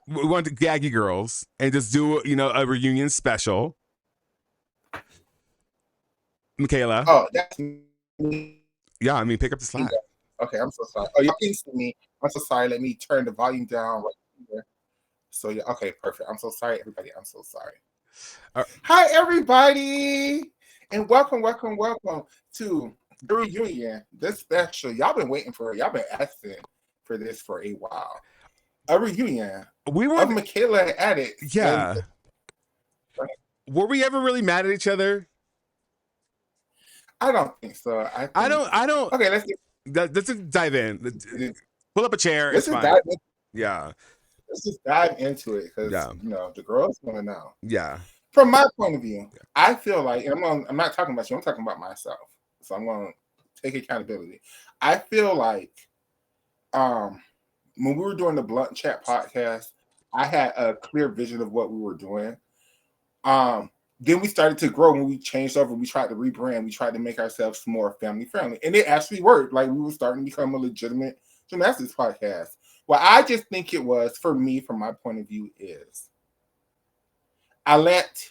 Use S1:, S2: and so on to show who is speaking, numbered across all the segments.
S1: We want the Gaggy Girls and just do a reunion special. Michaela,
S2: Oh, that's me.
S1: yeah, I mean, pick up the slack.
S2: Okay, I'm so sorry. Oh, you're pinging me. I'm so sorry. Let me turn the volume down right here. So yeah, okay, perfect. I'm so sorry, everybody. I'm so sorry.
S1: Uh,
S2: Hi, everybody, and welcome to the reunion. This special. Y'all been asking for this for a while. A reunion
S1: we
S2: of
S1: weren't,
S2: Michaela and Addicts. And
S1: yeah. Were we ever really mad at each other?
S2: I don't think so.
S1: I don't.
S2: Okay,
S1: Let's just dive in. Pull up a chair.
S2: let's
S1: It's
S2: just
S1: fine.
S2: dive in,
S1: Yeah,
S2: let's just dive into it because
S1: yeah,
S2: the girls want to know.
S1: yeah.
S2: From my point of view, I feel like, and I'm not talking about you. I'm talking about myself. So I'm going to take accountability. I feel like um, when we were doing the Blunt Chat podcast, I had a clear vision of what we were doing. Um, then we started to grow when we changed over. We tried to rebrand. We tried to make ourselves more family friendly, and it actually worked. Like we were starting to become a legitimate gymnastics podcast. Well, I just think it was for me, from my point of view, is I let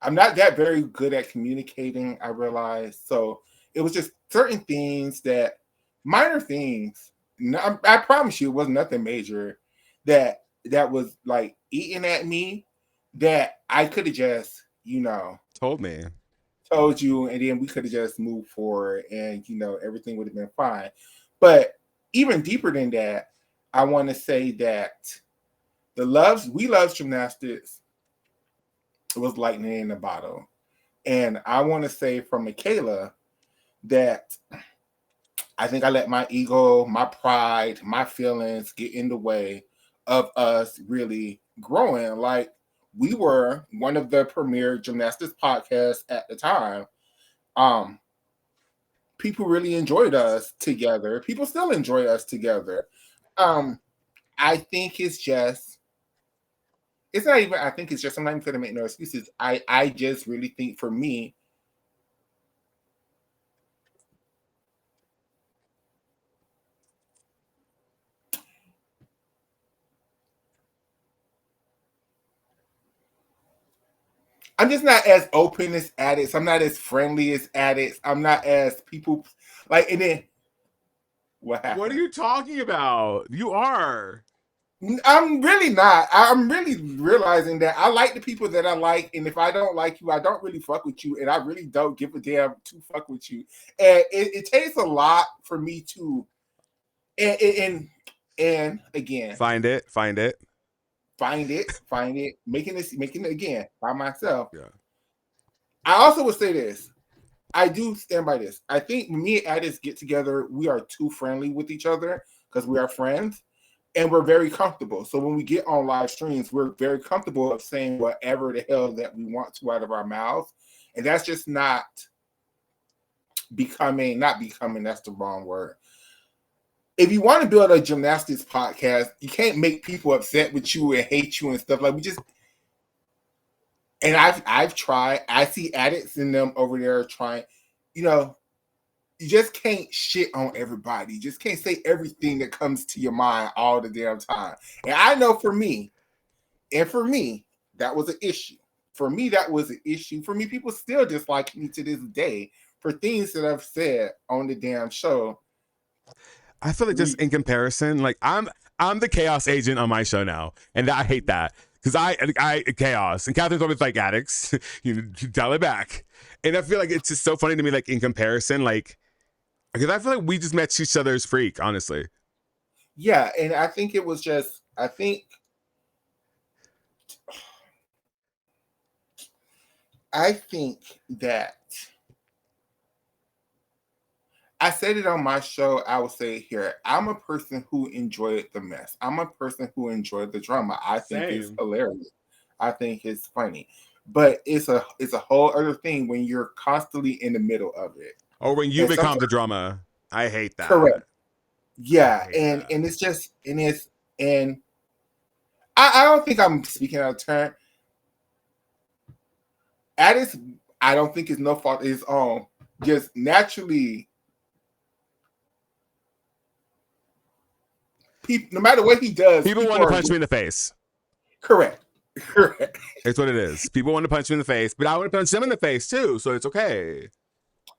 S2: I'm not that very good at communicating, I realized. So it was just certain things that minor things. I promise you, it was nothing major that was like eating at me that I could have just,
S1: Told me.
S2: told you, and then we could have just moved forward, and everything would have been fine. But even deeper than that, I want to say that we love gymnastics was lightning in a bottle. And I want to say from Michaela that I think I let my ego, my pride, my feelings get in the way of us really growing. Like we were one of the premier gymnastics podcasts at the time. Um, People really enjoyed us together. People still enjoy us together. Um, I think it's not even I think it's just I'm not even gonna make no excuses. I just really think for me, I'm just not as open as addicts. I'm not as friendly as addicts. I'm not as people like. And then what
S1: What are
S2: happened?
S1: you talking about? You are.
S2: I'm really not. I'm really realizing that I like the people that I like, and if I don't like you, I don't really fuck with you, and I really don't give a damn to fuck with you. And it takes a lot for me to, and again,
S1: Find it. Find it.
S2: find it, making it again by myself.
S1: Yeah.
S2: I also would say this. I do stand by this. I think when me and Addis get together, we are too friendly with each other because we are friends and we're very comfortable. So when we get on live streams, we're very comfortable of saying whatever the hell that we want to out of our mouths. And that's just not becoming, that's the wrong word. If you want to build a gymnastics podcast, you can't make people upset with you and hate you and stuff. Like we just, and I've tried. I see addicts in them over there trying, you know, you just can't shit on everybody. You just can't say everything that comes to your mind all the damn time. And I know for me, that was an issue. For me, that was an issue. For me, people still dislike me to this day for things that I've said on the damn show.
S1: I feel like just in comparison, like I'm the chaos agent on my show now, and I hate that because I chaos and Catherine's always like addicts. You dial it back, and I feel like it's just so funny to me, like in comparison, like because I feel like we just met each other's freak, honestly.
S2: Yeah, and I think it was just I think that I said it on my show. I will say it here. I'm a person who enjoyed the mess. I'm a person who enjoyed the drama. I think it's
S1: Same.
S2: hilarious. I think it's funny. But it's a whole other thing when you're constantly in the middle of it.
S1: Or when you
S2: And
S1: become
S2: sometimes
S1: the drama, I hate
S2: correct.
S1: that. I
S2: Yeah.
S1: hate that.
S2: And it's just and it's and I don't think I'm speaking out of turn. Addis, I don't think it's no fault of his own. Just naturally people, no matter what he does,
S1: People want to punch me in the face.
S2: Correct. Correct.
S1: It's what it is. People want to punch me in the face, but I want to punch them in the face too, so it's okay.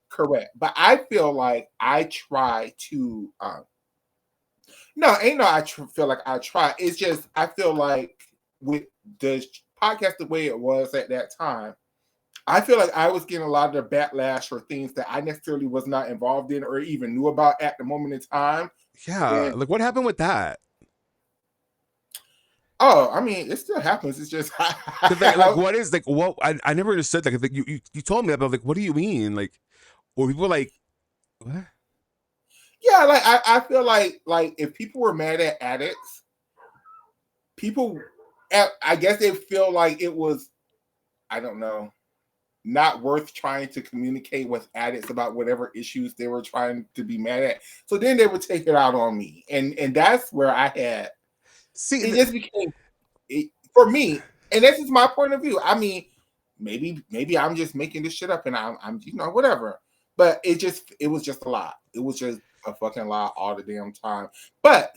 S2: Correct. But I feel like I try to no, ain't no feel like I try. It's just I feel like with the podcast the way it was at that time, I feel like I was getting a lot of the backlash for things that I necessarily was not involved in or even knew about at the moment in time.
S1: Yeah, like what happened with that?
S2: Oh, I mean, it still happens. It's just
S1: like what is like what I never understood. Like you told me that, but like what do you mean? Like, or people like what?
S2: Yeah, like I feel like if people were mad at addicts, people, I guess they feel like it was, I don't know, not worth trying to communicate with addicts about whatever issues they were trying to be mad at. So then they would take it out on me, and that's where I had. See, it just became for me, and this is my point of view. I mean, maybe I'm just making this shit up, and I'm whatever. But it was just a lot. It was just a fucking lot all the damn time. But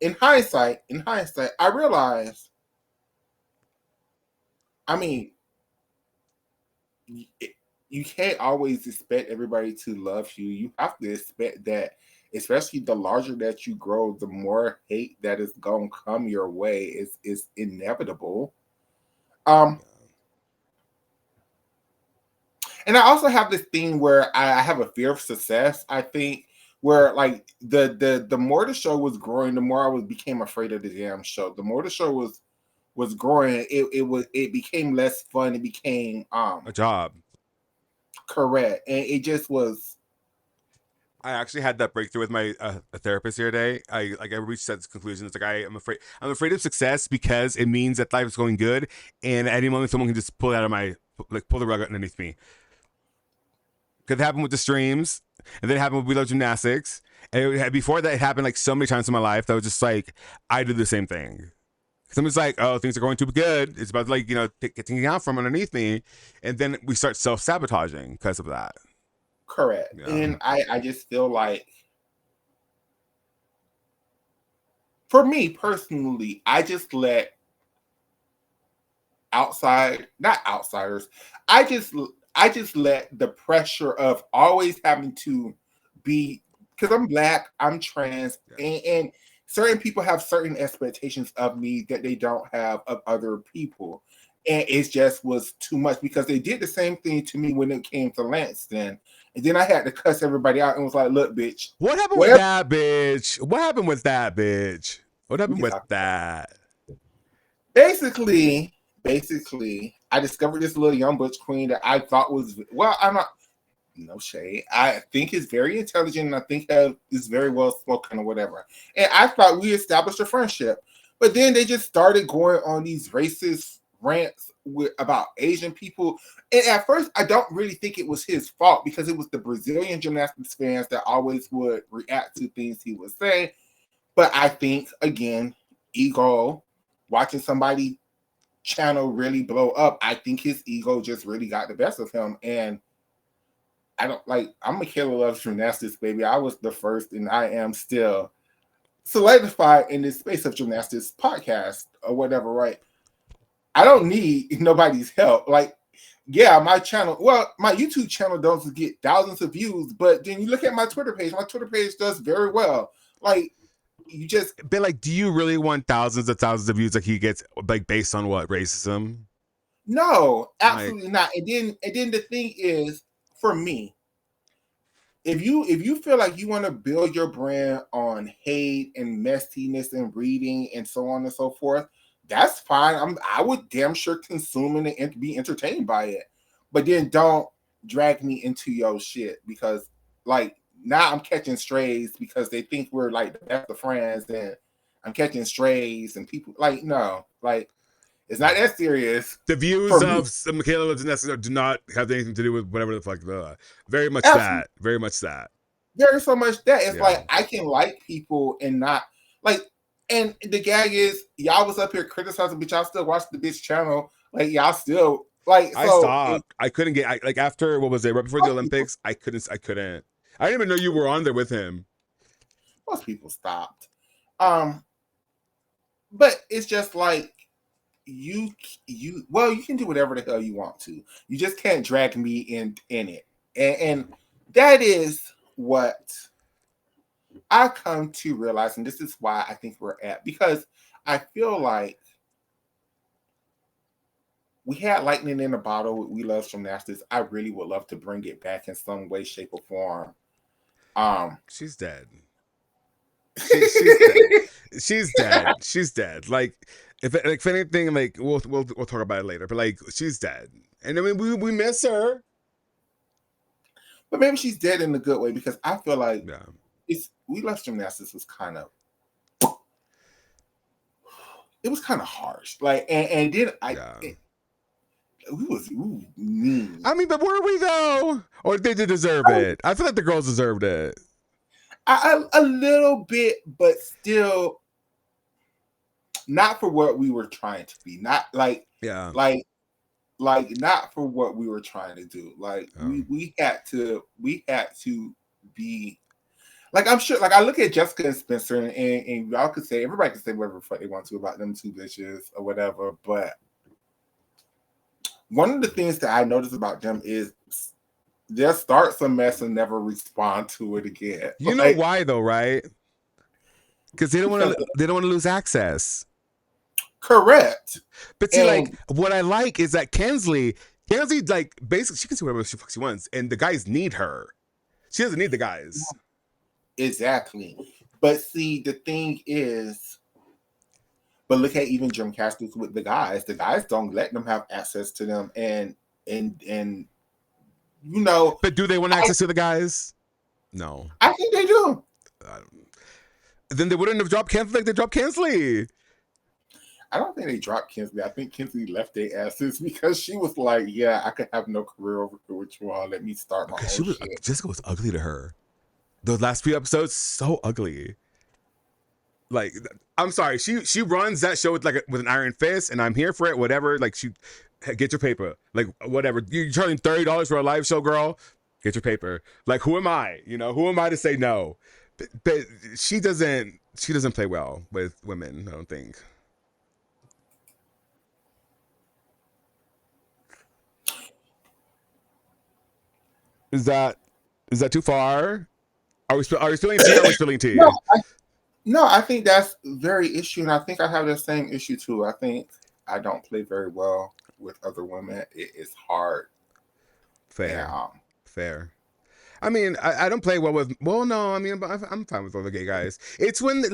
S2: in hindsight, I realized. I mean, you can't always expect everybody to love you. You have to expect that, especially the larger that you grow, the more hate that is gonna come your way. Is inevitable. And I also have this thing where I have a fear of success. I think where like the more the show was growing, the more I became afraid of the damn show. The more the show was growing, it became less fun. It became
S1: a job.
S2: Correct, and it just was.
S1: I actually had that breakthrough with my a therapist the other day. I reached that conclusion. It's like I'm afraid of success because it means that life is going good, and at any moment someone can just pull it out of my pull the rug underneath me. Because it happened with the streams, and then it happened with We Love Gymnastics, and before that it happened like so many times in my life that I was just like I do the same thing. Someone's like, oh, things are going too good. It's about to, like, getting out from underneath me, and then we start self-sabotaging because of that.
S2: Correct. Yeah. And I just feel like, for me personally, I just let not outsiders, I just let the pressure of always having to be, because I'm Black, I'm trans, and certain people have certain expectations of me that they don't have of other people. And it just was too much because they did the same thing to me when it came to Lanston. And then I had to cuss everybody out and was like, look, bitch.
S1: What happened with that bitch? What happened with that bitch? What happened with that?
S2: Basically, I discovered this little young butch queen that I thought was, well, I'm not, no shade. I think is very intelligent and I think is very well spoken or whatever. And I thought we established a friendship. But then they just started going on these racist rants about Asian people. And at first, I don't really think it was his fault because it was the Brazilian gymnastics fans that always would react to things he would say. But I think, again, ego, watching somebody channel really blow up, I think his ego just really got the best of him. And I'm Michaela Loves Gymnastics, baby. I was the first and I am still solidified in this space of gymnastics podcast or whatever, right? I don't need nobody's help. Like, yeah, my YouTube channel doesn't get thousands of views, but then you look at my Twitter page does very well. Like, you just...
S1: But, like, do you really want thousands of views like he gets, like, based on what, racism?
S2: No, absolutely not. And then the thing is, for me, if you feel like you want to build your brand on hate and messiness and reading and so on and so forth, that's fine. I would damn sure consume it and be entertained by it. But then don't drag me into your shit because, like, now I'm catching strays because they think we're like the best of friends and I'm catching strays and people like, no, like, it's not that serious.
S1: The views of Michaela Loves Gymnastics do not have anything to do with whatever the fuck. Very much that. Very much that.
S2: There's so much that. It's like I can like people and not like. And the gag is, y'all was up here criticizing, but y'all still watch the bitch channel. Like, y'all still like.
S1: I stopped. I couldn't get. Like, after what was it? Right before the Olympics, I couldn't. I didn't even know you were on there with him.
S2: Most people stopped. But it's just like you you can do whatever the hell you want to. You just can't drag me in it. And that is what I come to realize, and this is why I think we're at, because I feel like we had lightning in a bottle with We Love Gymnastics. I really would love to bring it back in some way, shape, or form.
S1: She's dead. She's dead. She's dead. She's dead. Like if anything, like we'll talk about it later. But like she's dead, and I mean we miss her.
S2: But maybe she's dead in a good way, because I feel like
S1: Yeah.
S2: We Love Gymnastics was kind of harsh. Like and then we was mean.
S1: I mean, but were we though, or did they deserve it? I feel like the girls deserved it.
S2: A little bit, but still not for what we were trying to be. Not like not for what we were trying to do. Like we had to be like, I'm sure, like I look at Jessica and Spencer, and y'all could say, everybody could say whatever the fuck they want to about them two bitches or whatever, but one of the things that I noticed about them is they'll start some mess and never respond to it again.
S1: You know why though, right? Because they don't want to lose access.
S2: Correct.
S1: But see, like what I like is that Kensley, like basically she can do whatever she wants, and the guys need her. She doesn't need the guys.
S2: Exactly. But see, the thing is, but look at even gymnastics with the guys. The guys don't let them have access to them, and you know.
S1: But do they want access to the guys? No.
S2: I think they do.
S1: Then they wouldn't have dropped Kensley like they dropped Kensley.
S2: I don't think they dropped Kensley. I think Kensley left their asses because she was like, "Yeah, I could have no career over here with you all. Let me start my own shit."
S1: Jessica was ugly to her. Those last few episodes, so ugly. Like, I'm sorry, she runs that show with an iron fist, and I'm here for it. Whatever, like get your paper, like whatever. You're charging $30 for a live show, girl. Get your paper. Like, who am I? You know, who am I to say no? But she doesn't play well with women. I don't think. Is that too far? Are we spilling tea? Or are we spilling tea?
S2: No, I think that's very issue, and I think I have the same issue too. I think I don't play very well with other women. It's hard.
S1: Fair. Fair. I mean, I don't play well with. Well, no, I mean, I'm fine with all the gay guys. It's when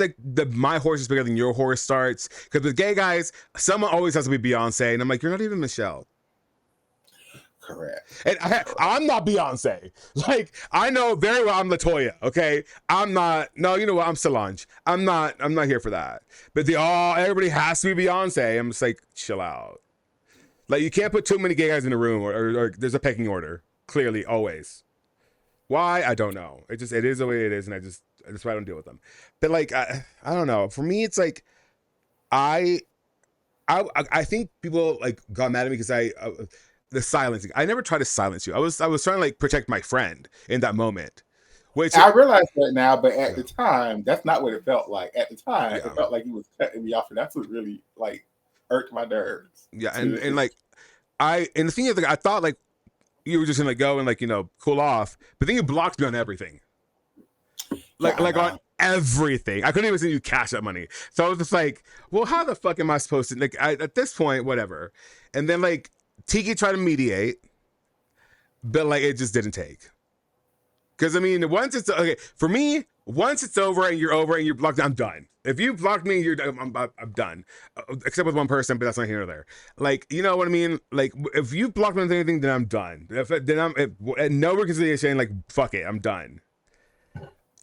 S1: my horse is bigger than your horse starts, because with gay guys, someone always has to be Beyonce, and I'm like, you're not even Michelle.
S2: Correct.
S1: And I'm not Beyonce. Like, I know very well I'm LaToya, okay? I'm not. No, you know what? I'm Solange. I'm not here for that. But everybody has to be Beyonce. I'm just like, chill out. Like, you can't put too many gay guys in a room, or there's a pecking order. Clearly, always. Why? I don't know. It is the way it is, and that's why I don't deal with them. But like, I don't know. For me, it's like, I think people like got mad at me because the silencing. I never tried to silence you. I was trying to like protect my friend in that moment. Which
S2: I realize that now, but at the time, that's not what it felt like. At the time, it felt like he was cutting me off, and that's what really like irked my nerves.
S1: Yeah, and the thing is, like, I thought like you were just gonna go and like, you know, cool off, but then you blocked me on everything. Like on everything. I couldn't even send you cash that money. So I was just like, well, how the fuck am I supposed to at this point, whatever. And then like Tiki tried to mediate, but like it just didn't take. Because I mean, once it's over and you're blocked, I'm done. If you blocked me, I'm done. Except with one person, but that's not here or there. Like, you know what I mean? Like, if you blocked me with anything, then I'm done. At no reconciliation, like, fuck it, I'm done.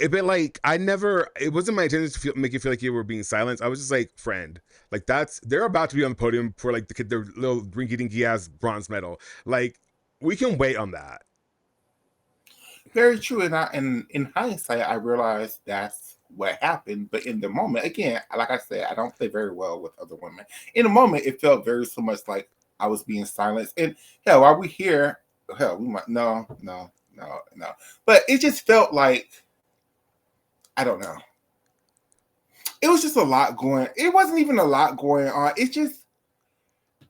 S1: But like, it wasn't my intention to make you feel like you were being silenced. I was just like, friend, like they're about to be on the podium for like their little rinky dinky ass bronze medal. Like, we can wait on that.
S2: Very true. And in hindsight, I realized that's what happened. But in the moment, again, like I said, I don't play very well with other women. In the moment, it felt very so much like I was being silenced. And hell, while we here, hell, we might no. But it just felt like, I don't know. it was just a lot going. It wasn't even a lot going on. It just,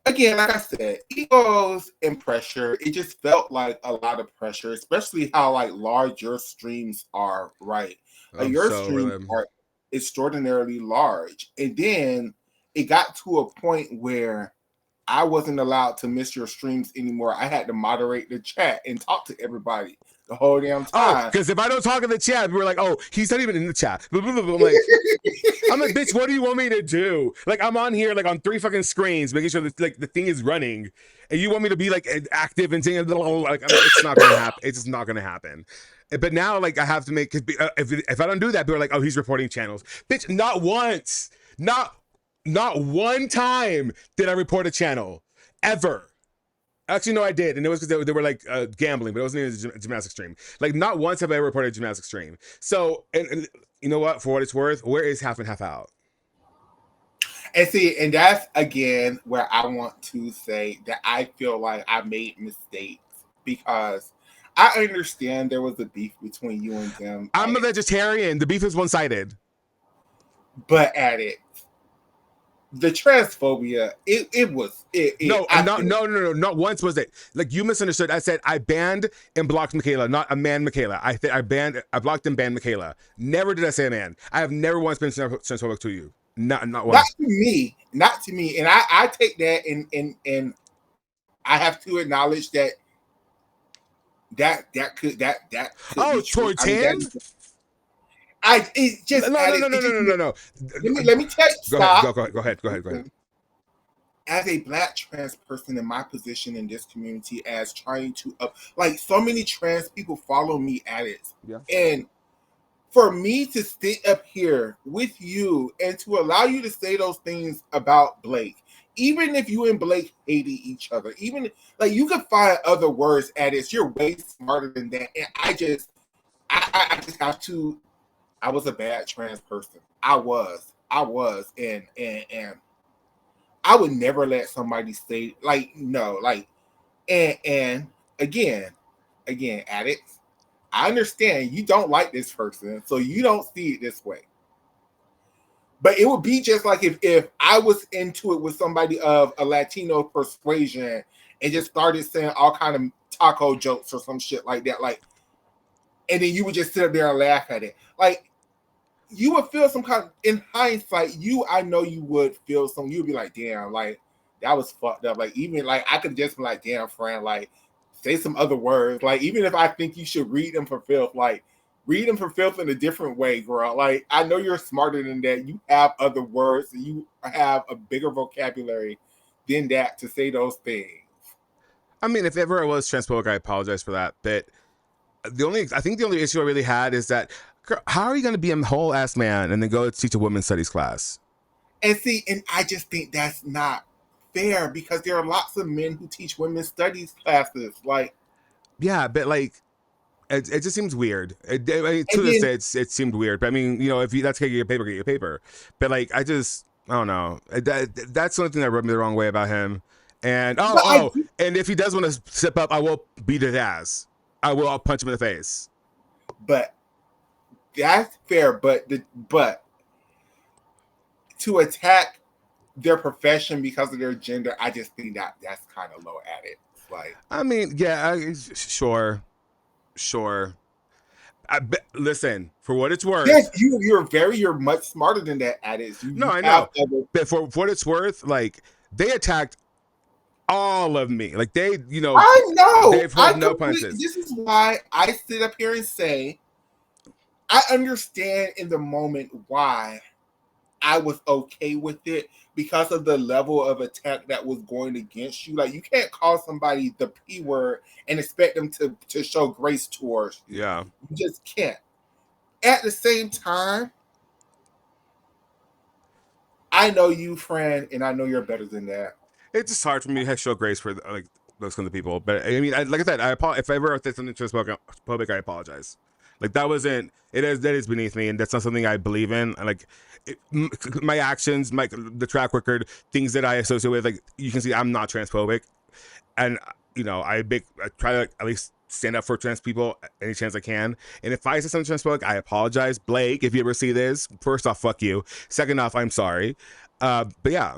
S2: again, like I said, egos and pressure. It just felt like a lot of pressure, especially how like large your streams are. Right, like
S1: I'm
S2: your
S1: so
S2: streams
S1: really.
S2: are extraordinarily large, and then it got to a point where I wasn't allowed to miss your streams anymore. I had to moderate the chat and talk to everybody the whole damn
S1: Oh,
S2: time.
S1: because if I don't talk in the chat, we're like, oh, he's not even in the chat. I'm like, bitch, what do you want me to do? Like, I'm on here, like, on 3 fucking screens, making sure that, like, the thing is running, and you want me to be, like, active and saying, like, it's not gonna happen. It's just not gonna happen. But now, like, I have to make, if I don't do that, people are like, oh, he's reporting channels. Bitch, not once. Not one time did I report a channel. Ever. Actually, no, I did, and it was because they were like gambling, but it wasn't even a gymnastic stream. Like, not once have I ever reported a gymnastic stream. So, and you know what? For what it's worth, where is half and half out?
S2: And see, and that's again where I want to say that I feel like I made mistakes because I understand there was a beef between you and them.
S1: I'm a vegetarian. The beef is one-sided.
S2: But at it, the transphobia,
S1: No, not once was it. Like, you misunderstood. I said I banned and blocked Michaela, not a man Michaela. I blocked and banned Michaela. Never did I say a man. I have never once been transphobic to you. Not once.
S2: Not to me. And I take that and I have to acknowledge that could
S1: Oh,
S2: be true.
S1: towards him?
S2: It just
S1: No.
S2: Let me tell you. Stop.
S1: Go ahead.
S2: As a Black trans person in my position in this community, as trying to like so many trans people follow me at it,
S1: yeah.
S2: And for me to sit up here with you and to allow you to say those things about Blake, even if you and Blake hated each other, even like you could find other words at it. You're way smarter than that, and I just have to. I was a bad trans person. I was, and I would never let somebody say like no, like and again, addicts. I understand you don't like this person, so you don't see it this way. But it would be just like if I was into it with somebody of a Latino persuasion and just started saying all kind of taco jokes or some shit like that, like, and then you would just sit up there and laugh at it, like. You would feel some kind of, in hindsight, I know you would feel some, you'd be like, damn, like, that was fucked up. Like, even, like, I could just be like, damn, friend, like, say some other words. Like, even if I think you should read them for filth, like, read them for filth in a different way, girl. Like, I know you're smarter than that. You have other words, and you have a bigger vocabulary than that to say those things.
S1: I mean, if ever I was transphobic, I apologize for that. But I think the only issue I really had is that, girl, how are you going to be a whole ass man and then go teach a women's studies class?
S2: And see, and I just think that's not fair because there are lots of men who teach women's studies classes. Like,
S1: yeah, but like, it just seems weird. To this day, it seemed weird. But I mean, you know, if that's get your paper, get your paper. But like, I don't know. That's the only thing that rubbed me the wrong way about him. And and if he does want to step up, I will beat his ass. I'll punch him in the face.
S2: But that's fair. But to attack their profession because of their gender, I just think that's kind of low at it. Like,
S1: I mean, yeah, sure. Listen, for what it's worth.
S2: Yes, you're much smarter than that at it.
S1: I know. But for what it's worth, like, they attacked all of me. Like, they, you know,
S2: I know.
S1: They've heard no punches.
S2: This is why I sit up here and say, I understand in the moment why I was okay with it because of the level of attack that was going against you. Like, you can't call somebody the P word and expect them to show grace towards you.
S1: Yeah.
S2: You just can't. At the same time, I know you, friend, and I know you're better than that.
S1: It's just hard for me to show grace for like those kind of people. But I mean, like I said, if I ever said something transphobic, I apologize. Like, that is beneath me, and that's not something I believe in. Like, my actions, the track record, things that I associate with, like, you can see I'm not transphobic, and you know, I try to at least stand up for trans people any chance I can. And if I say something transphobic, I apologize. Blake, if you ever see this, first off, fuck you. Second off, I'm sorry. But yeah.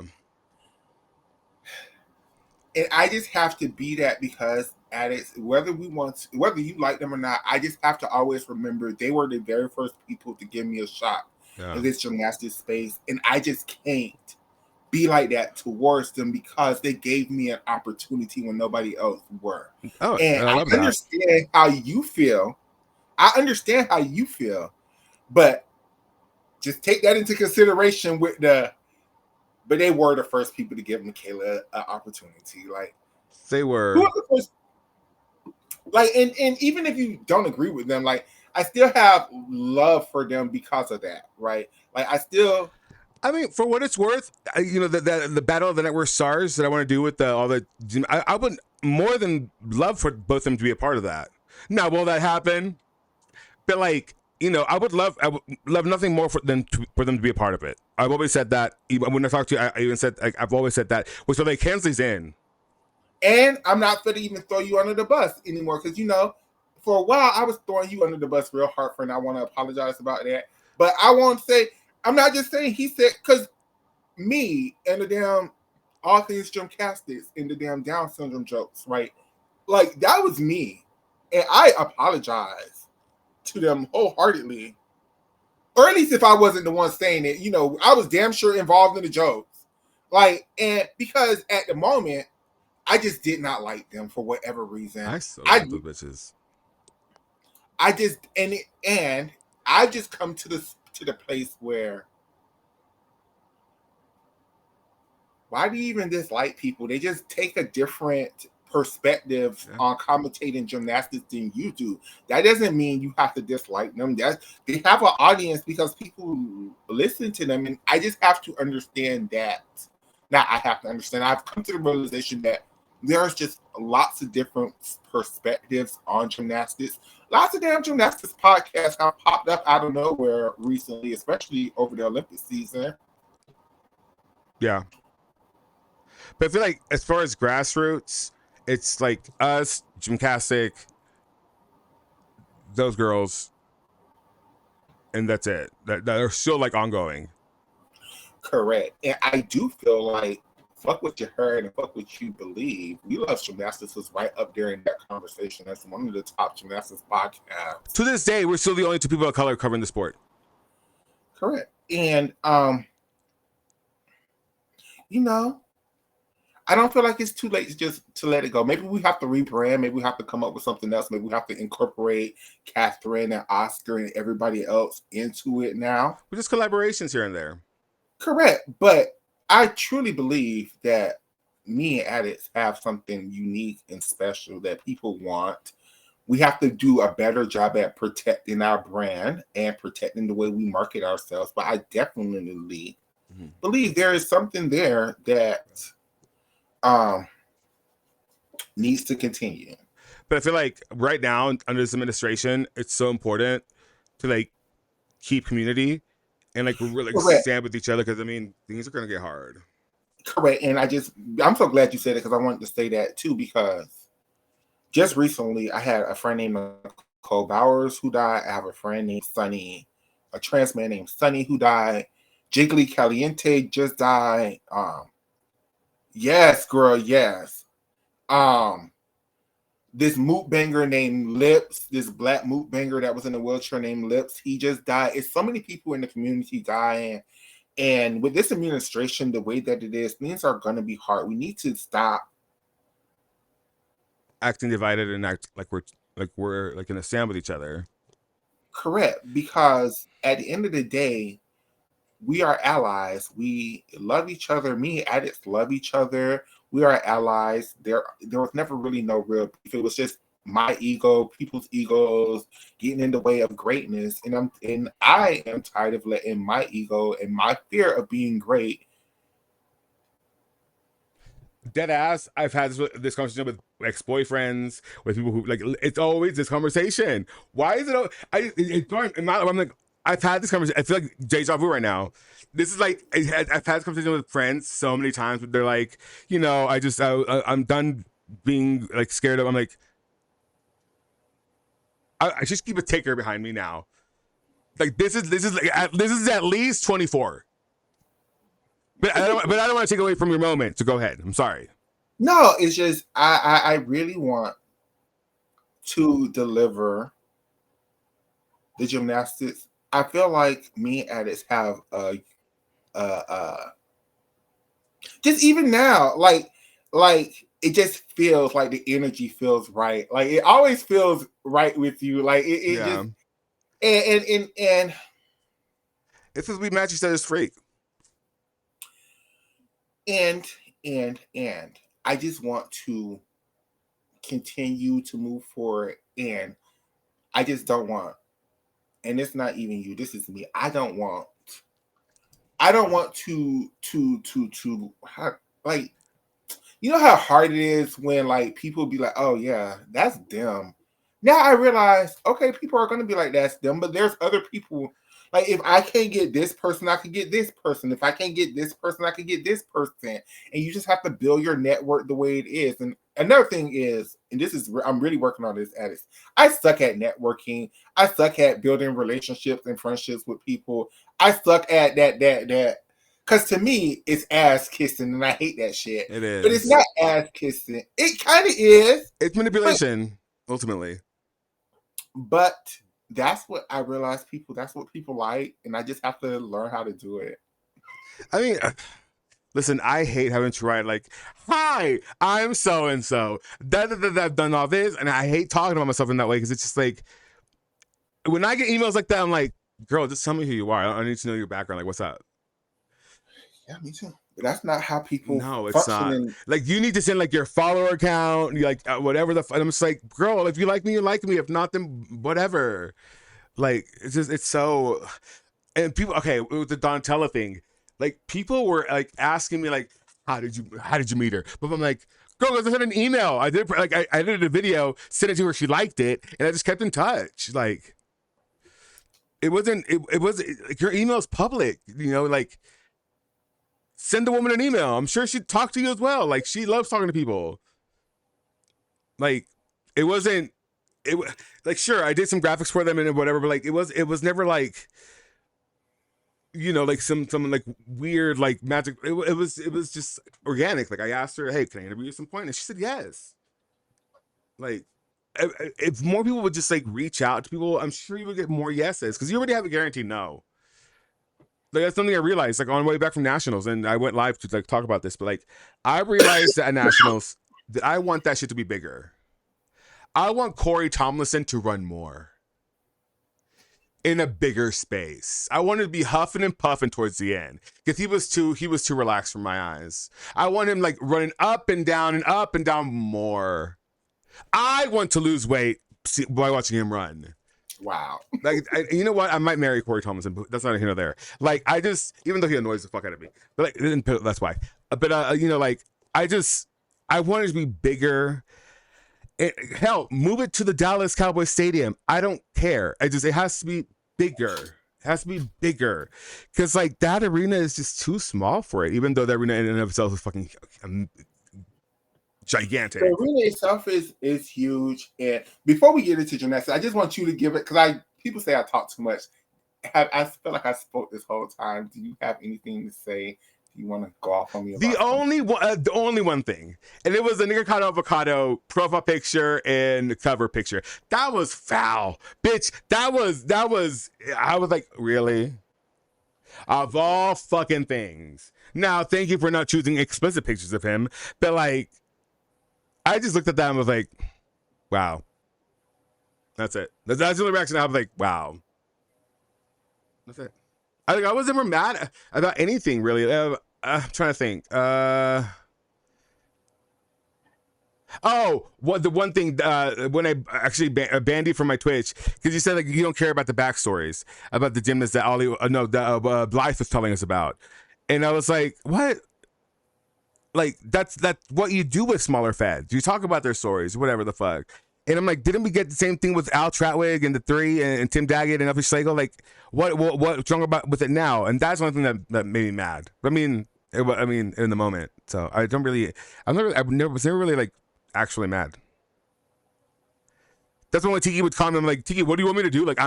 S2: And I just have to be that because addicts, whether you like them or not, I just have to always remember they were the very first people to give me a shot in this gymnastics space. And I just can't be like that towards them because they gave me an opportunity when nobody else were.
S1: Oh,
S2: And
S1: I love
S2: I understand how you feel. I understand how you feel, but just take that into consideration but they were the first people to give Michaela an opportunity. Like
S1: they were.
S2: Who was the first? Like, and even if you don't agree with them, like I still have love for them because of that, right? Like
S1: I mean, for what it's worth, the battle of the network stars that I want to do with I would more than love for both of them to be a part of that. Now, will that happen? But like, I would love nothing more for them to be a part of it. I've always said that. Even when I talk to you, I even said, like, I've always said that. So like, Kensley's in.
S2: And I'm not going to even throw you under the bus anymore because, for a while I was throwing you under the bus real hard for, and I want to apologize about that. But I won't say, I'm not just saying he said, because me and the damn all things gymnastics and the damn Down syndrome jokes, right? Like, that was me. And I apologize to them wholeheartedly. Or at least if I wasn't the one saying it, I was damn sure involved in the jokes. Like, and because at the moment, I just did not like them for whatever reason.
S1: I still love the bitches.
S2: I just and I just come to the place where why do you even dislike people? They just take a different perspective on commentating gymnastics than you do. That doesn't mean you have to dislike them. They have an audience because people listen to them, and I just have to understand that. Now I have to understand. I've come to the realization that there's just lots of different perspectives on gymnastics. Lots of damn gymnastics podcasts have popped up out of nowhere recently, especially over the Olympic season.
S1: Yeah. But I feel like as far as grassroots, it's like us, Gymcastic, those girls, and that's it. That are still like ongoing.
S2: Correct. And I do feel like fuck what you heard and fuck what you believe. We Love Gymnastics was right up there in that conversation. That's one of the top gymnastics podcasts.
S1: To this day, we're still the only two people of color covering the sport.
S2: Correct. And I don't feel like it's too late to let it go. Maybe we have to rebrand. Maybe we have to come up with something else. Maybe we have to incorporate Catherine and Oscar and everybody else into it now.
S1: We're just collaborations here and there.
S2: Correct. But I truly believe that me and addicts have something unique and special that people want. We have to do a better job at protecting our brand and protecting the way we market ourselves. But I definitely believe there is something there that needs to continue.
S1: But I feel like right now under this administration, it's so important to like keep community and like really stand with each other, because I mean things are gonna get hard.
S2: Correct. And I'm so glad you said it, because I wanted to say that too, because just recently I had a friend named Nicole Bowers who died. I have a friend named Sunny, a trans man named Sunny who died. Jiggly Caliente just died. Yes, girl, yes. This moot banger named Lips, this black moot banger that was in a wheelchair named Lips, he just died. It's so many people in the community dying. And with this administration, the way that it is, things are going to be hard. We need to stop
S1: acting divided and act like we're like in a stand with each other.
S2: Correct. Because at the end of the day, we are allies. We love each other. Me and addicts love each other. We are allies. There was never really no real beef. It was just my ego, people's egos getting in the way of greatness. And I am tired of letting my ego and my fear of being great.
S1: Dead ass. I've had this conversation with ex-boyfriends, with people who like. It's always this conversation. Why is it? I'm like, I've had this conversation. I feel like deja vu right now. This is like I've had this conversation with friends so many times. But they're like, I'm done being like scared of. I'm like, I just keep a ticker behind me now. Like this is at least 24. But I don't want to take away from your moment. So go ahead. I'm sorry.
S2: No, it's just I really want to deliver the gymnastics. I feel like me and addicts have just even now, like it just feels like the energy feels right. Like it always feels right with you. Like it just and
S1: it's because we match each other's freak.
S2: And I just want to continue to move forward. And I just don't want, and it's not even you, this is me. I don't want to like, you know how hard it is when like people be like, oh yeah, that's them. Now I realize, okay, people are going to be like, that's them, but there's other people. Like, if I can't get this person, I can get this person. If I can't get this person, I can get this person. And you just have to build your network the way it is. And another thing is, and this is, I'm really working on this, Addis. I suck at networking. I suck at building relationships and friendships with people. I suck at that. Because to me, it's ass kissing, and I hate that shit.
S1: It is.
S2: But it's not ass kissing. It kind of is.
S1: It's manipulation, ultimately.
S2: But that's what I realize that's what people like, and I just have to learn how to do it.
S1: I mean, listen, I hate having to write like, hi, I'm so-and-so. I've done all this, and I hate talking about myself in that way because it's just like, when I get emails like that, I'm like, girl, just tell me who you are. I need to know your background. Like, what's up?
S2: Yeah, me too. But that's not how people.
S1: No, it's not. Like, you need to send like your follower account, like whatever the. I'm just like, girl, if you like me, you like me. If not, then whatever. Like, it's so. And people, okay, with the Donatella thing, like people were like asking me like, how did you meet her? But I'm like, girl, I sent an email. I did like I did a video, sent it to her. She liked it, and I just kept in touch. Like, it wasn't. It was like, your email's public. You know, like. Send the woman an email. I'm sure she'd talk to you as well. Like, she loves talking to people. Like, it wasn't. It like, sure, I did some graphics for them and whatever, but like, it was never like, you know, like some like weird like magic. It was just organic. Like, I asked her, hey, can I interview you at some point? And she said yes. Like, if more people would just like reach out to people, I'm sure you would get more yeses because you already have a guaranteed no. Like, that's something I realized, like, on the way back from Nationals, and I went live to like talk about this, but like, I realized that at Nationals that I want that shit to be bigger. I want Corey Tomlinson to run more in a bigger space. I wanted to be huffing and puffing towards the end because he was too relaxed for my eyes. I want him like running up and down more. I want to lose weight by watching him run.
S2: Wow.
S1: Like, you know what? I might marry Corey Tomlinson, but that's not here nor there. Like, I just, even though he annoys the fuck out of me, but like, that's why. But you know, like, I want it to be bigger. Hell, move it to the Dallas Cowboys Stadium. I don't care. It has to be bigger. It has to be bigger, because like that arena is just too small for it. Even though the arena in and of itself is fucking gigantic.
S2: The arena itself is huge. And before we get into gymnastics, I just want you to give it, because people say I talk too much. I feel like I spoke this whole time. Do you have anything to say? Do you want to go off on me about
S1: the only one thing, and it was a Nikocado Avocado profile picture and cover picture. That was foul, bitch. That was. I was like, really? Of all fucking things. Now, thank you for not choosing explicit pictures of him, but like, I just looked at that and was like, wow. That's it. That's the only reaction I was like, wow. That's it. I was never mad about anything, really. I'm trying to think. The one thing when I actually banned you from my Twitch, because you said like you don't care about the backstories about the gymnast that Blythe was telling us about, and I was like, what? Like, that's what you do with smaller fads. You talk about their stories, whatever the fuck. And I'm like, didn't we get the same thing with Al Tratwig and the Three and Tim Daggett and Elvis Schlegel? Like, what's wrong about with it now? And that's one thing that made me mad. I mean, in the moment. So I don't really, was never really like actually mad. That's when Tiki would call me. I'm like, Tiki, what do you want me to do? Like,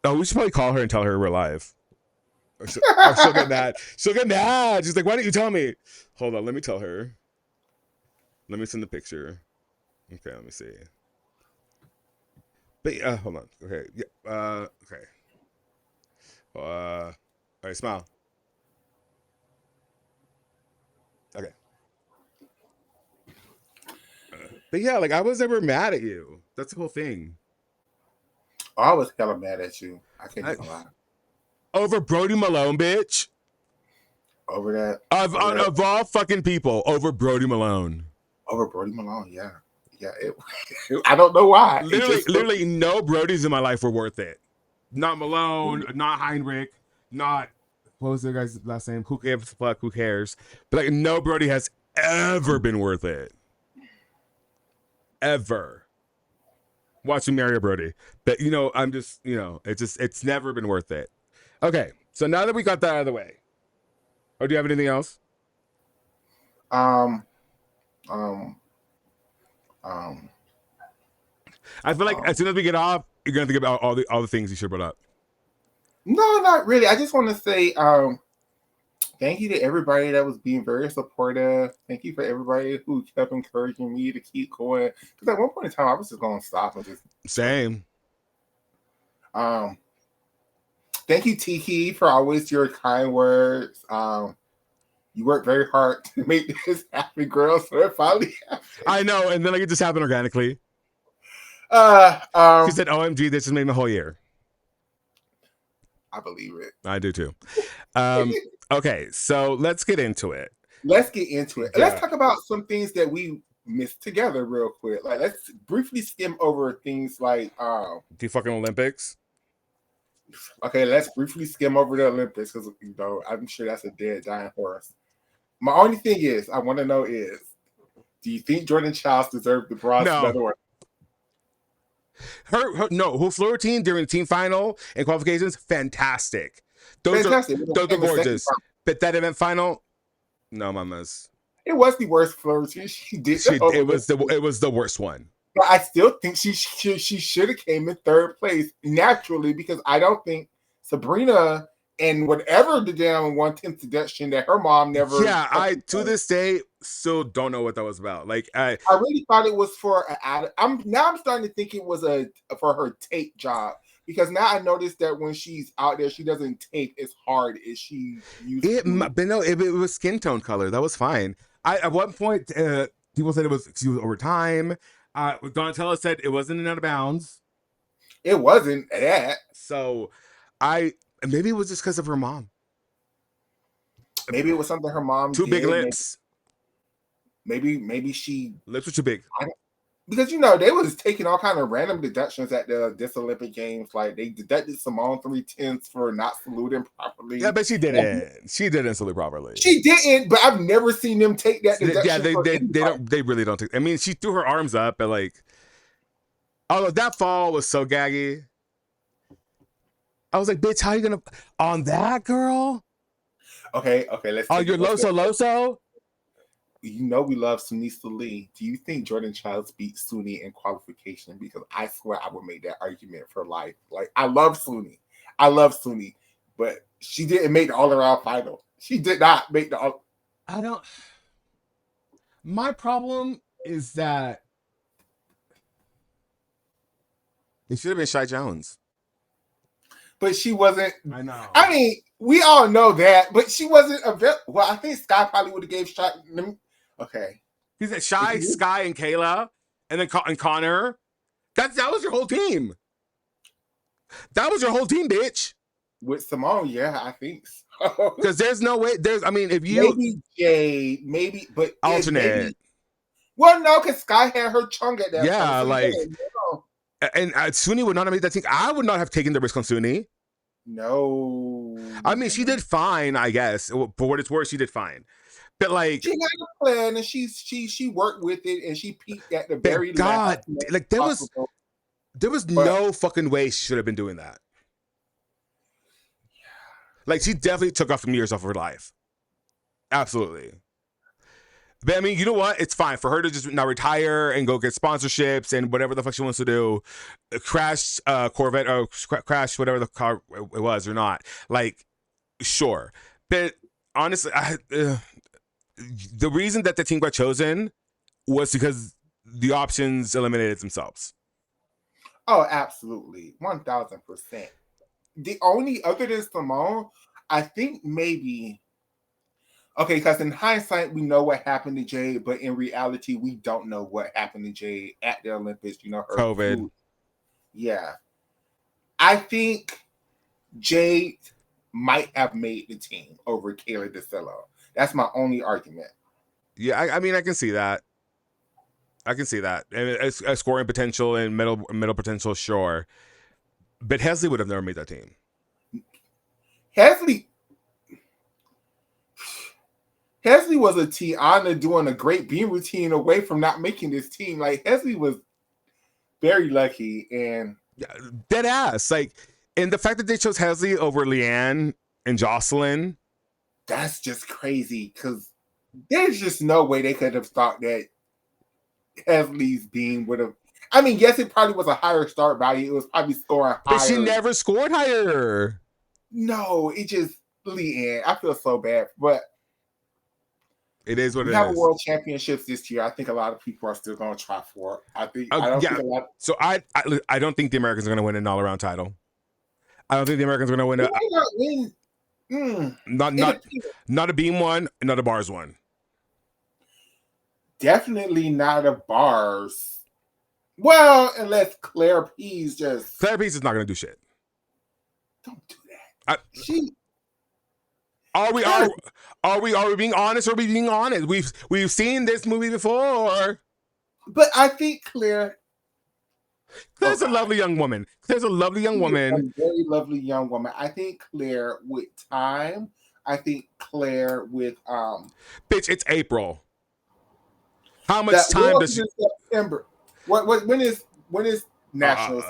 S1: oh, we should probably call her and tell her we're live. Or she'll get mad. She'll get mad. She's like, why didn't you tell me? Hold on, let me tell her. Let me send the picture. Okay, let me see. But hold on. Okay. Yeah. Okay. All right, smile. Okay. But yeah, like I was never mad at you. That's the whole thing.
S2: I was hella mad at you. I can't even lie.
S1: Over Brody Malone, bitch.
S2: Over that.
S1: Of all fucking people, over Brody Malone.
S2: Over Brody Malone, yeah. Yeah. I don't know why.
S1: Literally, no Brodies in my life were worth it. Not Malone, not Heinrich, not what was the guy's last name? Who cares? Fuck, who cares? But like, no Brody has ever been worth it. Ever. Watching Mario Brody. But I'm just, it's never been worth it. Okay, so now that we got that out of the way, or do you have anything else?
S2: I
S1: feel like as soon as we get off, you're gonna think about all the things you should brought up.
S2: No, not really. I just want to say thank you to everybody that was being very supportive. Thank you for everybody who kept encouraging me to keep going. Because at one point in time, I was just going to stop and just
S1: same.
S2: Thank you, Tiki, for always your kind words. You worked very hard to make this happen, girl. So it finally happened.
S1: I know, and then like it just happened organically. She said, "OMG, this has made my whole year."
S2: I believe it.
S1: I do too. Okay, so let's get into it.
S2: Yeah. Let's talk about some things that we missed together real quick. Like, let's briefly skim over things like
S1: the fucking Olympics.
S2: Okay, let's briefly skim over the Olympics because I'm sure that's a dying horse. My only thing is, I want to know is, do you think Jordan Childs deserved the bronze medal?
S1: Her floor during the team final and qualifications, fantastic. Those are gorgeous. But that event final, no, mamas.
S2: It was the worst floor routine she did.
S1: It was the worst one.
S2: But I still think she should have came in third place naturally because I don't think Sabrina and whatever the damn 1/10 deduction that her mom never.
S1: Yeah, I to this day still don't know what that was about. Like I
S2: really thought it was for I'm starting to think it was for her tape job because now I noticed that when she's out there, she doesn't tape as hard as she used to.
S1: But no, it was skin tone color. That was fine. At one point, people said she was over time. Donatella said it wasn't an out of bounds.
S2: It wasn't that.
S1: So, maybe it was just because of her mom.
S2: Maybe it was something her mom
S1: did. Big lips.
S2: Maybe she
S1: lips were too big.
S2: Because they was taking all kind of random deductions at this Olympic Games. Like they deducted Simone 3/10 for not saluting properly.
S1: Yeah, but she didn't. She didn't salute properly.
S2: She didn't. But I've never seen them take that deduction.
S1: Yeah, they don't. They really don't take. I mean, she threw her arms up, but like, although that fall was so gaggy. I was like, bitch, how you gonna on that girl?
S2: Okay, let's.
S1: Oh, you're Loso.
S2: We love Sunisa Lee. Do you think Jordan Childs beat Suni in qualification? Because I swear I would make that argument for life. Like, I love Suni, but she didn't make the all-around final. She did not make the all.
S1: I don't. My problem is that it should have been Shai Jones.
S2: But she wasn't.
S1: I know.
S2: I mean, we all know that, but she wasn't well, I think Sky probably would have gave Shai. Okay.
S1: He said Shai, Sky, and Kayla, and then Connor. That was your whole team. That was your whole team, bitch.
S2: With Simone, yeah, I think so.
S1: Because there's no way. If you
S2: maybe Jade, maybe, but
S1: alternate.
S2: Maybe, well, no, because Sky had her chunk at that.
S1: Yeah, and Suni would not have made that team. I would not have taken the risk on Suni.
S2: No.
S1: I mean, she did fine, I guess. For what it's worth, she did fine. But like,
S2: she had a plan, and she worked with it, and she peaked at the very
S1: last. Like there was no fucking way she should have been doing that. Like she definitely took off some years off of her life. Absolutely. But I mean, you know what? It's fine for her to just now retire and go get sponsorships and whatever the fuck she wants to do. Crash Corvette or crash whatever the car it was or not. Like, sure. But honestly, the reason that the team got chosen was because the options eliminated themselves.
S2: Oh, absolutely. 1000%. The only other than Simone, I think maybe okay, because in hindsight, we know what happened to Jade, but in reality, we don't know what happened to Jade at the Olympics. You know, her
S1: COVID.
S2: food. Yeah. I think Jade might have made the team over Kayla DeCillo. That's my only argument.
S1: Yeah, I mean, I can see that. I can see that. And a scoring potential and middle potential, sure. But Hesley would have never made that team.
S2: Hesley was a Tiana doing a great beam routine away from not making this team. Like Hesley was very lucky and
S1: dead ass. Like, and the fact that they chose Hesley over Leanne and Jocelyn,
S2: that's just crazy because there's just no way they could have thought that Hesley's beam would have. I mean, yes, it probably was a higher start value. It was probably scoring
S1: but
S2: higher.
S1: she never scored higher.
S2: No, it just Leanne. I feel so bad, but
S1: it is what
S2: we
S1: it
S2: have
S1: is.
S2: a world championships this year. I think a lot of people are still going to try for it. I think. I don't think a lot.
S1: So I don't think the Americans are going to win an all around title. I don't think the Americans are going to win. Not a beam one, not a bars one.
S2: Definitely not a bars. Well, unless Claire Pease just.
S1: Claire Pease is not going to do shit.
S2: Don't do that.
S1: Are we being honest? Or are we being honest? We've seen this movie before.
S2: But I think Claire's
S1: a lovely young woman. Claire's a lovely young woman.
S2: A very lovely young woman. I think Claire with time. I think Claire with
S1: Bitch, it's April. How much time does she?
S2: September. When is Nationals?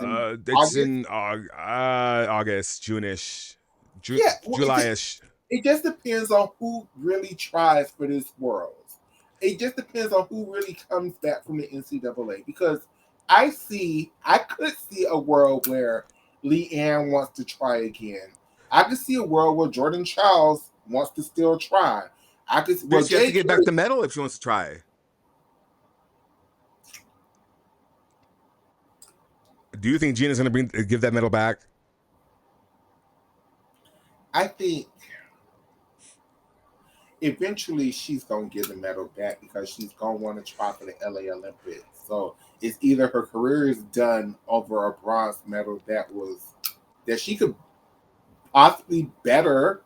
S1: It's in August, June-ish, July-ish.
S2: It just depends on who really tries for this world. It just depends on who really comes back from the NCAA. Because I could see a world where Leanne wants to try again. I could see a world where Jordan Charles wants to still try. I could.
S1: Well, she has to get back the medal if she wants to try. Do you think Gina's going to give that medal back?
S2: I think eventually she's going to give the medal back because she's going to want to try for the LA Olympics. So it's either her career is done over a bronze medal that she could possibly better.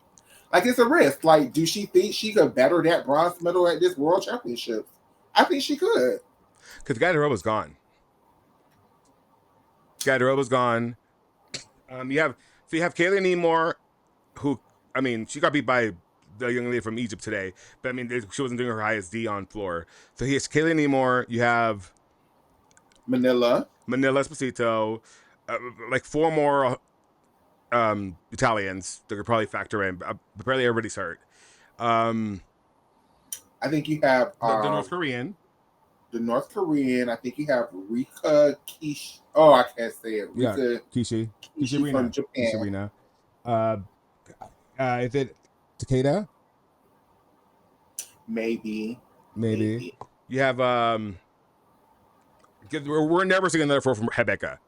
S2: Like, it's a risk. Like, do she think she could better that bronze medal at this World Championship? I think she could.
S1: Because Gadarova's gone. Gadarova's gone. You have Kaylee Neemore, who, I mean, she got beat by the young lady from Egypt today, but I mean, she wasn't doing her highest D on floor. So here's Kaylee Neemore. You have Manila Esposito, like 4 more Italians that could probably factor in. Apparently, everybody's hurt.
S2: I think you have
S1: the North Korean.
S2: The North Korean. I think you have Rika Kishi. Oh, I can't say it. Rika
S1: Kishi from
S2: Japan.
S1: Is it Takeda?
S2: Maybe.
S1: You have we're never seeing another 4 from Rebecca.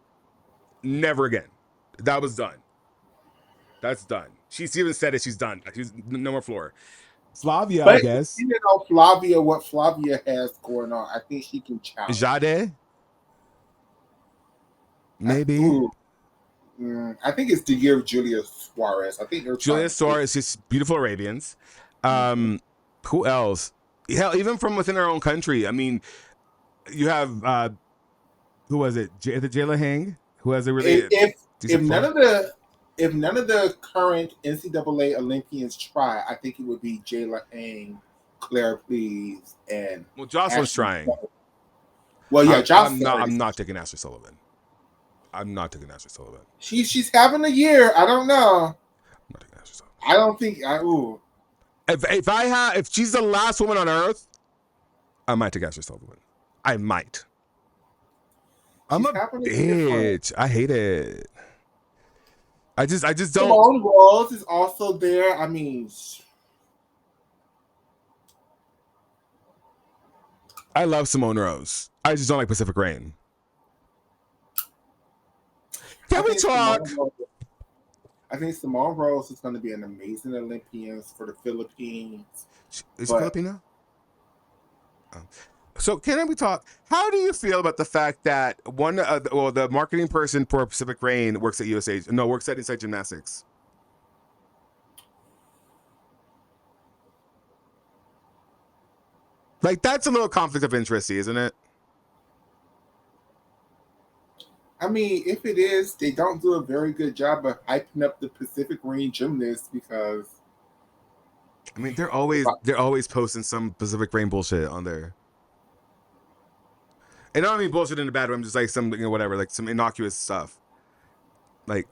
S1: Never again. That was done. That's done. She's even said it. She's done. She's no more floor. Flavia, I guess.
S2: You know, Flavia, what Flavia has going on, I think she can challenge.
S1: Jade? Maybe.
S2: I think it's the year of Julia Suarez. I think
S1: Julia Suarez is beautiful Arabians. Who else? Hell, even from within our own country. I mean, you have who was it? Jayla Hang, who has a really
S2: if none of the current NCAA Olympians try, I think it would be Jayla Hang, Claire Pease, and
S1: Jocelyn's trying.
S2: Well, yeah, Jocelyn.
S1: I'm not taking Ashley Sullivan.
S2: She's having a year. I don't know.
S1: I'm not taking Ashley Sullivan.
S2: I don't think.
S1: If she's the last woman on earth I might take Ashley Sullivan. I might. I'm
S2: She's
S1: a
S2: happening different.
S1: bitch. I hate it. I just don't.
S2: Simone Rose is also there. I mean,
S1: I love Simone Rose. I just don't like Pacific Rain. Can we talk?
S2: I think Simone Rose is going to be an amazing Olympian for the Philippines.
S1: Is she Filipino? Oh. So can we talk? How do you feel about the fact that the marketing person for Pacific Rain works at works at Inside Gymnastics? Like, that's a little conflict of interest, isn't it?
S2: I mean, if it is, they don't do a very good job of hyping up the Pacific Rain gymnasts because.
S1: I mean, they're always posting some Pacific Rain bullshit on there. And I don't mean bullshit in a bad way. I'm just like some, whatever, like some innocuous stuff. Like,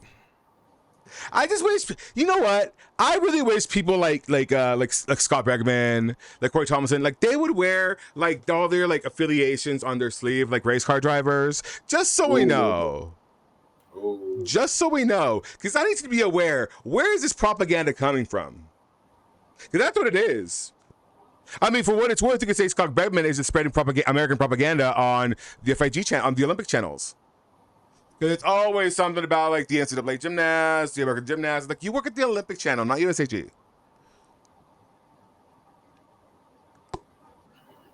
S1: I just wish, you know what? I really wish people like Scott Bregman, like Corey Thomason, like they would wear like all their like affiliations on their sleeve, like race car drivers, just so we know. Just so we know, because I need to be aware. Where is this propaganda coming from? Because that's what it is. I mean, for what it's worth, you could say Scott Bregman is just spreading American propaganda on the FIG channel, on the Olympic channels. Because it's always something about like the NCAA gymnasts, the American gymnasts. Like, you work at the Olympic channel, not USAG.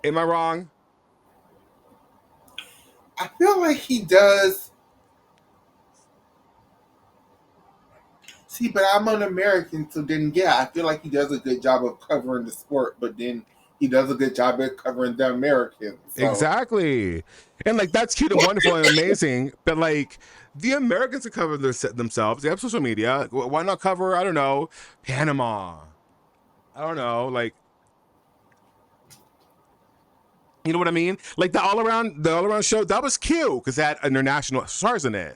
S1: Am I wrong?
S2: I feel like he does. See, but I'm an American, so then yeah, I feel like he does a good job of covering the sport, but then he does a good job at covering the Americans. So.
S1: Exactly. And like, that's cute and wonderful and amazing, but like, the Americans can cover themselves. They have social media. Why not cover, I don't know, Panama? I don't know, like, you know what I mean? Like the all around show, that was cute because that had international stars in it.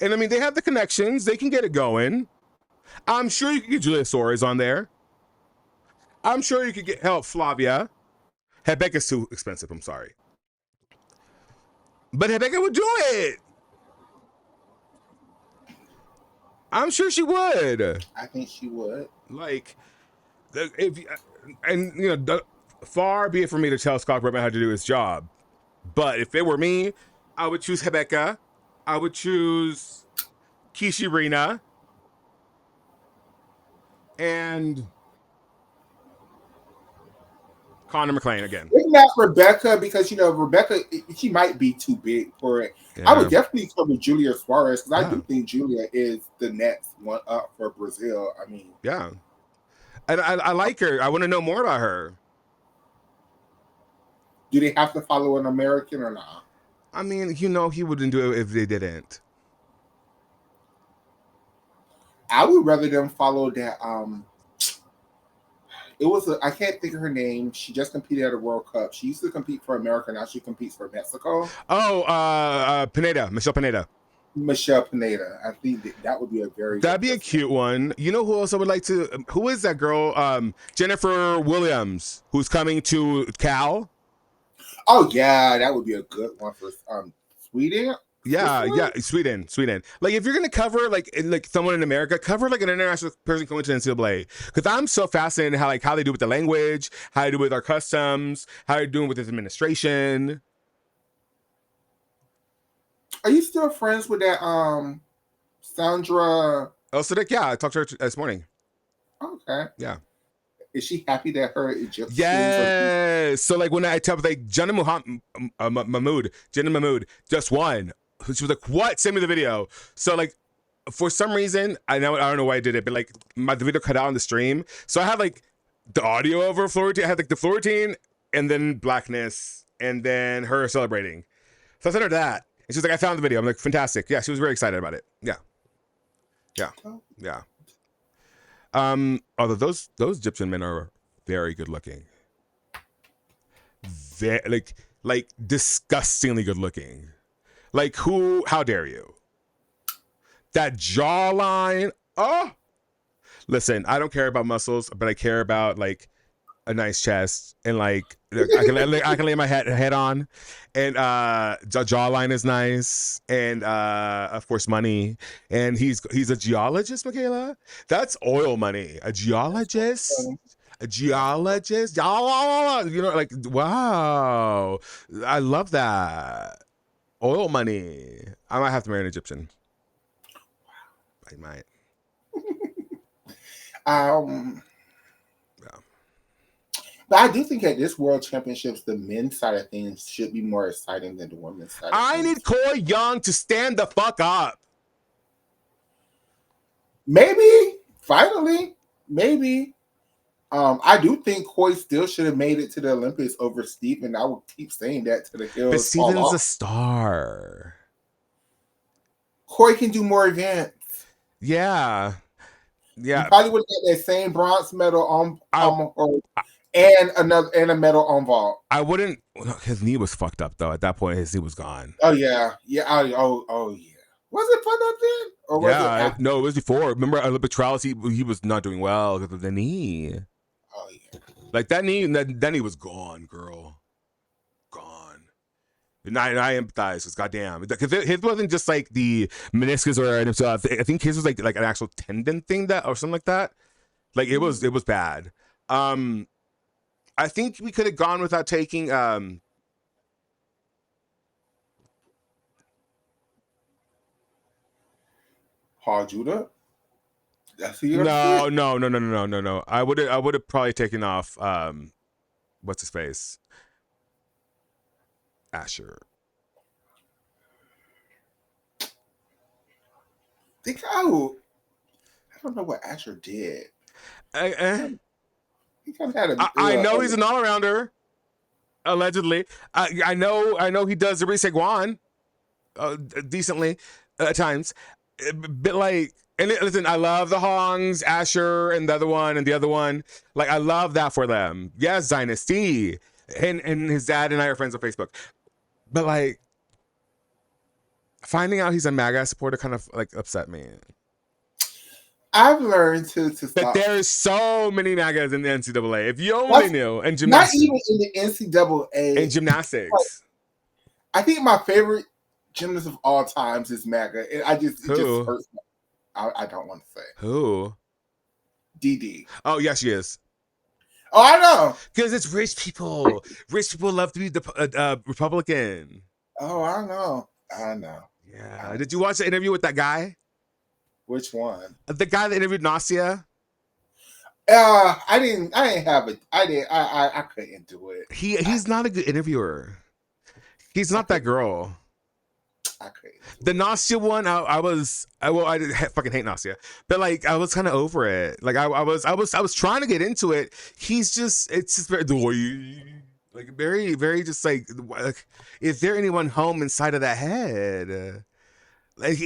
S1: And I mean, they have the connections. They can get it going. I'm sure you could get Julia Soares on there. I'm sure you could get Flavia. Rebecca's too expensive. I'm sorry. But Rebecca would do it. I'm sure she would.
S2: I think she would.
S1: Like, far be it for me to tell Scott Bregman how to do his job. But if it were me, I would choose Rebecca. I would choose Kishi Rena. And Connor McLean again.
S2: It's not Rebecca because, Rebecca, she might be too big for it. Yeah. I would definitely cover Julia Suarez because I do think Julia is the next one up for Brazil. I mean.
S1: Yeah. And I like her. I want to know more about her.
S2: Do they have to follow an American or not?
S1: I mean, he wouldn't do it if they didn't.
S2: I would rather them follow that. It was I can't think of her name. She just competed at a World Cup. She used to compete for America. Now she competes for Mexico.
S1: Oh, Michelle Pineda.
S2: Michelle Pineda. I think that would be
S1: that'd be a cute one. You know who else I would like to? Who is that girl? Jennifer Williams, who's coming to Cal.
S2: Oh yeah, that would be a good one for Sweden.
S1: Yeah, Sweden. Like, if you're gonna cover like someone in America, cover like an international person coming to NCAA. Because I'm so fascinated how they do with the language, how they do with our customs, how they're doing with this administration.
S2: Are you still friends with that Sandra?
S1: Elsidic? Yeah, I talked to her this morning.
S2: Okay.
S1: Yeah.
S2: Is she happy that her Egyptians?
S1: Yes. So like when I tell like Jenna Mahmood just won. She was like, "What? Send me the video." So like, for some reason, I don't know why I did it, but like the video cut out on the stream, so I had like the audio over floor routine. I had like the floor routine and then Blackness and then her celebrating. So I sent her that, and she was like, "I found the video." I'm like, "Fantastic!" Yeah, she was very excited about it. Yeah. Although those Egyptian men are very good looking, like disgustingly good looking. Like, how dare you? That jawline. Oh, listen, I don't care about muscles, but I care about like a nice chest, and like I can lay my head on, and jawline is nice, and of course money, and he's a geologist, Michaela. That's oil money. A geologist. A geologist, like wow, I love that oil money. I might have to marry an Egyptian. I might.
S2: Yeah. But I do think at this World Championships, the men's side of things should be more exciting than the women's side.
S1: I need Coy Young to stand the fuck up.
S2: Maybe finally, maybe. I do think Coy still should have made it to the Olympics over Stephen. I will keep saying that to the hills.
S1: But Stephen's a star.
S2: Coy can do more events.
S1: Yeah. Yeah.
S2: You probably would have got that same bronze medal and a medal on vault.
S1: I wouldn't. His knee was fucked up though. At that point, his knee was gone.
S2: Oh yeah, yeah. Oh yeah. Was it fucked up then, or was it after?
S1: No, it was before. Remember Olympic trials? He was not doing well because of the knee.
S2: Oh yeah.
S1: Like that knee was gone, girl. Gone. And I empathize because goddamn, because his wasn't just like the meniscus or I think his was like an actual tendon thing that or something like that. Like it was bad. I think we could have gone without taking
S2: Paul Judah. That's who
S1: you're No. I would have probably taken off what's his face? Asher.
S2: I don't know what Asher did. He kind of had
S1: I know he's an all-arounder, allegedly. I know he does the Risegwan decently at times, but like, and listen, I love the Hongs, Asher, and the other one. Like, I love that for them. Yes, Dynasty, and his dad and I are friends on Facebook, but like, finding out he's a MAGA supporter kind of like upset me.
S2: I've learned to stop.
S1: But there's so many MAGAs in the NCAA. If you only knew, and gymnastics,
S2: not even in the NCAA,
S1: and gymnastics.
S2: I think my favorite gymnast of all times is MAGA. It just hurts me. I don't want to say
S1: who.
S2: DD.
S1: Oh yeah, she is.
S2: Oh, I know.
S1: Because it's rich people. Rich people love to be the Republican.
S2: Oh, I know.
S1: Yeah. Did you watch the interview with that guy?
S2: Which one?
S1: The guy that interviewed Nasia.
S2: I didn't have it. I couldn't do it.
S1: He's not a good interviewer. He's not that girl.
S2: I couldn't.
S1: The Nasia one, I fucking hate Nasia, but like I was kind of over it. Like I was trying to get into it. It's just very like very very just like is there anyone home inside of that head? Like,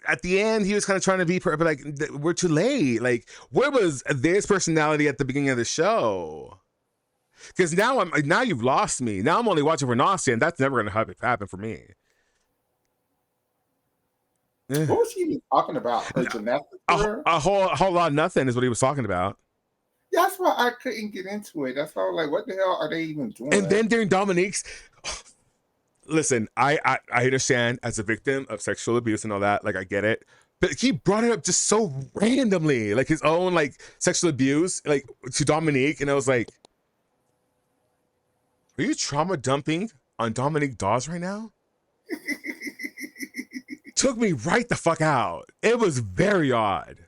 S1: at the end, he was kind of trying to be, but like, we're too late. Like, where was this personality at the beginning of the show? Because now you've lost me. Now I'm only watching for Nasia, and that's never going to happen for me.
S2: What was he even talking about? Her gymnastics?
S1: A whole lot of nothing is what he was talking about.
S2: That's why I couldn't get into it. That's why I was like, what the hell are they even doing?
S1: And then during Dominique's. Listen, I understand as a victim of sexual abuse and all that, like I get it, but he brought it up just so randomly, like his own like sexual abuse, like to Dominique, and I was like, are you trauma dumping on Dominique Dawes right now? Took me right the fuck out. It was very odd.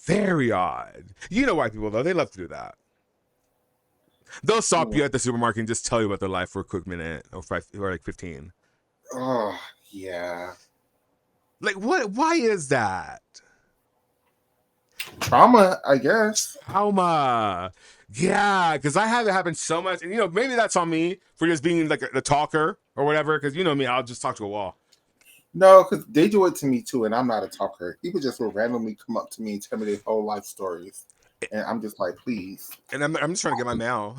S1: Very odd. You know white people though, they love to do that. They'll stop you at the supermarket and just tell you about their life for a quick minute or 15.
S2: Oh, yeah.
S1: Like, what? Why is that?
S2: Trauma, I guess.
S1: Trauma. Yeah, because I have it happen so much. And, maybe that's on me for just being like the talker or whatever. Because you know me, I'll just talk to a wall.
S2: No, because they do it to me too, and I'm not a talker. People just will randomly come up to me and tell me their whole life stories. And I'm just like, please.
S1: And I'm just trying to get my mail.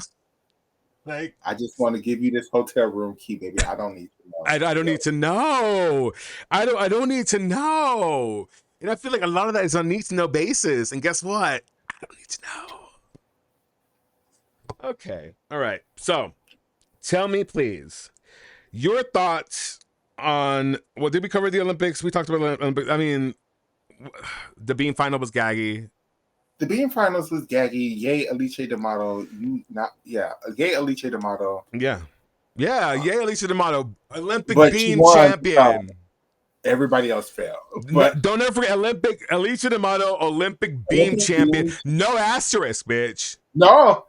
S1: Like,
S2: I just want to give you this hotel room key, baby. I don't need to know.
S1: I don't need to know. I don't need to know. And I feel like a lot of that is on need to know basis. And guess what? I don't need to know. Okay. All right. So, tell me, please, your thoughts on. Well, did we cover the Olympics? We talked about the Olympics. I mean, the beam final was gaggy.
S2: The beam finals was gaggy. Yay, Alice D'Amato. Yay, Alice D'Amato.
S1: Yeah. Yeah. Yay, Alicia D'Amato, Olympic
S2: But she
S1: beam
S2: won.
S1: champion.
S2: Everybody else failed.
S1: No,
S2: But
S1: don't ever forget Olympic Alicia D'Amato, Olympic beam
S2: Olympic
S1: champion.
S2: beam.
S1: No asterisk, bitch.
S2: No,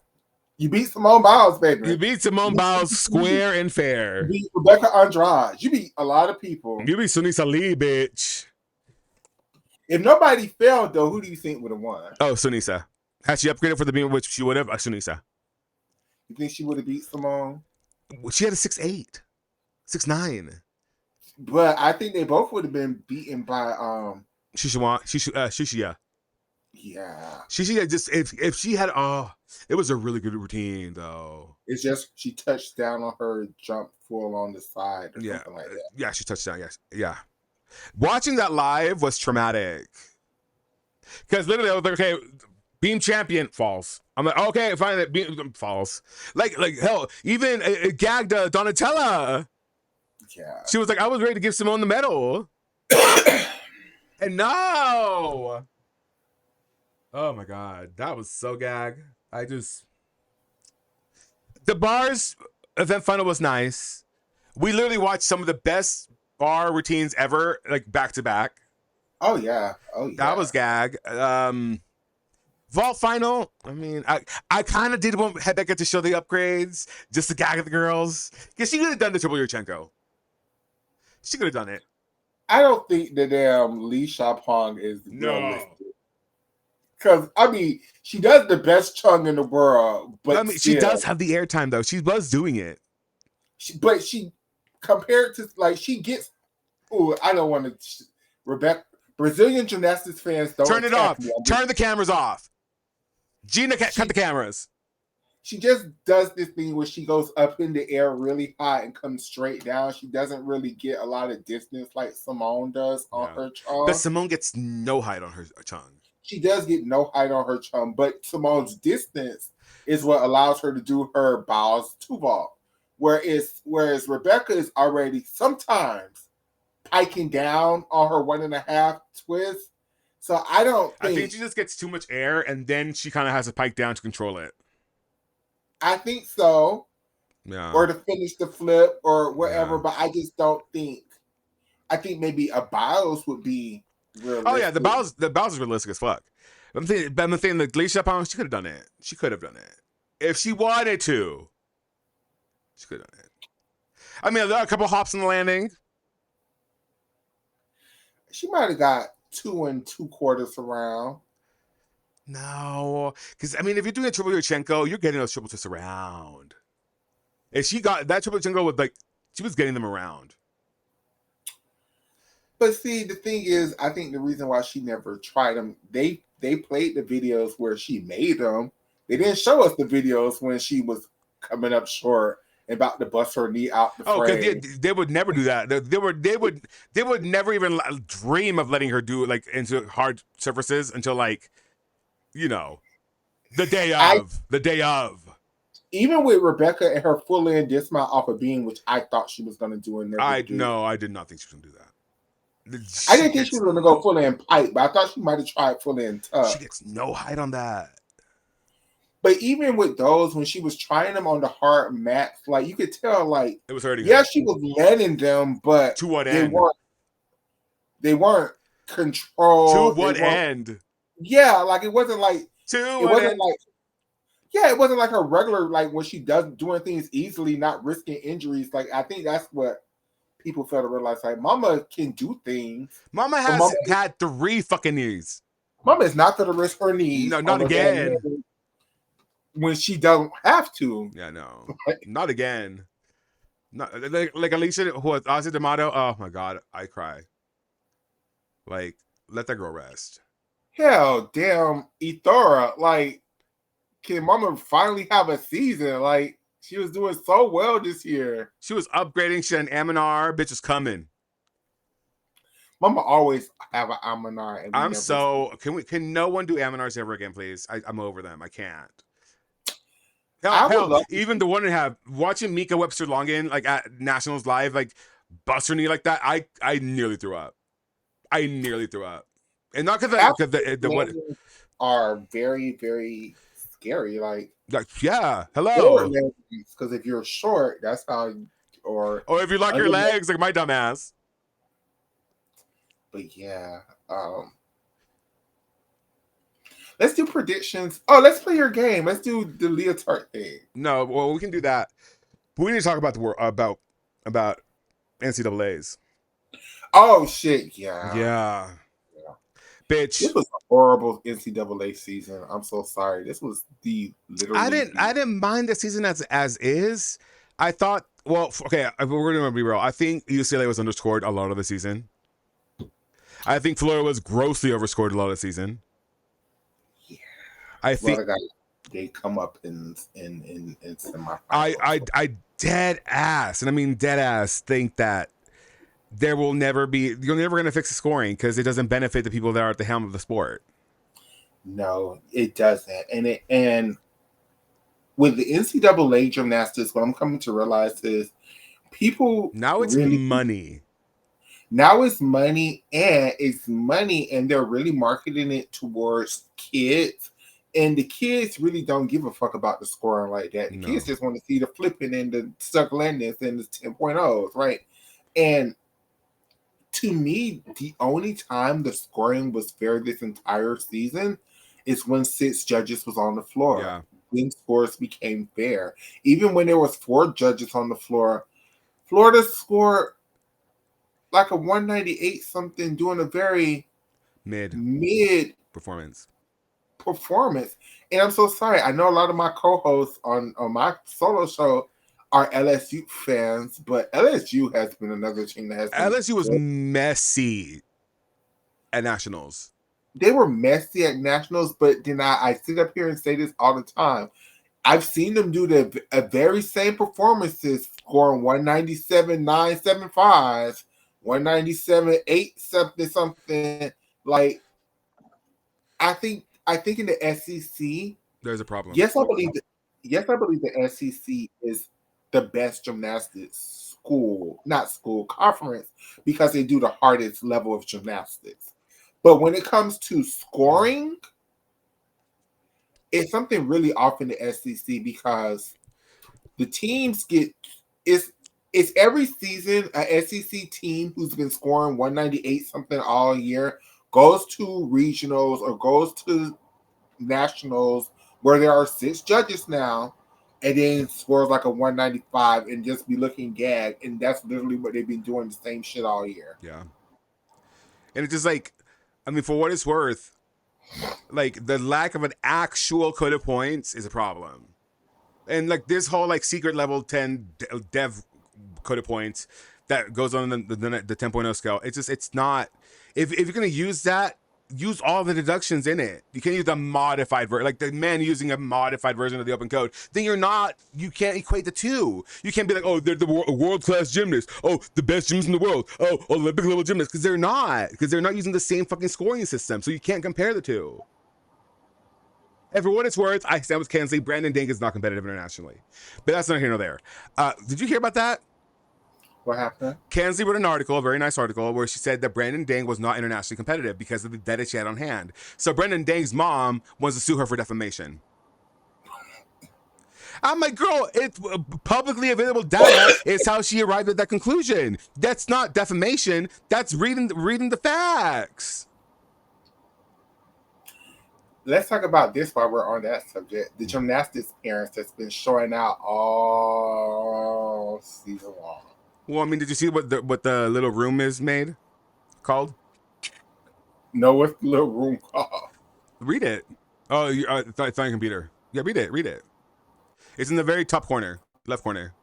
S2: you beat Simone Biles, baby.
S1: You beat Simone Biles square and fair.
S2: You beat Rebecca Andrade. You beat a lot of people.
S1: You beat Sunisa Lee, bitch.
S2: If nobody failed, though, who do you think would have won?
S1: Oh, Sunisa. Had she upgraded for the beam, which she would have, Sunisa.
S2: You think she would have beat Simone?
S1: She had a 6'8", 6'9".
S2: But I think they both would have been beaten by
S1: Shishia.
S2: Yeah.
S1: Shishia just if she had it was a really good routine though.
S2: It's just she touched down on her jump full on the side or something like that.
S1: Yeah, she touched down, yes. Yeah. Watching that live was traumatic. Because literally I was like, okay, beam champion falls. I'm like, okay, fine, beam falls. Like hell, even gagged Donatella.
S2: Yeah.
S1: She was like, I was ready to give Simone the medal. And no. Oh my God. That was so gag. The bars event final was nice. We literally watched some of the best bar routines ever, like back to back.
S2: Oh yeah.
S1: That was gag. Vault final. I mean, I kind of did want Rebecca to show the upgrades just to gag at the girls. Because she could have done the triple Yurchenko. She could have done it.
S2: I don't think the damn Lee Shapong is realistic. Because, I mean, she does the best chung in the world, but
S1: I mean, she does have the airtime, though. She was doing it.
S2: But she, compared to, like, she gets, I don't want to, Rebecca, Brazilian gymnastics fans don't
S1: turn it off. Turn the cameras off. Gina, cut the cameras.
S2: She just does this thing where she goes up in the air really high and comes straight down. She doesn't really get a lot of distance like Simone does on her chung.
S1: But Simone gets no height on her chung.
S2: She does get no height on her chung, but Simone's distance is what allows her to do her bows to vault. Whereas Rebecca is already sometimes piking down on her 1.5 twist. So I think
S1: she just gets too much air and then she kind of has to pike down to control it.
S2: I think so.
S1: Yeah.
S2: Or to finish the flip or whatever, but I just don't think. I think maybe a bios would be realistic.
S1: Oh yeah, the bios is realistic as fuck. I'm thinking the Lee Shapong, she could have done it. She could have done it if she wanted to. She could have done it. I mean, there are a couple hops in the landing.
S2: She might have got 2 2/4 around.
S1: No, because I mean, if you're doing a triple Yurchenko, you're getting those triple twists around. If she got that triple Yurchenko with she was getting them around.
S2: But see, the thing is, I think the reason why she never tried them, they played the videos where she made them. They didn't show us the videos when she was coming up short and about to bust her knee out the frame.
S1: Because they would never do that. They would never even dream of letting her do into hard surfaces until the day of. Even
S2: with Rebecca and her full in dismount off of beam, which I thought she was going to do and never do.
S1: No, I did not think she was going to do that.
S2: I didn't think she was going to go full in pipe, but I thought she might have tried full in tuck.
S1: She gets no height on that.
S2: But even with those, when she was trying them on the hard mats, you could tell, it
S1: was hurting.
S2: Yeah, she was letting them, but
S1: to what end?
S2: They weren't controlled.
S1: To what end?
S2: Yeah, it wasn't like it wasn't like her regular when she does doing things easily, not risking injuries. I think that's what people fail to realize. Mama can do things.
S1: Mama had 3 fucking knees.
S2: Mama is not going to risk her knees.
S1: No, not again.
S2: When she doesn't have to.
S1: Yeah, no. Not again. Not like Alicia, who was Alicia D'Amato. Oh my God, I cry. Let that girl rest.
S2: Hell, damn, Ithora. Can Mama finally have a season? She was doing so well this year.
S1: She was upgrading. She had an Aminar. Bitch is coming.
S2: Mama always have an Aminar.
S1: Can no one do Aminars ever again, please? I'm over them. I can't.
S2: I would
S1: Hell,
S2: love
S1: even the one that have watching Mika Webster Longin like at Nationals live, like bust her knee like that. I nearly threw up. I nearly threw up, and not because
S2: half
S1: the what
S2: landings are very, very scary.
S1: like yeah,
S2: Short
S1: hello.
S2: landings, because if you're short, that's how, or
S1: Or if you lock your
S2: under.
S1: legs like my dumbass.
S2: But yeah, let's do predictions. Oh, let's play your game. Let's do the leotard thing.
S1: No, well we can do that. But we need to talk about the about NCAA's.
S2: Oh shit, yeah.
S1: Yeah,
S2: Yeah. This
S1: bitch.
S2: was a horrible NCAA season. I'm so sorry. This was the literally
S1: I
S2: the
S1: didn't mind the season as is. I thought, well, okay, we're gonna be real. I think UCLA was underscored a lot of the season. I think Florida was grossly overscored a lot of the season.
S2: yeah.
S1: I think
S2: Florida got they come up in
S1: I
S2: semifinals.
S1: I I dead ass, and I mean dead ass, think that there will never be you're never gonna fix the scoring because it doesn't benefit the people that are at the helm of the sport.
S2: No, it doesn't. And with the NCAA gymnastics, what I'm coming to realize is people
S1: Now it's
S2: really
S1: money.
S2: now it's money and they're really marketing it towards kids. And the kids really don't give a fuck about the scoring like that. The
S1: No.
S2: kids just want to see the flipping and the stuck landings and the 10.0s, right? And to me, the only time the scoring was fair this entire season is when 6 judges was on the floor.
S1: Yeah.
S2: When scores became fair. Even when there was 4 judges on the floor, Florida scored like a 198 something, doing a very
S1: Mid
S2: mid
S1: performance.
S2: performance. And I'm so sorry. I know a lot of my co-hosts on my solo show are LSU fans, but LSU has been another team that has been.
S1: LSU was messy at nationals.
S2: They were messy at nationals, but then I sit up here and say this all the time. I've seen them do the very same performances, scoring 197, 975, 197, 8 something something. Like I think in the SEC,
S1: There's a problem.
S2: yes, I believe the SEC is the best gymnastics school, not school, conference, because they do the hardest level of gymnastics. But when it comes to scoring, it's something really off in the SEC because the teams get it's every season a SEC team who's been scoring 198 something all year goes to regionals or goes to nationals where there are 6 judges now and then scores like a 195 and just be looking gagged. And that's literally what they've been doing, the same shit all year.
S1: Yeah. And it's just like, I mean, for what it's worth, like the lack of an actual code of points is a problem. And like this whole like secret level 10 dev code of points that goes on the 10.0 scale, it's not, if you're going to use that, use all the deductions in it. You can't use the modified version, like the man using a modified version of the open code. Then you can't equate the two. You can't be like, oh, they're the world class gymnasts. Oh, the best gymnasts in the world. Oh, Olympic level gymnasts. Because they're not using the same fucking scoring system. So you can't compare the two. And for what it's worth, I stand with Kensley. Brandon Dink is not competitive internationally. But that's not here nor there. Did you hear about that?
S2: What happened?
S1: Kensley wrote an article, a very nice article, where she said that Brandon Dang was not internationally competitive because of the data she had on hand. So Brandon Dang's mom wants to sue her for defamation. I'm like, girl, it's publicly available data is how she arrived at that conclusion. That's not defamation. That's reading the facts.
S2: Let's talk about this while we're on that subject. The gymnastics parents that's been showing out all season long.
S1: Well, I mean, did you see what the little room is made called?
S2: No, what's the little room called?
S1: Read it. Oh, it's on your computer. Yeah, read it. Read it. It's in the very top corner, left corner.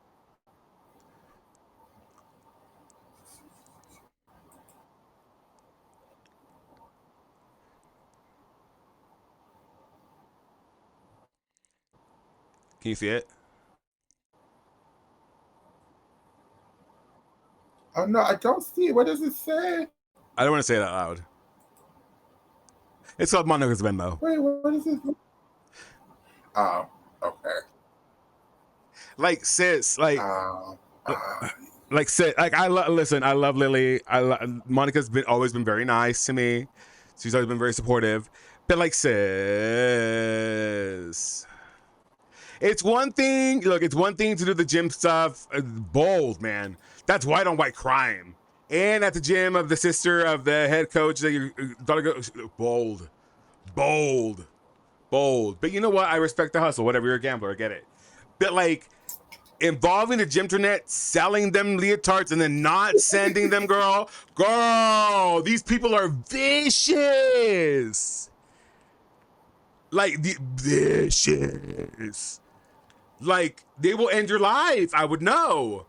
S1: Can you see it?
S2: Oh no, I don't see it. What does it say?
S1: I don't want to say it out loud. It's called Monica's Venmo.
S2: Wait, what is it? Oh, okay.
S1: Like sis,
S2: Um, uh,
S1: like sis, like listen. I love Lily. Monica's always been very nice to me. She's always been very supportive. But like sis, it's one thing. Look, it's one thing to do the gym stuff. Bold, man. That's white on white crime. And at the gym of the sister of the head coach that you gotta go bold, bold, bold. But you know what? I respect the hustle. Whatever, you're a gambler. I get it. But like involving the gymternet, selling them leotards and then not sending them, girl, these people are vicious. Like vicious. Like they will end your life. I would know.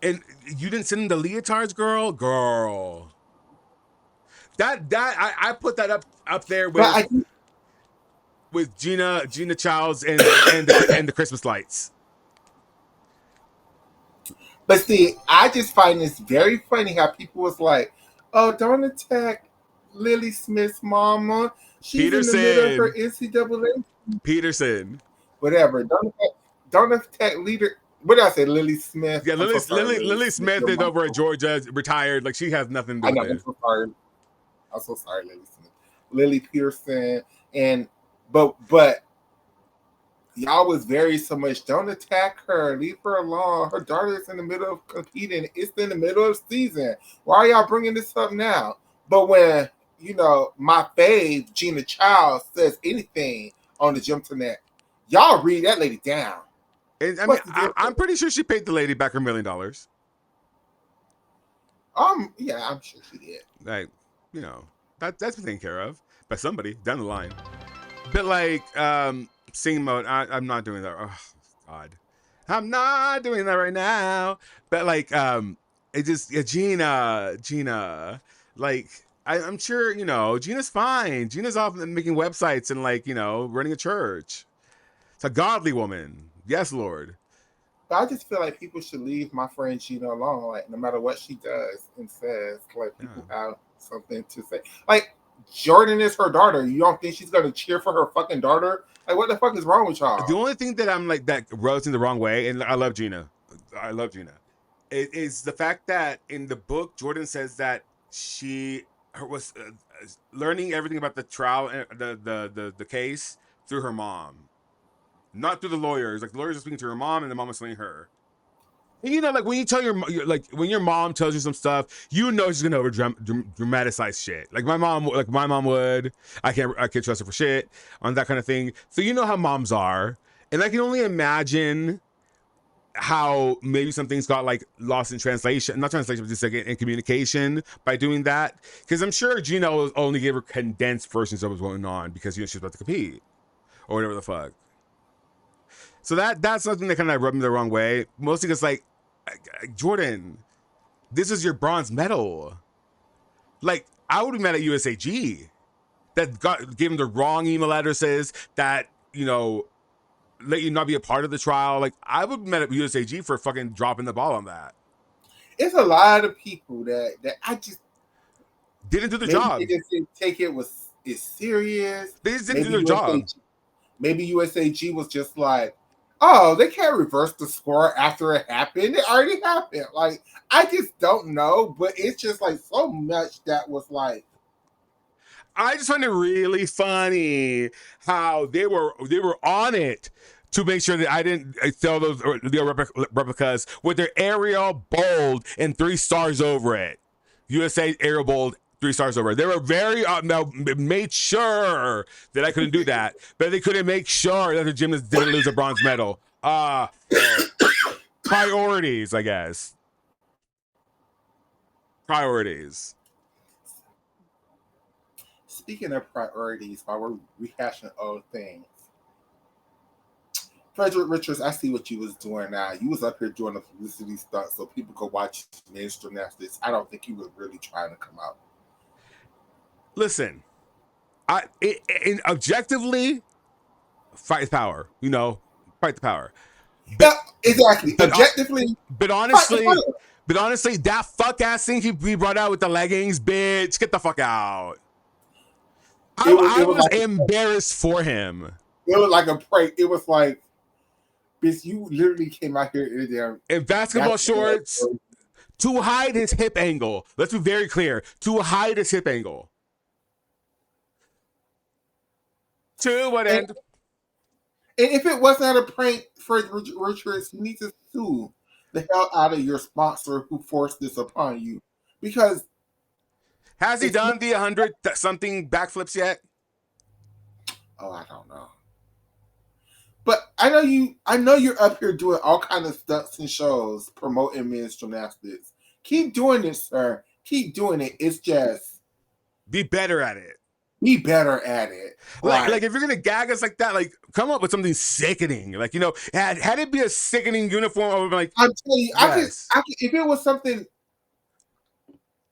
S1: And you didn't send them the leotards, girl. I put that up there
S2: but I
S1: with Gina Childs and the Christmas lights.
S2: But see, I just find this very funny how people was like, "Oh, don't attack Lily Smith's mama. She's in the middle of her NCAA.
S1: Peterson.
S2: Whatever. Don't attack leader. What did I say? Lily Smith.
S1: Yeah,
S2: I'm so sorry,
S1: Lily Smith is over at Georgia, retired. Like she has nothing to do
S2: I know.
S1: with it.
S2: I'm so sorry, Lily Smith. Lily Pearson. But y'all was very so much. Don't attack her. Leave her alone. Her daughter's in the middle of competing. It's in the middle of season. Why are y'all bringing this up now? But when my fave Gina Childs says anything on the Gymternet, y'all read that lady down.
S1: And I mean, I'm pretty sure she paid the lady back her $1 million.
S2: Yeah, I'm sure she did.
S1: Like, that's been taken care of by somebody down the line. But like, singing mode, I'm not doing that. Oh God, I'm not doing that right now. But like, it just Gina, like. I'm sure, Gina's fine. Gina's off making websites and like, running a church. It's a godly woman. Yes, Lord.
S2: But I just feel like people should leave my friend Gina alone. Like, no matter what she does and says, like, people have something to say. Like, Jordan is her daughter. You don't think she's going to cheer for her fucking daughter? Like, what the fuck is wrong with y'all?
S1: The only thing that I'm like, that rubs in the wrong way, and I love Gina. It is the fact that in the book, Jordan says that she was learning everything about the trial, the case through her mom, not through the lawyers. Like the lawyers are speaking to her mom, and the mom was telling her. And like when you tell when your mom tells you some stuff, she's gonna over dramatize shit. Like my mom would. I can't trust her for shit on that kind of thing. So you know how moms are, and I can only imagine how maybe some things got like lost in translation, not translation, but just like in communication by doing that. Because I'm sure Gina only gave her condensed versions of what's going on because she's about to compete or whatever the fuck. So that's something that kind of rubbed me the wrong way. Mostly because like, Jordan, this is your bronze medal. Like I would be mad at USAG that gave him the wrong email addresses that let you not be a part of the trial. Like I would be mad at USAG for fucking dropping the ball on that.
S2: It's a lot of people that I just
S1: didn't do the job.
S2: They just didn't take it's serious.
S1: They just didn't do their job.
S2: Maybe USAG was just like, oh, they can't reverse the score after it happened. It already happened. Like I just don't know, but it's just like so much that was like.
S1: I just find it really funny how they were on it to make sure that I didn't sell those replicas with their Arial bold and 3 stars over it. USA Arial bold 3 stars over it. They were very made sure that I couldn't do that, but they couldn't make sure that the gymnast didn't lose a bronze medal. Priorities, I guess. Priorities.
S2: Speaking of priorities, while we're rehashing old things, Frederick Richards, I see what you was doing now. You was up here doing a publicity stunt so people could watch men's gymnastics. I don't think you were really trying to come out.
S1: Listen, objectively, fight the power. Fight the power.
S2: Yeah, exactly. Objectively,
S1: but honestly, that fuck ass thing he brought out with the leggings, bitch, get the fuck out. I was like embarrassed for him.
S2: It was like a prank. It was like Bitch, you literally came out here in there
S1: in basketball shorts to hide his hip angle. Let's be very clear. To hide his hip angle. To what end?
S2: And if it was not a prank, Fred Richards, you need to sue the hell out of your sponsor who forced this upon you. Because
S1: has he done the 100 something backflips yet?
S2: Oh, I don't know. But I know you're up here doing all kind of stunts and shows promoting men's gymnastics. Keep doing it, sir. Keep doing it. It's just
S1: be better at it.
S2: Be better at it.
S1: Like if you're gonna gag us like that, like come up with something sickening. Like, you know, had it be a sickening uniform, I would be like,
S2: I'm telling you, yes. I could, if it was something,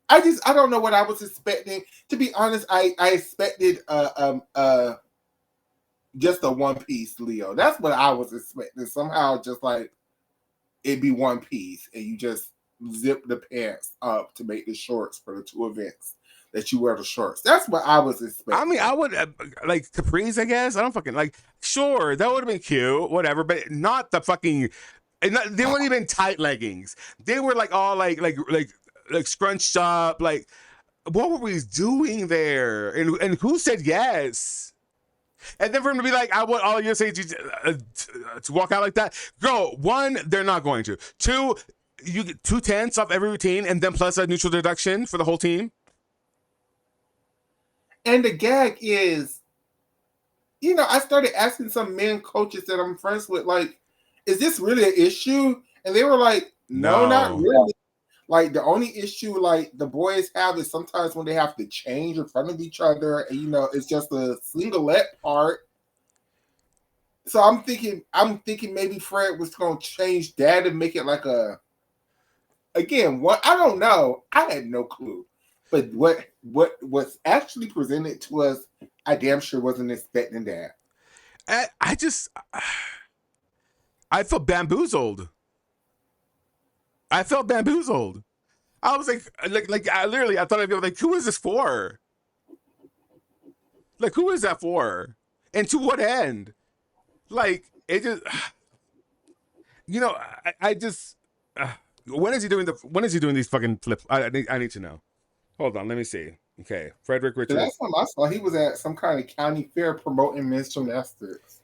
S2: I don't know what I was expecting. To be honest, I expected just a one piece Leo. That's what I was expecting. Somehow, just like it'd be one piece, and you just zip the pants up to make the shorts for the two events that you wear the shorts. That's what I was expecting.
S1: I mean, I would like capris, I guess. I don't fucking like. Sure, that would have been cute, whatever, but not the fucking. They weren't even tight leggings. They were like all like scrunched up. Like, what were we doing there? And who said yes? And then for him to be like, I want all your safety to walk out like that. Girl, one, they're not going to. Two, you get 2/10 off every routine, and then plus a neutral deduction for the whole team.
S2: And the gag is, you know, I started asking some men coaches that I'm friends with, like, is this really an issue? And they were like, no, not really. Like, the only issue, like, the boys have is sometimes when they have to change in front of each other, and, you know, it's just a singlet part. So I'm thinking maybe Fred was going to change that and make it like a, again, what, I don't know. I had no clue. But what was actually presented to us, I damn sure wasn't expecting that.
S1: I felt bamboozled. I was like I literally, I thought I'd be like, who is this for? Like, who is that for? And to what end? Like, it just, you know, I just, when is he doing these fucking flips? I need to know. Hold on, let me see. Okay, Frederick Richards.
S2: The last time I saw, he was at some kind of county fair promoting men's gymnastics.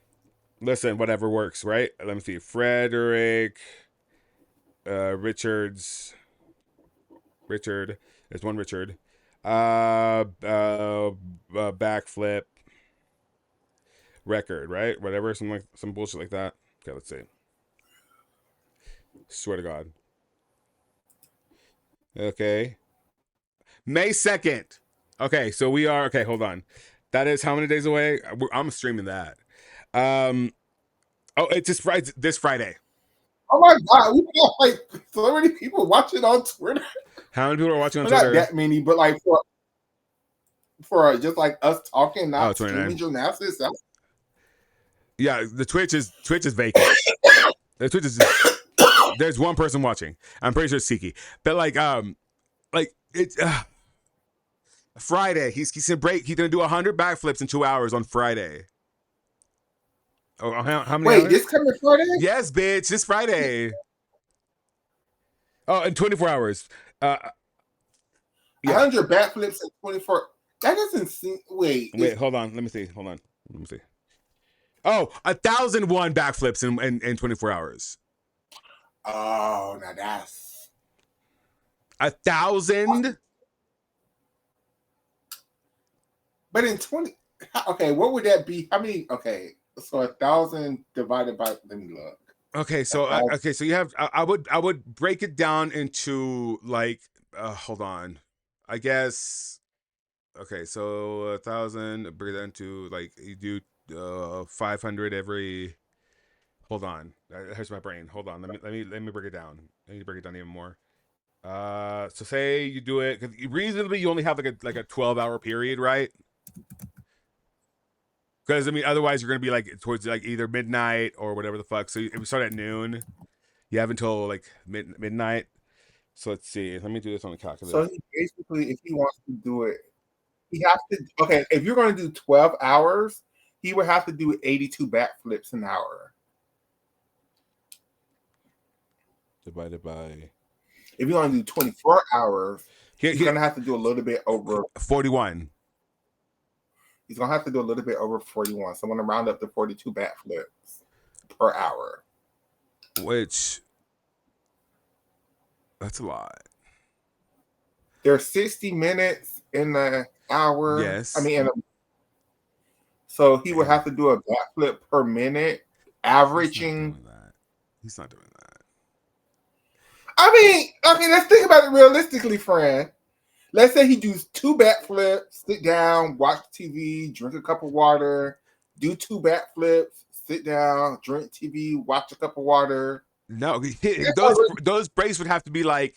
S1: Listen, whatever works, right? Let me see. Frederick Richards. Richard. There's one Richard. Backflip record, right? Whatever, some bullshit like that. Okay, let's see. Swear to God. Okay. May 2nd. Okay, so we are, okay, hold on. That is how many days away? I'm streaming that. Oh, it's just this Friday.
S2: Oh my God, we got like so many people watching on Twitter.
S1: How many people are watching on Twitter?
S2: Not that many, but like for just like us talking, not streaming gymnastics.
S1: Yeah, the Twitch is vacant. The Twitch is there's one person watching. I'm pretty sure it's Siki. But like it's Friday. He's gonna break. He's gonna do 100 backflips in 2 hours on Friday. Oh, how many?
S2: Wait,
S1: hours?
S2: This coming Friday?
S1: Yes, bitch. This Friday. Oh, in 24 hours.
S2: Yeah. 100 backflips in 24. That doesn't seem. Wait,
S1: hold on. Let me see. Oh, 1,001 backflips in 24 hours.
S2: Oh, now that's
S1: 1,000.
S2: But in 20, okay, what would that be? How many? Okay, so 1,000 divided by. Let me look.
S1: Okay, so you have. I would break it down into like. Hold on. I guess. Okay, so 1,000. Break it down to like you do 500 every. Hold on. That hurts my brain. Hold on. Let me break it down. I need to break it down even more. So say you do it because reasonably you only have like a 12-hour period, right? Because I mean, otherwise you're gonna be like towards like either midnight or whatever the fuck. So if you start at noon, you have until like midnight. So let's see. Let me do this on the calculator.
S2: So basically, if he wants to do it, he has to. Okay, if you're going to do 12 hours, he would have to do 82 backflips an hour.
S1: divided by.
S2: If you want to do 24 hours, he's
S1: Here,
S2: gonna have to do a little bit over
S1: 41.
S2: He's gonna have to do a little bit over 41. So I'm gonna round up to 42 backflips per hour.
S1: Which that's a lot.
S2: There's 60 minutes in the hour.
S1: Yes.
S2: I mean, so he would have to do a backflip per minute, averaging.
S1: He's not doing that.
S2: I mean, let's think about it realistically, friend. Let's say he does 2 backflips, sit down, watch TV, drink a cup of water, do 2 backflips, sit down, drink TV, watch a cup of water.
S1: No, those breaks would have to be like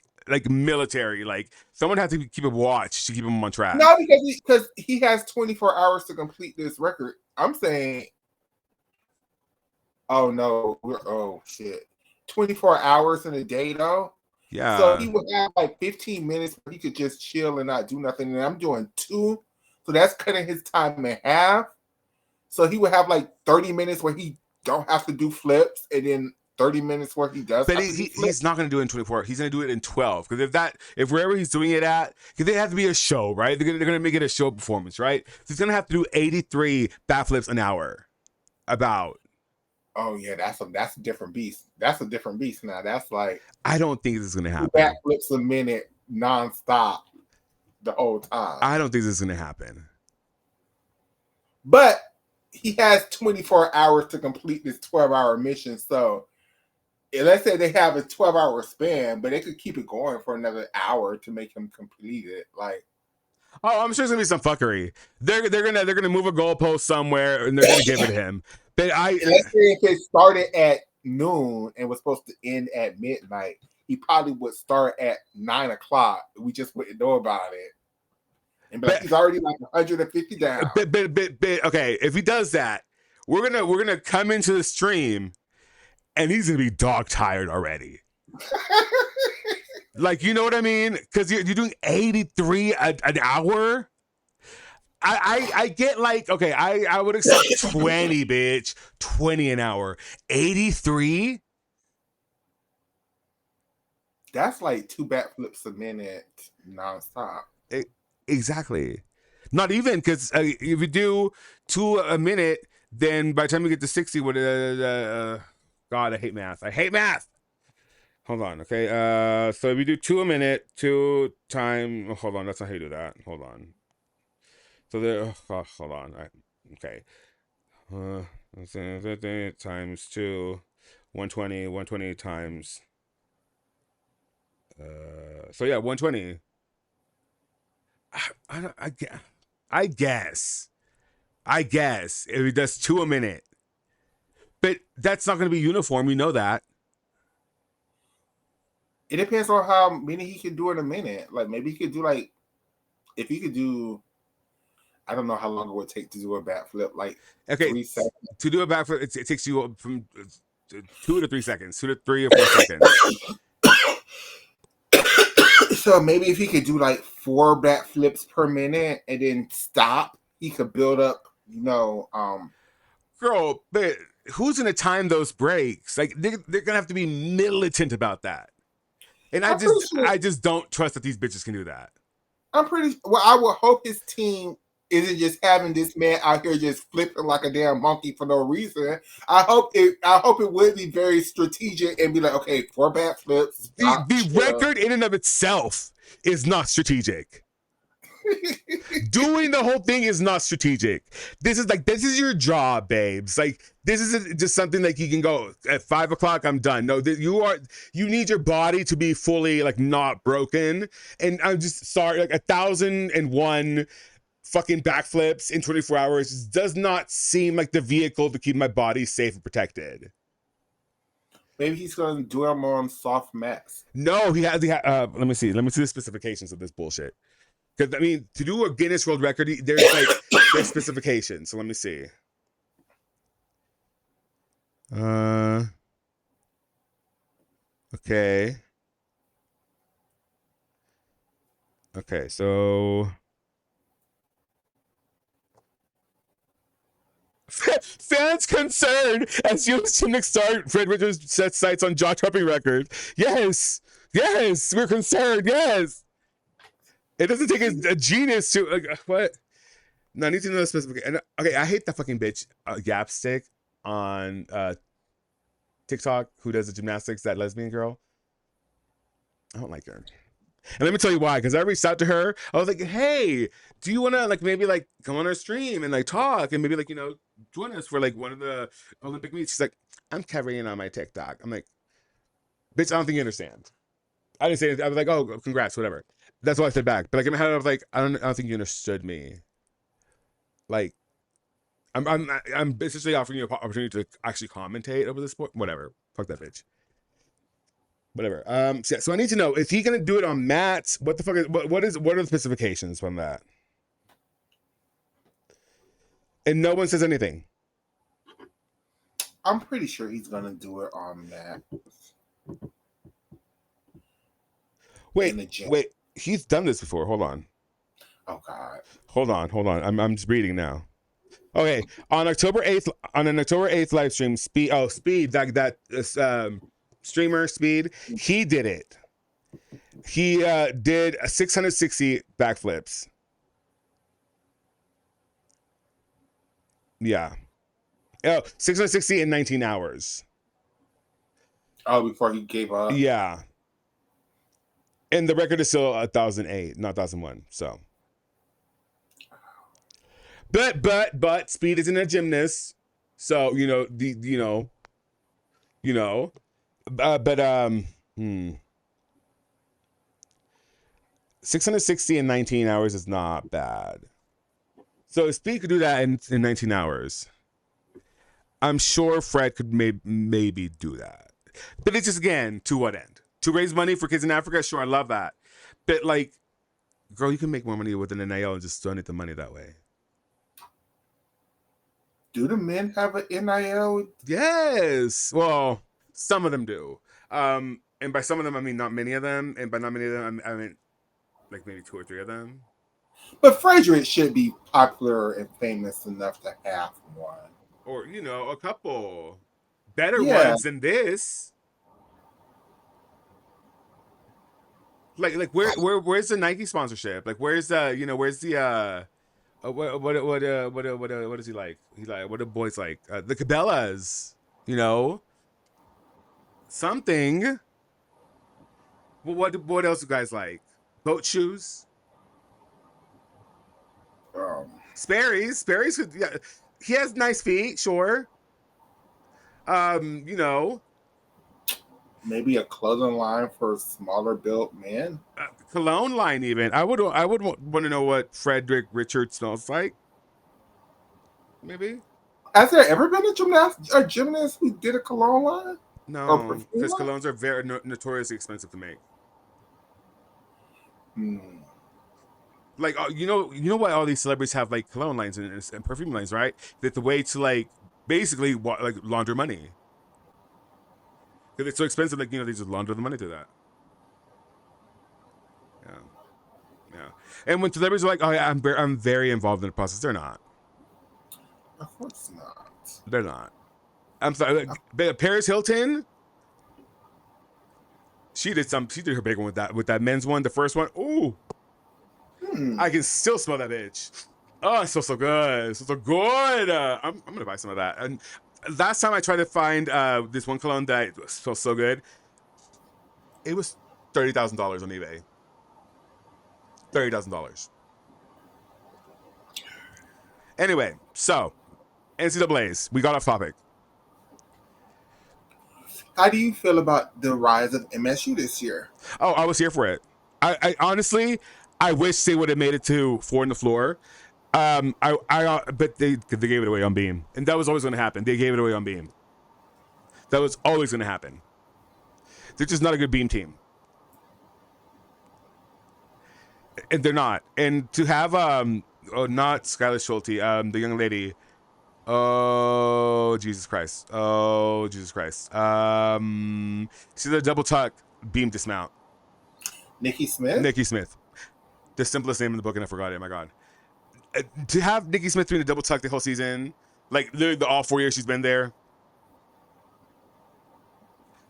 S1: military. Like someone has to keep a watch to keep him on track.
S2: No, because he has 24 hours to complete this record. I'm saying, oh no, oh shit, 24 hours in a day though.
S1: Yeah.
S2: So he would have like 15 minutes where he could just chill and not do nothing. And I'm doing 2, so that's cutting his time in half. So he would have like 30 minutes where he don't have to do flips, and then 30 minutes where he does.
S1: But he's not going to do it in 24. He's going to do it in 12. Because if wherever he's doing it at, because they have to be a show, right? They're going to make it a show performance, right? So he's going to have to do 83 backflips an hour. About.
S2: Oh yeah, that's a different beast. That's a different beast now. That's like,
S1: I don't think this is going to happen.
S2: Backflips a minute nonstop the whole time.
S1: I don't think this is going to happen.
S2: But he has 24 hours to complete this 12-hour mission. So let's say they have a 12-hour span, but they could keep it going for another hour to make him complete it. Like,
S1: oh, I'm sure it's gonna be some fuckery. They're gonna move a goalpost somewhere and they're gonna give it to him. But
S2: let's say if it started at noon and was supposed to end at midnight, he probably would start at 9 o'clock. We just wouldn't know about it. And but he's already like 150 down.
S1: But okay, if he does that, we're gonna come into the stream and he's gonna be dog tired already. Like, you know what I mean? Because you're doing 83 an hour. I get like, okay, I would accept 20, bitch, 20 an hour. 83.
S2: That's like 2 backflips a minute nonstop.
S1: Exactly. Not even, because if you do 2 a minute, then by the time you get to 60, what? God, I hate math. Hold on, okay. So if you do 2 a minute, 2 time. Oh, hold on, that's not how you do that. Hold on. So there. Oh, hold on. Okay. Times 2, 120 times. So yeah, 120. I guess if he does 2 a minute, but that's not going to be uniform. You know that.
S2: It depends on how many he can do in a minute. Like maybe he could do like, if he could do, I don't know how long it would take to do a backflip. Like 3 seconds
S1: to do a backflip. It takes you from 2 to 3 seconds, 2 to 3 or 4 seconds.
S2: So maybe if he could do like 4 backflips per minute and then stop, he could build up,
S1: Girl, but who's gonna time those breaks? Like they're gonna have to be militant about that. And I just don't trust that these bitches can do that.
S2: I would hope his team isn't just having this man out here just flipping like a damn monkey for no reason. I hope it would be very strategic and be like, okay, 4 backflips.
S1: The record in and of itself is not strategic. Doing the whole thing is not strategic. This is your job, babes. Like, this isn't just something like you can go at 5 o'clock, I'm done. No, you need your body to be fully like not broken. And I'm just sorry, like 1,001 fucking backflips in 24 hours does not seem like the vehicle to keep my body safe and protected.
S2: Maybe he's going to do them on soft mats.
S1: No, he has. Let me see the specifications of this bullshit. Because I mean, to do a Guinness World Record, there's specifications. So let me see. Okay. Okay, so Fans concerned as U.S. gymnastics star Fred Richards sets sights on jaw-dropping record. Yes, we're concerned. Yes, it doesn't take a genius to what. No, I need to know the specific. Okay, I hate that fucking bitch Yapstick on TikTok who does the gymnastics. That lesbian girl. I don't like her. And let me tell you why, because I reached out to her. I was like, hey, do you want to like maybe like come on our stream and like talk and maybe like, you know, join us for like one of the Olympic meets? She's like, I'm covering on my TikTok. I'm like, bitch, I don't think you understand. I didn't say anything. I was like, oh, congrats, whatever. That's what I said back. But like in my head, I was like, I don't think you understood me. Like, I'm essentially offering you an opportunity to actually commentate over the sport. Whatever. Fuck that bitch. Whatever. So I need to know, is he gonna do it on mats? What the fuck is what are the specifications from that? And no one says anything.
S2: I'm pretty sure he's gonna do it on mats.
S1: Wait. He's done this before. Hold on.
S2: Oh God.
S1: Hold on. I'm just reading now. Okay, on October 8th live stream, Speed that streamer Speed, he did it. He did 660 backflips. Yeah. Oh, 660 in 19 hours.
S2: Oh, before he gave up.
S1: Yeah. And the record is still 1,008, not 1,001. So. But Speed isn't a gymnast, so but 660 in 19 hours is not bad. So if Speed could do that in 19 hours, I'm sure Fred could maybe do that. But it's just, again, to what end? To raise money for kids in Africa? Sure, I love that. But like, girl, you can make more money with an NIL and just donate the money that way.
S2: Do the men have an NIL?
S1: Yes. Well, some of them do. And by some of them, I mean not many of them. And by not many of them, I mean like maybe 2 or 3 of them.
S2: But Frederick should be popular and famous enough to have one.
S1: Or, a couple. Better ones than this. Like where's the Nike sponsorship? Like where's the where's the what is he like? He like, what do boys like? The Cabela's, something. Well, what else do guys like? Boat shoes. Sperry's could, yeah. He has nice feet, sure.
S2: Maybe a clothing line for smaller built men.
S1: Cologne line, even. I would want to know what Frederick Richards smells like. Maybe.
S2: Has there ever been a gymnast who did a cologne line?
S1: No, because colognes are very notoriously expensive to make. Like, you know why all these celebrities have like cologne lines and perfume lines, right? That's the way to like basically like launder money. Because it's so expensive, like, they just launder the money to that. Yeah. And when celebrities are like, oh yeah, I'm very involved in the process, they're not.
S2: Of course not.
S1: They're not. I'm sorry. Paris Hilton, she did her big one with that men's one, the first one. Ooh. I can still smell that bitch. Oh, it smells so good. It smells so good. I'm gonna buy some of that. And last time I tried to find this one cologne that smells so good, it was $30,000 on eBay. $30,000. Anyway, so NCAA's. We got off topic.
S2: How do you feel about the rise of MSU this year?
S1: Oh, I was here for it. I honestly, I wish they would have made it to 4 on the floor. But they gave it away on beam, and that was always going to happen. They gave it away on beam. That was always going to happen. They're just not a good beam team, and they're not. And to have not Skylar Schulte, the young lady. Oh Jesus Christ! She's a double tuck beam dismount.
S2: Nikki Smith.
S1: The simplest name in the book, and I forgot it. My God. To have Nikki Smith doing the double tuck the whole season, Like literally all 4 years she's been there.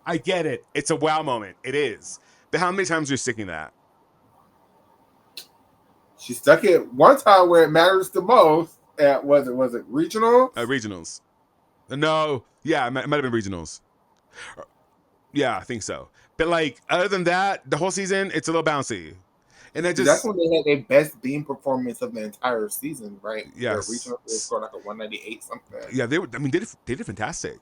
S1: I get it. It's a wow moment. It is. But how many times are you sticking that?
S2: She stuck it one time where it matters the most. At was it regional?
S1: Regionals. No. Yeah, it might have been regionals. Yeah, I think so. But like other than that, the whole season, it's a little bouncy. And that
S2: That's
S1: just
S2: when they had their best beam performance of the entire season, right? Their regional they
S1: yes.
S2: scored like a 198 something.
S1: Yeah, they were. I mean, they did fantastic.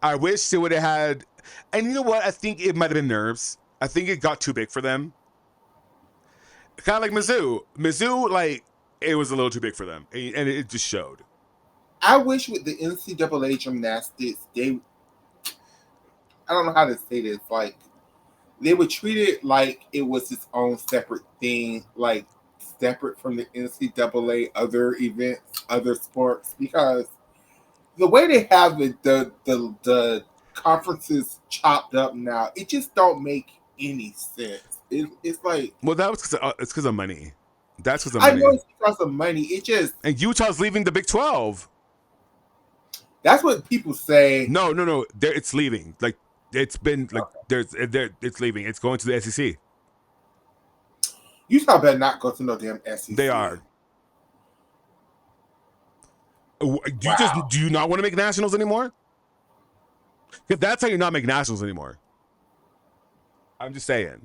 S1: I wish they would have had. And you know what? I think it might have been nerves. I think it got too big for them. Kind of like Mizzou. Mizzou, like it was a little too big for them, and it just showed.
S2: I wish with the NCAA gymnastics, I don't know how to say this, like they would treat it like it was its own separate thing, like separate from the NCAA other events, other sports, because the way they have the conferences chopped up now, it just don't make any sense. It's like
S1: Well, that was it's because of money. That's because of
S2: I know
S1: money.
S2: it's because of money. It just
S1: And Utah's leaving the Big 12.
S2: that's what people say.
S1: No. It's leaving. Like it's been like it's leaving. It's going to the SEC.
S2: Utah better not go to no damn SEC.
S1: They are.
S2: Wow.
S1: Do you not want to make nationals anymore? Because that's how you not make nationals anymore. I'm just saying.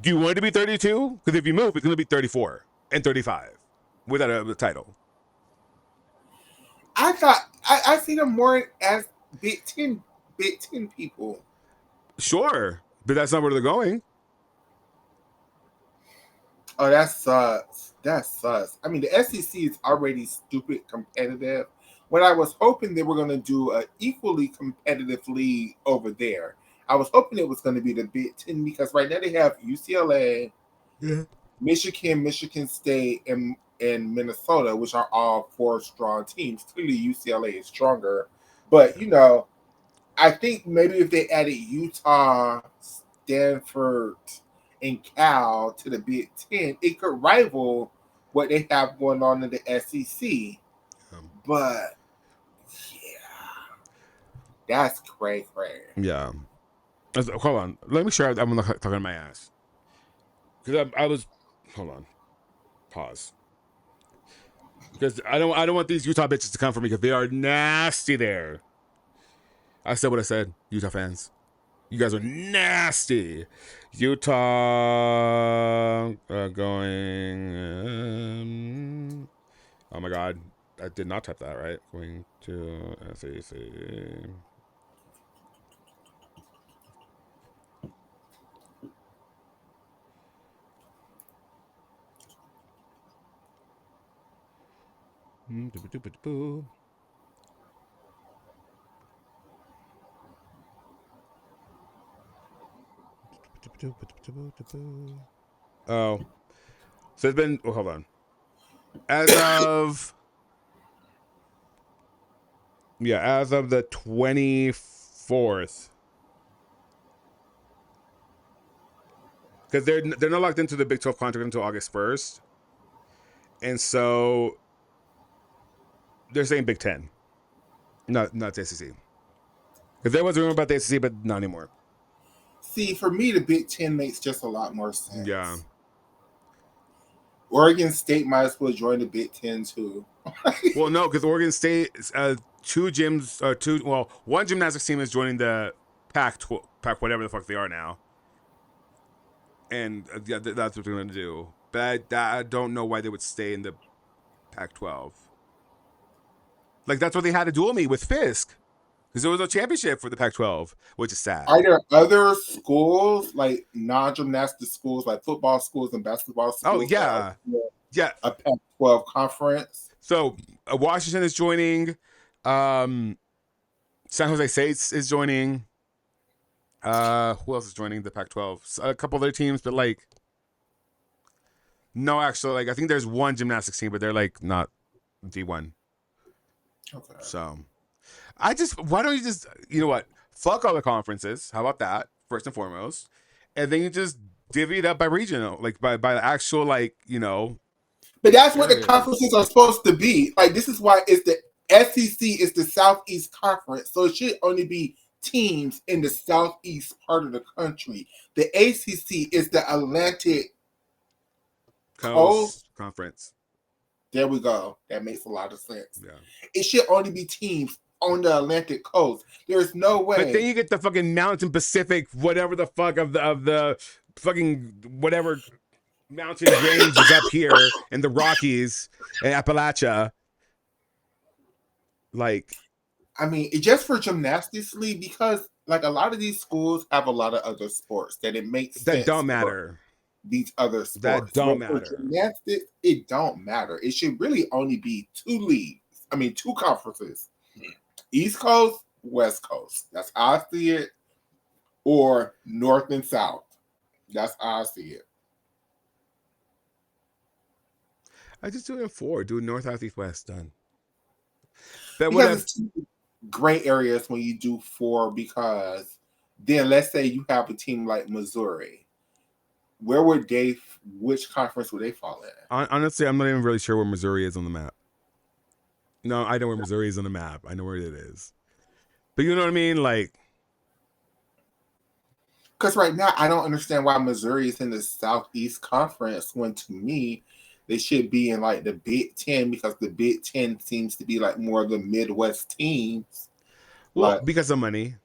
S1: Do you want it to be 32? Because if you move, it's going to be 34 and 35 without a title.
S2: I thought I see them more as Big Ten people.
S1: Sure, but that's not where they're going.
S2: Oh, that sucks. That sucks. I mean, the SEC is already stupid competitive. When I was hoping they were going to do an equally competitive league over there, I was hoping it was going to be the Big Ten because right now they have UCLA,
S1: Yeah.
S2: Michigan State, and Minnesota, which are all four strong teams. Clearly, UCLA is stronger, but I think maybe if they added Utah, Stanford, and Cal to the Big Ten, it could rival what they have going on in the SEC. But yeah, that's cray.
S1: Yeah. Hold on. Let me sure I'm not talking my ass. Because I was. Hold on. Pause. Because I don't want these Utah bitches to come for me because they are nasty there. I said what I said, Utah fans. You guys are nasty. Utah going. Oh my God. I did not type that right. Going to SEC. Oh. So it's been. Oh, hold on. As of the 24th, because they're not locked into the Big 12 contract until August 1st, and so they're saying Big 10, not the SEC. Because there was a rumor about the SEC, but not anymore.
S2: See, for me, the Big Ten makes just a lot more sense.
S1: Yeah.
S2: Oregon State might as well join the Big Ten too.
S1: Well, no, because Oregon State, one gymnastics team is joining the Pac whatever the fuck they are now, and that's what they're going to do. But I don't know why they would stay in the Pac-12. Like that's what they had to duel me with Fisk, because there was no championship for the Pac-12, which is sad.
S2: Are there other schools, like non-gymnastic schools, like football schools and basketball schools?
S1: Oh yeah,
S2: a Pac-12 conference.
S1: So Washington is joining. San Jose State is joining. Who else is joining the Pac-12? A couple other teams, but like, no, actually, like I think there's one gymnastics team, but they're like not D1.
S2: Okay.
S1: So, why don't you just, you know what? Fuck all the conferences. How about that? First and foremost, and then you just divvy it up by regional, like by the actual, like,
S2: But that's what the conferences are supposed to be. Like, this is why it's the SEC is the Southeast Conference, so it should only be teams in the southeast part of the country. The ACC is the Atlantic Coast
S1: Conference.
S2: There we go. That makes a lot of sense.
S1: Yeah.
S2: It should only be teams on the Atlantic Coast. There's no way.
S1: But then you get the fucking Mountain Pacific, whatever the fuck of the fucking whatever mountain range is up here in the Rockies and Appalachia. Like,
S2: I mean, it's just for gymnastics league because like a lot of these schools have a lot of other sports that it makes
S1: that
S2: sense
S1: don't matter.
S2: These other sports
S1: that don't matter.
S2: For gymnastics, it don't matter. It should really only be two conferences. East Coast, West Coast. That's how I see it. Or North and South. That's how I see it.
S1: I just do it in 4. Do North, South, East, West. Done. But
S2: because it's gray areas when you do 4 because then let's say you have a team like Missouri. Which conference would they fall in?
S1: Honestly, I'm not even really sure where Missouri is on the map. No, I know where Missouri is on the map. I know where it is. But you know what I mean? Like,
S2: because right now, I don't understand why Missouri is in the Southeast Conference when to me, they should be in like the Big Ten because the Big Ten seems to be like more of the Midwest teams.
S1: Well, because of money.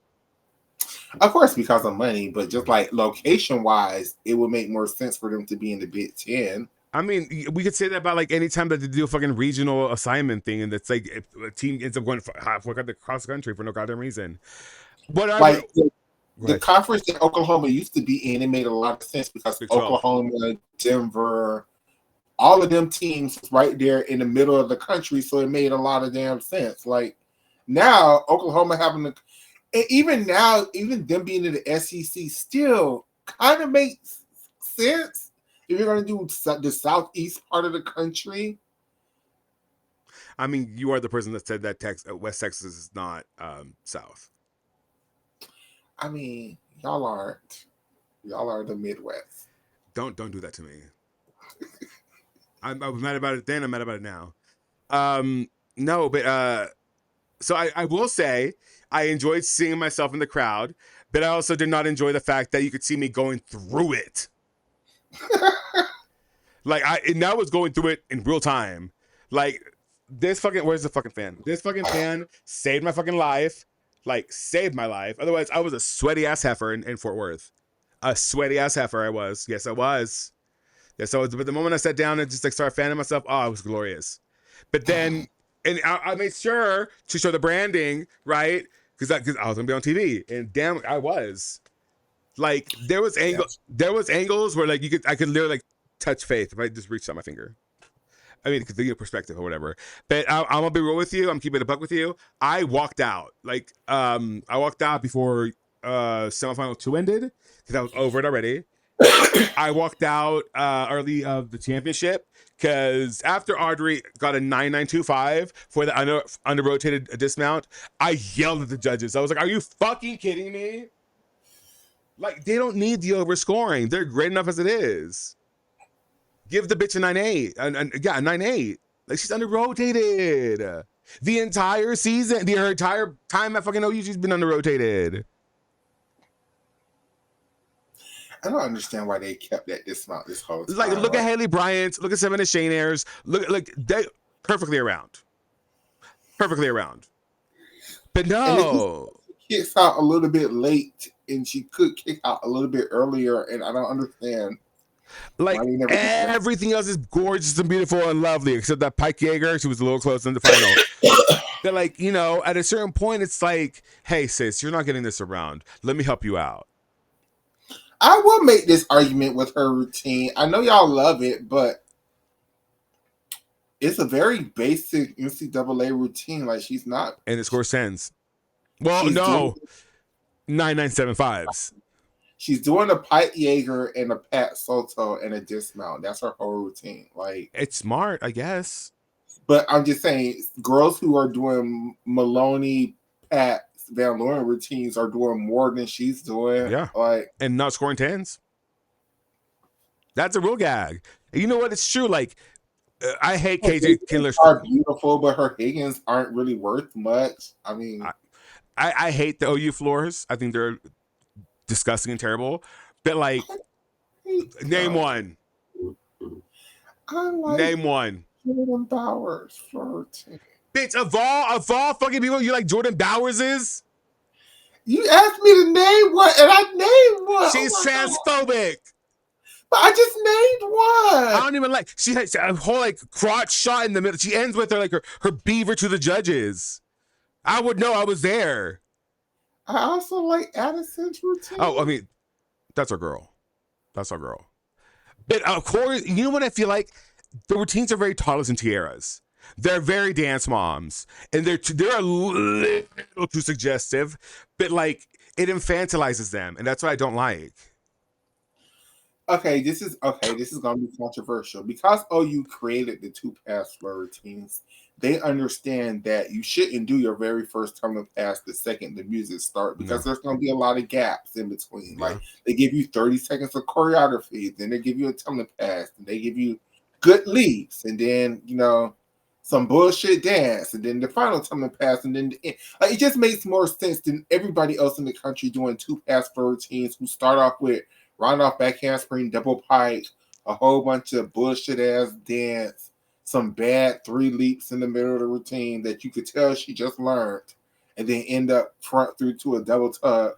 S2: Of course, because of money, but just like location-wise, it would make more sense for them to be in the Big Ten.
S1: I mean, we could say that about like any time that they do a fucking regional assignment thing, and it's like if a team ends up going across the country for no goddamn reason. Whatever.
S2: Like the conference that Oklahoma used to be in, it made a lot of sense because Oklahoma, Denver, all of them teams right there in the middle of the country, so it made a lot of damn sense. Like now, Oklahoma having and even now, even them being in the SEC still kind of makes sense if you're going to do the southeast part of the country.
S1: I mean, you are the person that said that West Texas is not South.
S2: I mean, y'all aren't. Y'all are the Midwest.
S1: Don't do that to me. I was mad about it then. I'm mad about it now. No, but so I will say I enjoyed seeing myself in the crowd, but I also did not enjoy the fact that you could see me going through it. Like and I was going through it in real time. Like this fucking where's the fucking fan? This fucking fan saved my fucking life. Like saved my life. Otherwise, I was a sweaty ass heifer in Fort Worth. A sweaty ass heifer I was. Yes, I was. Yes, I was. But the moment I sat down and just like started fanning myself, oh, it was glorious. But then and I made sure to show the branding, right? Because I was gonna be on TV, and damn, I was. Like there was angles where like I could literally like touch Faith if I just reached out my finger. I mean, because you know, perspective or whatever. But I'm gonna be real with you. I'm keeping it a buck with you. I walked out. Like I walked out before semifinal 2 ended because I was over it already. I walked out early of the championship because after Audrey got a 9.925 for the under rotated dismount, I yelled at the judges. I was like, "Are you fucking kidding me? Like they don't need the overscoring. They're great enough as it is. Give the bitch a 9.8 and a 9.8. Like she's under rotated the entire season, her entire time at fucking OU. She's been under rotated."
S2: I don't understand why they kept that dismount this whole time.
S1: Like, look at Haley Bryant, look at Savannah Shaynairs, look, they perfectly around. But no,
S2: she kicks out a little bit late, and she could kick out a little bit earlier, and I don't understand.
S1: Like everything else is gorgeous and beautiful and lovely, except that Pike Yeager, she was a little close in the final. But like, you know, at a certain point, it's like, hey sis, you're not getting this around. Let me help you out.
S2: I will make this argument with her routine. I know y'all love it, but it's a very basic NCAA routine. Like she's not,
S1: and it scores 10s. Well, no, 9.975s.
S2: She's doing a Pike Yeager and a Pat Soto and a dismount. That's her whole routine. Like
S1: it's smart, I guess.
S2: But I'm just saying, girls who are doing Maloney, Pat, Van Loren routines are doing more than she's doing.
S1: Yeah.
S2: Like
S1: and not scoring 10s. That's a real gag. And you know what? It's true. Like I hate
S2: Her
S1: KJ
S2: Higgins
S1: Kindler's.
S2: are beautiful, but her Higgins aren't really worth much. I mean,
S1: I hate the OU floors. I think they're disgusting and terrible. But like, name
S2: them.
S1: one.
S2: I like
S1: Name one.
S2: Jordan Bowers flirting.
S1: Bitch, of all fucking people, you like Jordan Bowers is?
S2: You asked me to name one, and I named one. Oh
S1: She's
S2: my god!
S1: transphobic.
S2: But I just named
S1: I
S2: one.
S1: don't even like. She has a whole like crotch shot in the middle. She ends with her beaver to the judges. I would know. I was there.
S2: I also like Addison's routine.
S1: Oh, I mean, that's our girl. That's our girl. But of course, you know what I feel like? The routines are very toddlers and tiaras. They're very dance moms, and they're a little too suggestive. But like, it infantilizes them, and that's what I don't like.
S2: Okay, this is gonna be controversial because OU created the two pass flow routines. They understand that you shouldn't do your very first tumbling pass the second the music starts because there's gonna be a lot of gaps in between. Like they give you 30 seconds of choreography, then they give you a tumbling pass, and they give you good leaps, and then some bullshit dance, and then the final tumbling pass, and then the end. Like it just makes more sense than everybody else in the country doing two pass flow routines who start off with round off back handspring, double pike, a whole bunch of bullshit ass dance, some bad 3 leaps in the middle of the routine that you could tell she just learned, and then end up front through to a double tug.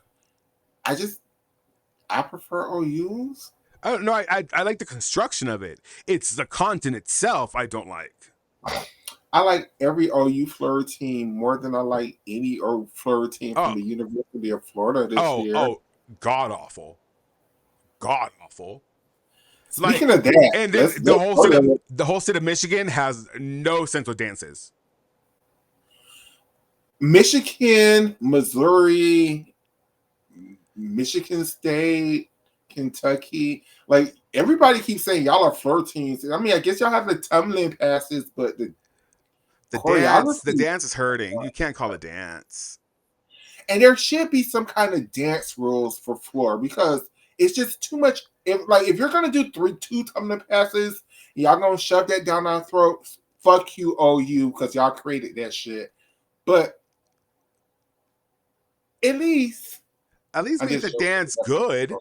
S2: I prefer OUs.
S1: I don't know. I like the construction of it. It's the content itself I don't like.
S2: I like every OU floor team more than I like any floor team from the University of Florida this year.
S1: Oh, god awful. God awful.
S2: Speaking of that,
S1: and then the whole state of Michigan has no central dances.
S2: Michigan, Missouri, Michigan State, Kentucky, like everybody keeps saying y'all are floor teams. I mean, I guess y'all have the tumbling passes, but the
S1: dance is hurting. You can't call it dance.
S2: And there should be some kind of dance rules for floor because it's just too much. If you're gonna do two tumbling passes, y'all gonna shove that down our throats. Fuck you, OU, because y'all created that shit. But at least
S1: make the dance good.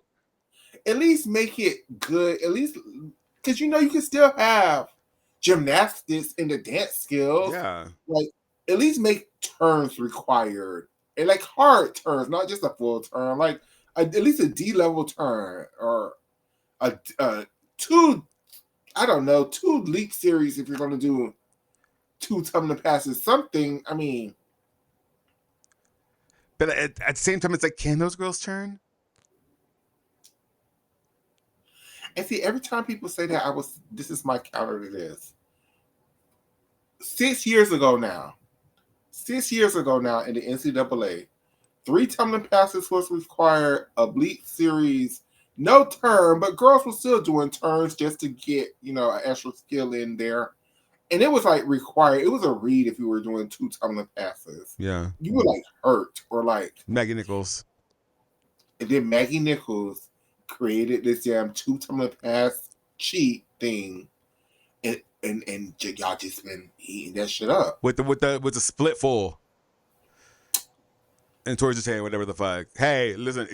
S2: At least make it good. At least because you can still have gymnastics in the dance skills.
S1: Yeah.
S2: Like at least make turns required. And like hard turns, not just a full turn. Like at least a D level turn or a two leap series if you're going to do two tumbling passes. Something. I mean,
S1: but at the same time, it's like, can those girls turn?
S2: And see, every time people say that, this is my counter to this. 6 years ago now in the NCAA, 3 tumbling passes was required, a bleep series, no turn, but girls were still doing turns just to get, an extra skill in there. And it was like required. It was a read if you were doing 2 tumbling passes.
S1: Yeah.
S2: You were like hurt or like
S1: Maggie Nichols.
S2: And then Maggie Nichols created this damn 2 tumbling pass cheat thing. And y'all just been eating that shit up.
S1: With the split full. And towards his hand, whatever the fuck. Hey, listen,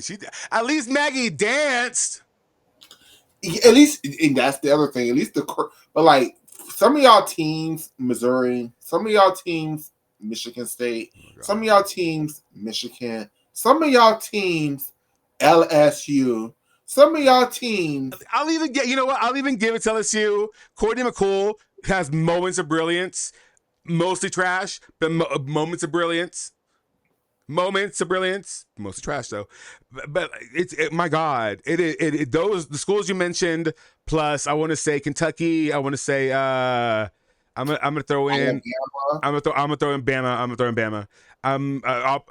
S1: at least Maggie danced.
S2: At least, and that's the other thing. At least but like some of y'all teams, Missouri, some of y'all teams, Michigan State, some of y'all teams, Michigan, some of y'all teams, LSU, some of y'all teams.
S1: I'll even give it to LSU. Courtney McCool has moments of brilliance, mostly trash, but moments of brilliance. Mostly trash though. But my God, those the schools you mentioned. Plus, I want to say Kentucky. I want to say I'm gonna throw in. I'm gonna throw in Bama.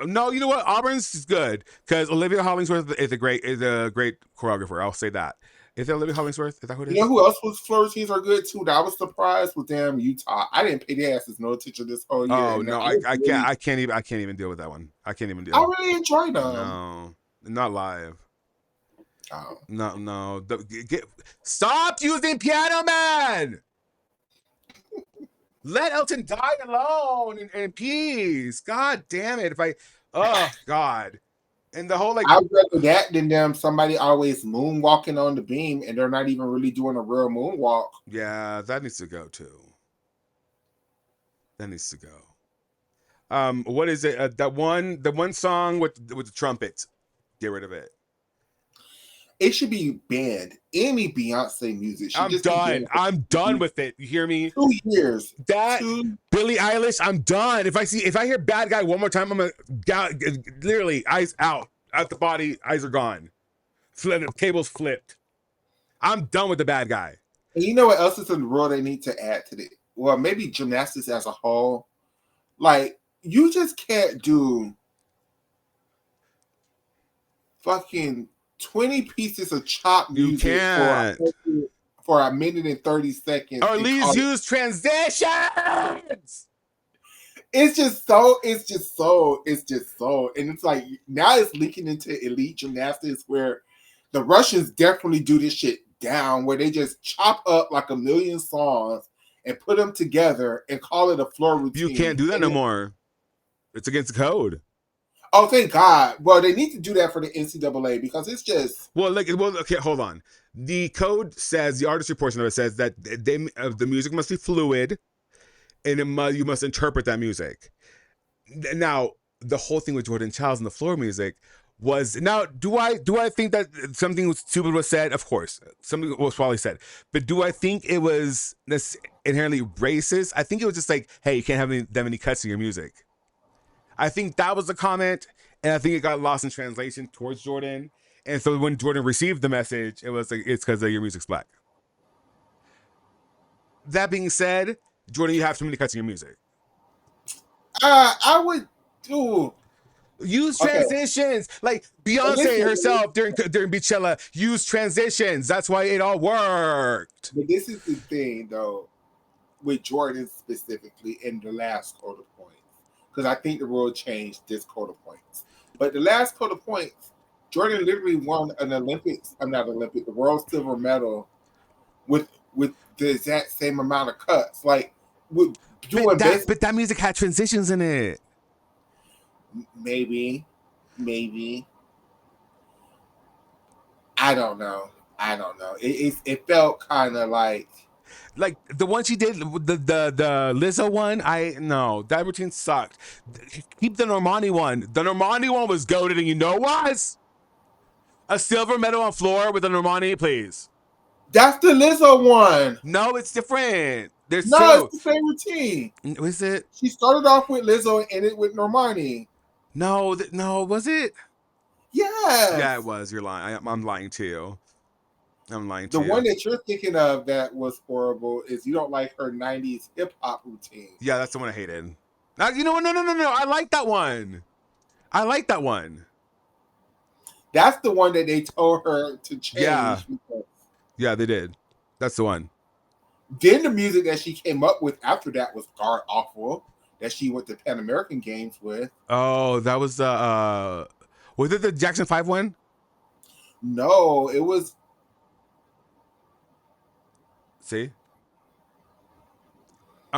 S1: No, you know what? Auburn's is good because Olivia Hollingsworth is a great choreographer. I'll say that. Is that Olivia Hollingsworth? Is that who it is?
S2: You know who else was floor routines are good too? That I was surprised with damn Utah. I didn't pay their asses no attention this whole year.
S1: Oh no, I can't even deal with that one. I can't even deal.
S2: I really enjoyed them.
S1: No, not live.
S2: Oh.
S1: No. Stop using Piano Man. Let Elton die alone in peace. God damn it. If I, oh God. And the whole like,
S2: I'd rather that than them somebody always moonwalking on the beam and they're not even really doing a real moonwalk.
S1: yeah, that needs to go too. That needs to go. What is it? The one song with the trumpets. Get rid of it.
S2: It should be banned. Any Beyonce music should
S1: I'm
S2: just be
S1: done.
S2: banned
S1: I'm done
S2: for
S1: with it. You hear me?
S2: 2 years.
S1: That
S2: Two.
S1: Billie Eilish, I'm done. If I hear "Bad Guy" one more time, I'm gonna literally eyes out the body, eyes are gone, cables flipped. I'm done with the Bad Guy.
S2: And you know what else is in the world they need to add to the well, maybe gymnastics as a whole. Like, you just can't do fucking 20 pieces of chop
S1: You
S2: music
S1: can't,
S2: for a minute and 30 seconds
S1: or at
S2: and
S1: least
S2: call it.
S1: use transitions.
S2: It's just so, and it's like now it's leaking into elite gymnastics where the Russians definitely do this shit down, where they just chop up like a million songs and put them together and call it a floor
S1: You can't
S2: routine.
S1: do that no more. It's against the code.
S2: Oh, thank God. Well, they need to do that for the NCAA because it's just
S1: Okay, hold on. The code says the artistry portion of it says that the music must be fluid, and you must interpret that music. Now, the whole thing with Jordan Childs and the floor music was now. Do I think that something stupid was said? Of course, something was probably said. But do I think it was this inherently racist? I think it was just like, hey, you can't have that many cuts in your music. I think that was the comment, and I think it got lost in translation towards Jordan. And so when Jordan received the message, it was like, it's because your music's black. That being said, Jordan, you have too many cuts in your music.
S2: I would do
S1: Use
S2: okay.
S1: transitions, like
S2: But
S1: Beyonce
S2: listen,
S1: herself during Beachella used transitions. That's why it all worked.
S2: but this is the thing though, with Jordan specifically in the last code of points. Because I think the rule changed this code of points. But the last code of points, Jordan literally won an Olympics, I'm not Olympic, the world silver medal with the exact same amount of cuts. Like with doing basic
S1: But that music had transitions in it.
S2: maybe. I don't know. It felt kind of
S1: Like the one she did, the Lizzo one. I no, that routine sucked. Keep the Normani one. The Normani one was goated, and you know what? A silver medal on floor with a Normani, please.
S2: that's the Lizzo one.
S1: No, it's different. There's
S2: No,
S1: two.
S2: it's the same routine.
S1: Was it?
S2: She started off with Lizzo and ended with Normani.
S1: No, no. Was it? Yeah, it
S2: Yes.
S1: was. You're lying. I'm lying to you. I'm lying
S2: The
S1: to
S2: one
S1: you.
S2: that you're thinking of that was horrible is you don't like her 90s hip hop routine.
S1: Yeah, that's the one I hated. You know what? No. I like that one. I like that one.
S2: That's the one that they told her to
S1: Yeah.
S2: change. Because
S1: Yeah, they did. That's the one.
S2: then the music that she came up with after that was god awful. That she went to Pan American Games with.
S1: Oh, that was the was it the Jackson 5 one?
S2: No, it was
S1: See?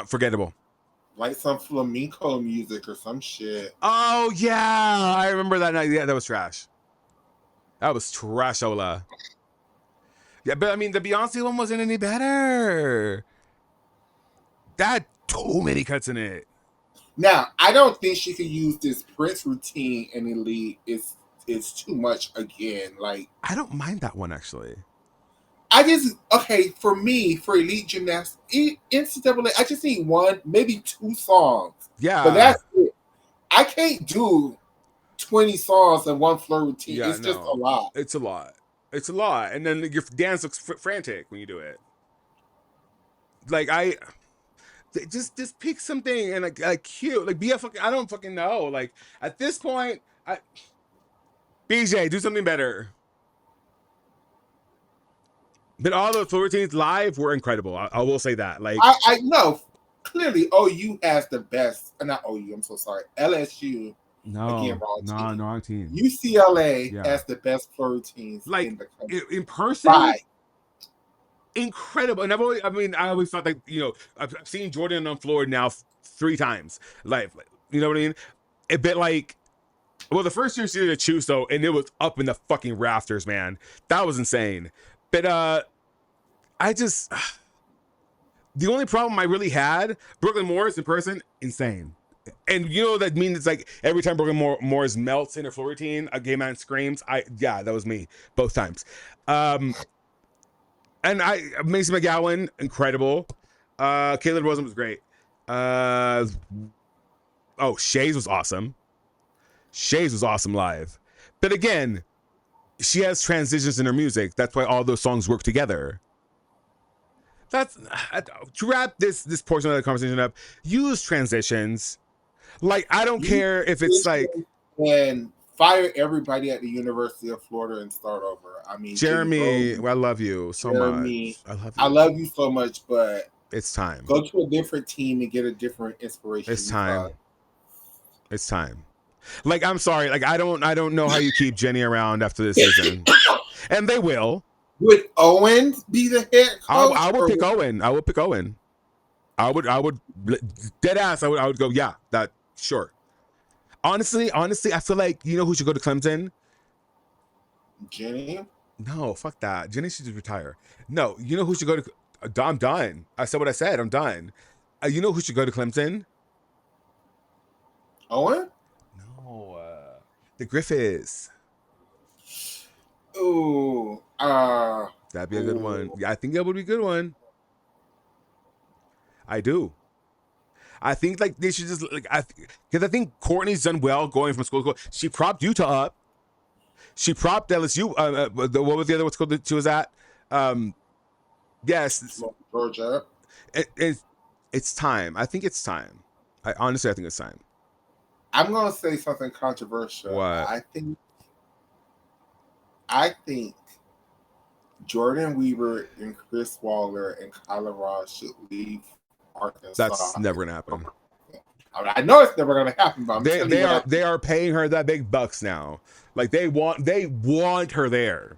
S1: Forgettable.
S2: like some flamenco music or some shit.
S1: Oh yeah, I remember that night. Yeah, that was trash. That was trashola. Yeah, but I mean the Beyonce one wasn't any better. That had too many cuts in it.
S2: Now, I don't think she could use this Prince routine in Elite. It's too much again. Like
S1: I don't mind that one actually.
S2: I just okay for me for elite gymnastics, NCAA. I just need one, maybe 2 songs, but
S1: Yeah.
S2: that's it. I can't do 20 songs in one floor routine.
S1: Yeah,
S2: It's just a
S1: no.
S2: lot.
S1: It's a lot. It's a lot. And then your dance looks frantic when you do it. Like just pick something and like cute. Like be a fucking I don't fucking know. Like at this point, BJ, do something better. But all the floor routines live were incredible. I will say that. Like
S2: I know clearly OU has the best. Not OU. I'm so sorry. LSU again, wrong team.
S1: wrong team.
S2: UCLA
S1: Yeah.
S2: has the best floor routines
S1: Like
S2: in the country.
S1: in person,
S2: Right.
S1: incredible. And I always thought that, I've seen Jordan on floor now 3 times. Like, you know what I mean? A bit like, well, the first year she did a choose though, and it was up in the fucking rafters, man. That was insane. But I just the only problem I really had, Brooklyn Morris in person, insane. And that means it's like every time Brooklyn Morris melts in her floor routine, a gay man screams. That was me both times. And Macy McGowan, incredible. Caleb Rosen was great. Shays was awesome. Shays was awesome live. But again, she has transitions in her music. That's why all those songs work together. That's to wrap this portion of the conversation up. Use transitions. Like, I don't care if it's like,
S2: and fire everybody at the University of Florida and start over. I mean,
S1: Jeremy, I love you so much.
S2: I love you so much, but
S1: it's time.
S2: Go to a different team and get a different inspiration.
S1: It's time. It's time. Like, I'm sorry. Like, I don't know how you keep Jenny around after this season, and they will.
S2: Would Owen be the head coach?
S1: I would pick Owen. I would pick Owen. I would dead ass. I would go. Yeah, that sure. Honestly, I feel like who should go to Clemson?
S2: Jenny.
S1: No, fuck that. Jenny should just retire. No, who should go to? I'm done. I said what I said. I'm done. Who should go to Clemson?
S2: Owen?
S1: No, the Griffiths.
S2: Ooh,
S1: that'd be a good one. Yeah, I think that would be a good one. I do. I think like they should just because I think Courtney's done well going from school to school. She propped Utah up. She propped LSU. What was the other school that she was at? Yes,
S2: Georgia.
S1: It's time. I think it's time. I think it's time.
S2: I'm gonna say something controversial.
S1: What?
S2: I think Jordan Weaver and Chris Waller and Kyla Ross should leave Arkansas.
S1: That's never gonna happen.
S2: I know it's never gonna happen, but
S1: they are paying her that big bucks now. Like they want her there.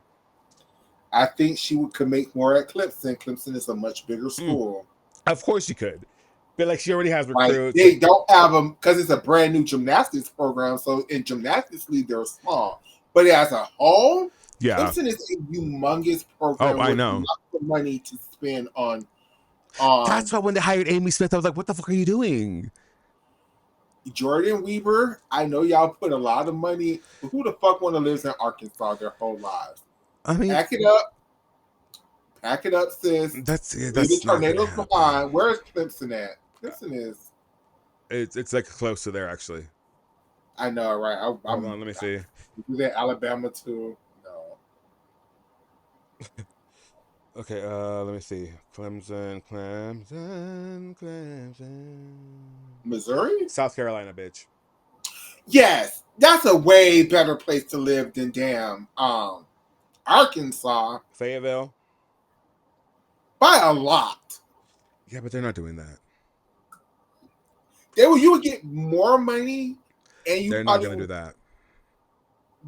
S2: I think she could make more at Clemson. Clemson is a much bigger school.
S1: Of course she could. But like she already has recruits.
S2: They don't have them because it's a brand new gymnastics program. So in gymnastics league, they're small. But as a whole, Clemson is a humongous program.
S1: Oh, I know.
S2: Lots of money to spend on.
S1: That's why when they hired Amy Smith, I was like, "What the fuck are you doing?"
S2: Jordan Weaver, I know y'all put a lot of money. But who the fuck want to live in Arkansas their whole lives?
S1: I mean,
S2: pack it up, sis.
S1: That's
S2: the tornadoes behind. Where's Clemson at? Clemson is.
S1: It's like close to there actually.
S2: I know, right?
S1: Hold on, let me see.
S2: Is that Alabama too? No.
S1: Okay, let me see. Clemson.
S2: Missouri?
S1: South Carolina, bitch.
S2: Yes, that's a way better place to live than damn Arkansas.
S1: Fayetteville.
S2: By a lot.
S1: Yeah, but they're not doing that.
S2: You would get more money, and
S1: they're not going to do that.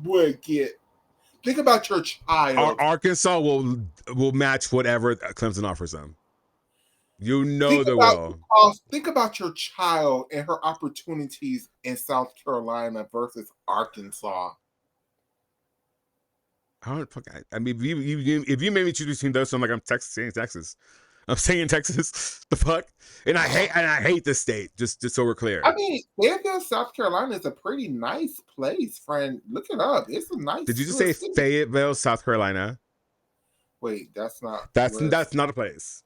S2: Would get. Think about your child.
S1: Arkansas will match whatever Clemson offers them. They will.
S2: Think about your child and her opportunities in South Carolina versus Arkansas.
S1: I mean, if you made me choose between those, I'm like, I'm saying Texas. I'm saying Texas. The fuck? And I hate this state. Just so we're clear.
S2: I mean, Fayetteville, South Carolina is a pretty nice place, friend. Look it up. It's a nice.
S1: Did you just say city. Fayetteville, South Carolina?
S2: Wait, that's not.
S1: That's not a place.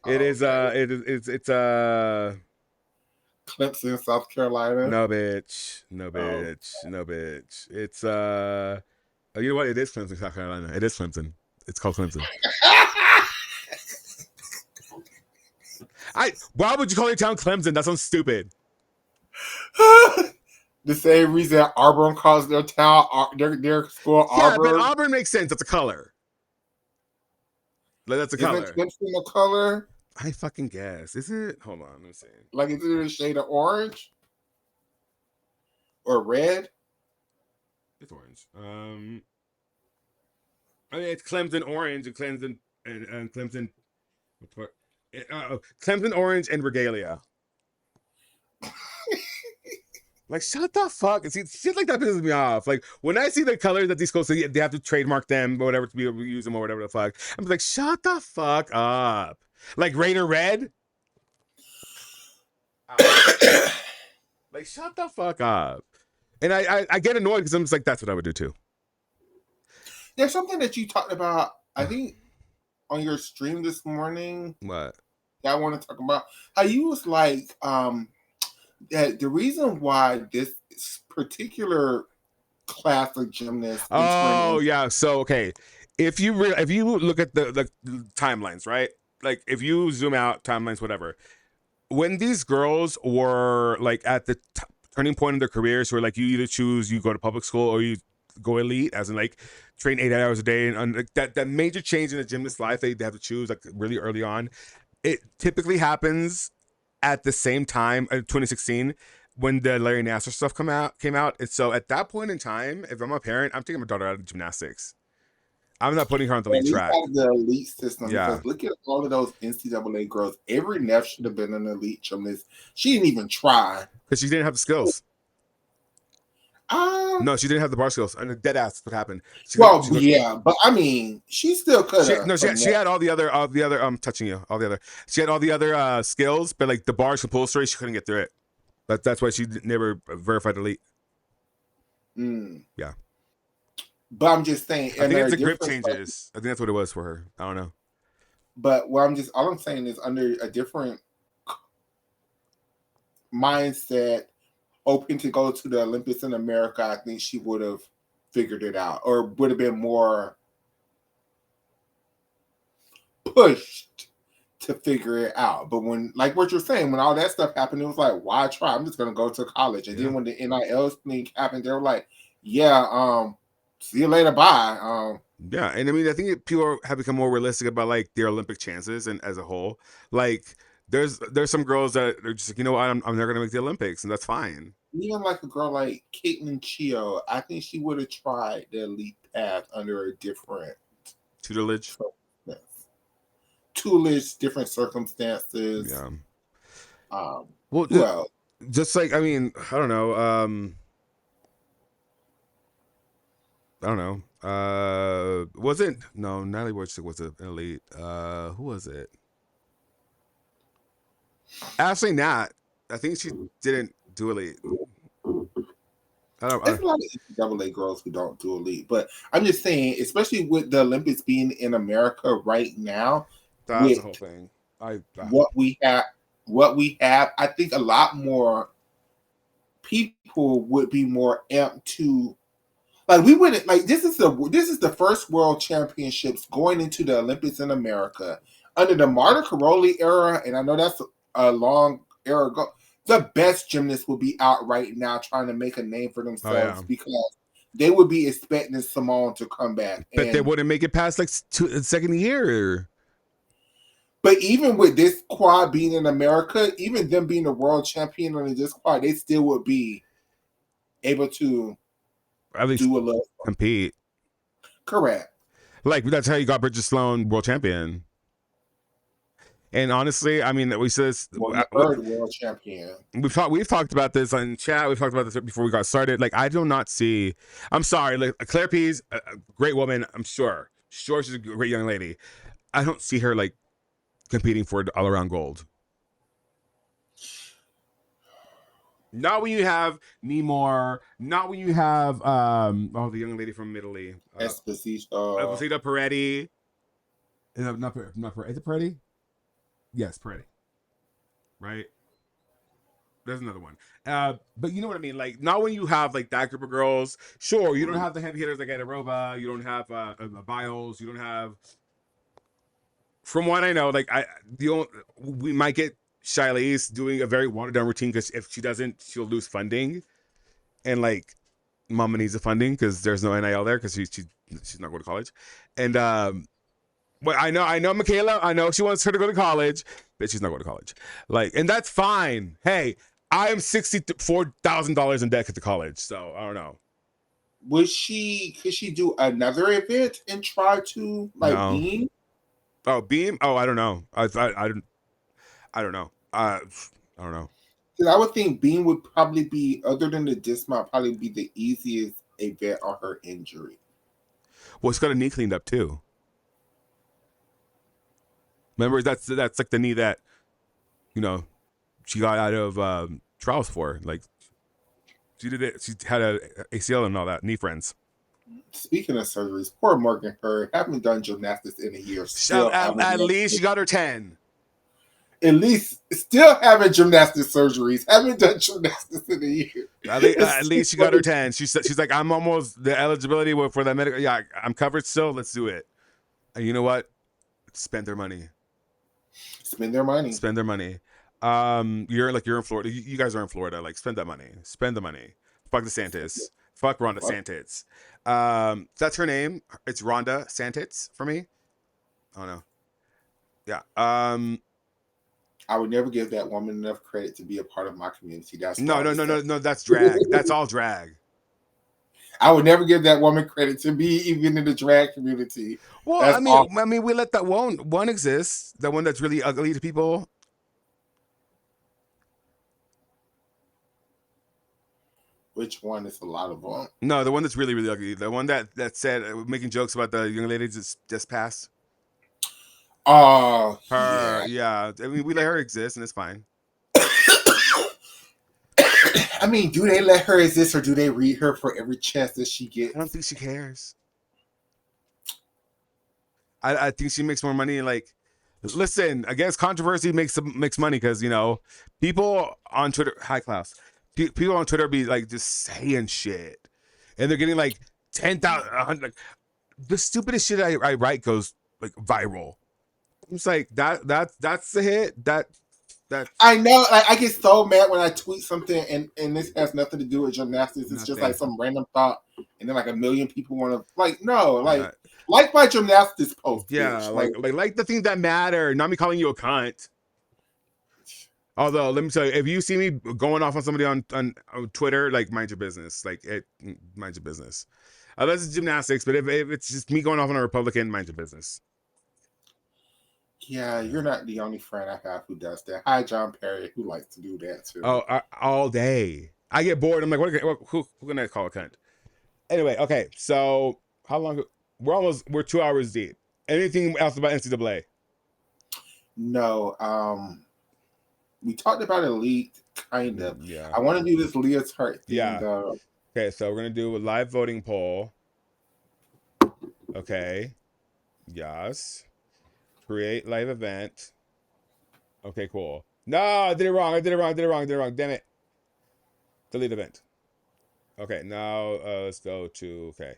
S1: It is. It's
S2: Clemson, South Carolina.
S1: No, bitch. No, bitch. It's you know what? It is Clemson, South Carolina. It is Clemson. It's called Clemson. Why would you call your town Clemson? That sounds stupid.
S2: The same reason Auburn calls their town their school Auburn.
S1: Yeah, but Auburn makes sense. That's a color. That's a color.
S2: Isn't Clemson a color?
S1: I fucking guess. Is it? Hold on. Let me see.
S2: Like, is it a shade of orange or red?
S1: It's orange. I mean, it's Clemson orange and Clemson Clemson orange and regalia. Like, shut the fuck. See, shit like that pisses me off. Like, when I see the colors that these schools, they have to trademark them or whatever to be able to use them or whatever the fuck. I'm like, shut the fuck up. Like, Raider Red? Like, shut the fuck up. And I get annoyed because I'm just like, that's what I would do too.
S2: There's something that you talked about, I think, on your stream this morning.
S1: What?
S2: That I want to talk about. How you was like, that the reason why this particular class of gymnasts.
S1: Oh yeah. So okay, if you look at the timelines, right? Like if you zoom out timelines, whatever. When these girls were like at the turning point in their careers, where like you either choose you go to public school or you go elite, as in like train 8 hours a day, and like, that major change in the gymnast life, they have to choose like really early on. It typically happens at the same time, 2016, when the Larry Nassar stuff came out. And so at that point in time, if I'm a parent, I'm taking my daughter out of gymnastics. I'm not putting her on the elite track.
S2: The elite system,
S1: yeah.
S2: Because look at all of those NCAA girls. Every Neff should have been an elite gymnast. She didn't even try
S1: because she didn't have the skills. No, she didn't have the bar skills. And dead ass, what happened.
S2: But I mean, she still could have.
S1: She had all the other touching you, all the other. She had all the other skills, but like the bars compulsory, she couldn't get through it. That's why she never verified elite. Yeah.
S2: But I'm just saying.
S1: I think it's the grip changes. I think that's what it was for her. I don't know.
S2: But all I'm saying is under a different mindset, hoping to go to the Olympics in America, I think she would have figured it out or would have been more pushed to figure it out. But when, like what you're saying, when all that stuff happened, it was like, why try? I'm just going to go to college. And then when the NIL thing happened, they were like, see you later, bye.
S1: Yeah, and I mean, I think people have become more realistic about like their Olympic chances and as a whole. Like, there's some girls that are just like, you know what, I'm never gonna make the Olympics, and that's fine.
S2: Even like a girl like Caitlin Chio, I think she would have tried the elite path under a different
S1: tutelage,
S2: different circumstances.
S1: Yeah. Well, just like I mean, I don't know. Natalie Wojcik was an elite. Who was it? Ashley Nat. I think she didn't do elite.
S2: There's a lot of NCAA girls who don't do elite, but I'm just saying, especially with the Olympics being in America right now,
S1: that's the whole thing.
S2: What we have, I think a lot more people would be more amped to. Like we wouldn't like this is the first world championships going into the Olympics in America under the Marta Caroli era, and I know that's a long era ago. The best gymnasts will be out right now trying to make a name for themselves because they would be expecting Simone to come back.
S1: But they wouldn't make it past like second year.
S2: But even with this quad being in America, even them being a world champion on this quad, they still would be able to
S1: at least do a little compete.
S2: Correct.
S1: Like that's how you got Bridget Sloan world champion. And honestly, I mean, we said this.
S2: Third world champion.
S1: We've talked about this on chat. We've talked about this before we got started. Like, I do not see. I'm sorry, like Claire Pease, a great woman. I'm sure she's a great young lady. I don't see her like competing for all around gold. Not when you have Nemor. Not when you have the young lady from Italy, Esposito Peretti. Not Peretti. Is it Peretti? Yes, Peretti. Right. There's another one. But you know what I mean? Like, not when you have like that group of girls. Sure, you don't have the heavy hitters like Adarova. You don't have Biles. You don't have. From what I know, like we might get Shiley's doing a very watered down routine because if she doesn't, she'll lose funding, and like Mama needs the funding because there's no NIL there because she's not going to college, and but I know Michaela. I know she wants her to go to college, but she's not going to college. Like, and that's fine. Hey, I am $64,000 in debt to college, so I don't know.
S2: Could she do another event and try to like beam?
S1: Oh, Beam. Oh, I don't know. I don't know. I don't know.
S2: Because I would think Beam would probably be, other than the dismount, probably be the easiest event on her injury.
S1: Well, she's got a knee cleaned up too. Remember, that's like the knee that you know she got out of trials for. Like she did it. She had a ACL and all that. Knee friends.
S2: Speaking of surgeries, poor Morgan Hurd, haven't done gymnastics in a year, still having
S1: At least she got her 10.
S2: at least still having gymnastic surgeries, haven't done gymnastics in a year.
S1: At least she got her 10. She's like, I'm almost the eligibility for that medical. Yeah, I'm covered still. Let's do it. And you know what? Spend their money.
S2: Spend their money.
S1: Spend their money. You're in Florida. You guys are in Florida. Like, spend that money. Spend the money. Fuck DeSantis. Fuck Rhonda Santitz. That's her name. It's Rhonda Santitz for me. Oh no. Yeah.
S2: I would never give that woman enough credit to be a part of my community. That's
S1: no. That's drag. That's all drag.
S2: I would never give that woman credit to be even in the drag community.
S1: Well,
S2: That's
S1: I mean, we let that one exist. The one that's really ugly to people.
S2: Which one? Is a lot of them.
S1: No, the one that's really, really ugly. The one that said making jokes about the young lady just passed.
S2: Oh,
S1: yeah. I mean, we let her exist, and it's fine.
S2: I mean, do they let her exist, or do they read her for every chance that she gets?
S1: I don't think she cares. I think she makes more money. Like, listen, I guess controversy makes money because people on Twitter, high class, people on Twitter be like just saying shit, and they're getting like 10,000. Like, the stupidest shit I write goes like viral. It's like that's the hit. That
S2: I know. Like, I get so mad when I tweet something and this has nothing to do with gymnastics. It's just like some random thought, and then like a million people want to like my gymnastics post.
S1: Yeah,
S2: bitch.
S1: like the things that matter. Not me calling you a cunt. Although, let me tell you, if you see me going off on somebody on Twitter, like, mind your business. Like, mind your business. Unless it's gymnastics, but if it's just me going off on a Republican, mind your business.
S2: Yeah, you're not the only friend I have who does that. Hi, John Perry, who likes to do that too.
S1: Oh, all day. I get bored. I'm like, who can I call a cunt? Anyway, okay. So, how long? We're 2 hours deep. Anything else about NCAA?
S2: No. We talked about Elite, kind of.
S1: Yeah.
S2: I want to do this leotard thing,
S1: Yeah.
S2: though.
S1: Okay, so we're gonna do a live voting poll. Okay. Yes. Create live event. Okay, cool. No, I did it wrong. Damn it. Delete event. Okay, now let's go to, okay.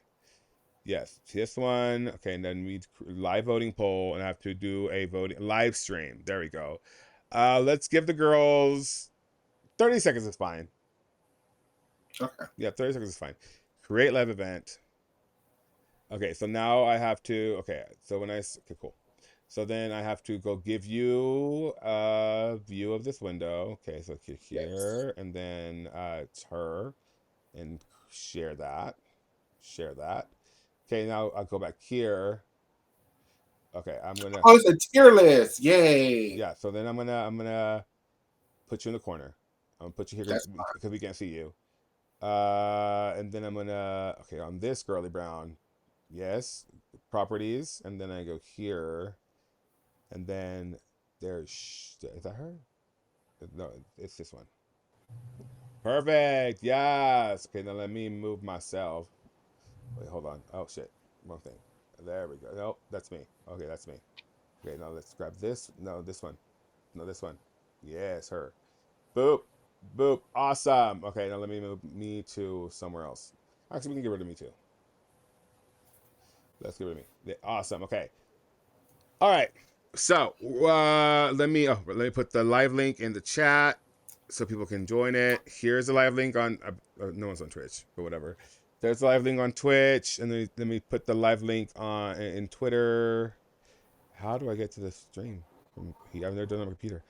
S1: Yes, this one. Okay, and then we live voting poll, and I have to do a voting live stream. There we go. Let's give the girls 30 seconds is fine.
S2: Okay.
S1: Yeah, 30 seconds is fine. Create live event. Okay, so now I have to, okay, so okay, cool. So then I have to go give you a view of this window. Okay, so here, yes. And then it's her, and share that. Okay, now I'll go back here. Okay, I'm gonna.
S2: Oh, it's a tier list! Yay!
S1: Yeah, so then I'm gonna put you in the corner. I'm gonna put you here because we can't see you. And then I'm gonna on this girly brown. Yes, properties, and then I go here. And then is that her? No, it's this one. Perfect. Yes. Okay, now let me move myself. Wait, hold on. Oh shit, wrong thing. There we go. Nope, that's me. Okay, that's me. Okay, now let's grab this. No, this one. No, this one. Yes, her. Boop, boop. Awesome. Okay, now let me move me to somewhere else. Actually, we can get rid of me too. Let's get rid of me. Awesome. Okay. All right. So let me put the live link in the chat so people can join it. Here's the live link on no one's on Twitch, but whatever. There's a live link on Twitch, and then let me put the live link on in Twitter. How do I get to the stream? I've never done it on my computer.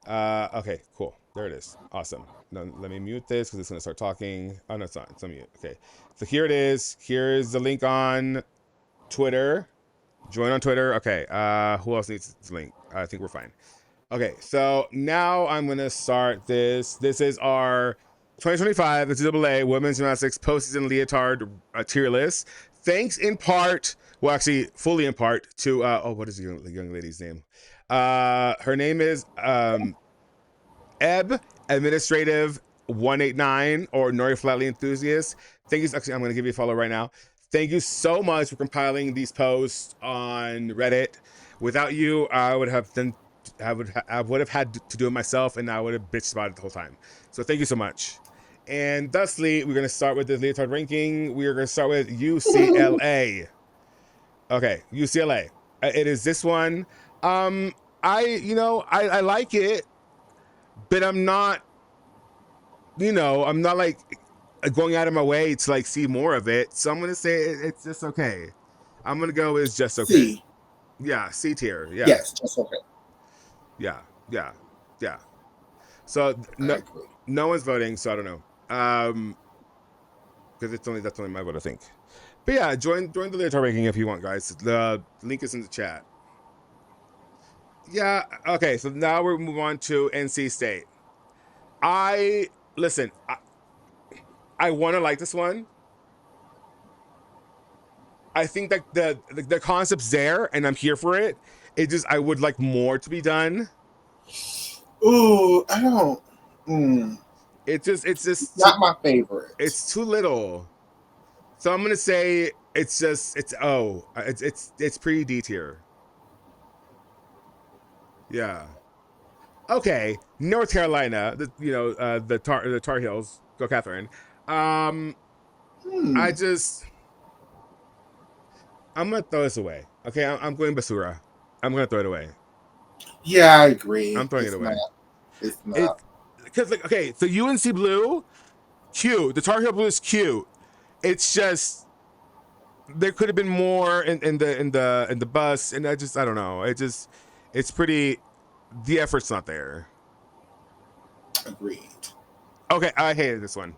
S1: Okay, cool. There it is. Awesome. Now let me mute this because it's gonna start talking. Oh no, it's not. It's on mute. Okay. So here it is. Here's the link on Twitter. Join on Twitter. Okay. Who else needs this link? I think we're fine. Okay, so now I'm gonna start this. This is our 2025 NCAA Women's Gymnastics Postseason Leotard tier list. Thanks in part, well, actually, fully in part to what is the young lady's name? Her name is Ebb Administrative 189 or Nori Flatley Enthusiast. Thank you. Actually, I'm going to give you a follow right now. Thank you so much for compiling these posts on Reddit. Without you, I would have had to do it myself, and I would have bitched about it the whole time. So thank you so much. And thusly, we're going to start with the leotard ranking. We are going to start with UCLA. Okay, UCLA. It is this one. I like it, but I'm not like going out of my way to like see more of it. So I'm gonna say it's just okay. I'm gonna go with just okay.
S2: C.
S1: Yeah, C tier. Yeah.
S2: Yes, just okay.
S1: Yeah. So no one's voting, so I don't know. Because that's only my vote, I think. But yeah, join the leotard ranking if you want, guys. The link is in the chat. Yeah. Okay. So now we're move on to NC State. I want to like this one. I think that the concept's there, and I'm here for it. It just I would like more to be done.
S2: Ooh, I don't.
S1: It's just
S2: not my favorite.
S1: It's too little, so I'm gonna say it's pretty D tier. Yeah. Okay, North Carolina, the Tar Heels. Go Catherine. I'm gonna throw this away. Okay, I'm going Basura. I'm gonna throw it away.
S2: Yeah, I agree.
S1: I'm throwing it away.
S2: It's not.
S1: Because okay, so UNC Blue, cute. The Tar Heel Blue is cute. It's just there could have been more in the bus, and I don't know. It's pretty. The effort's not there.
S2: Agreed.
S1: Okay, I hated this one.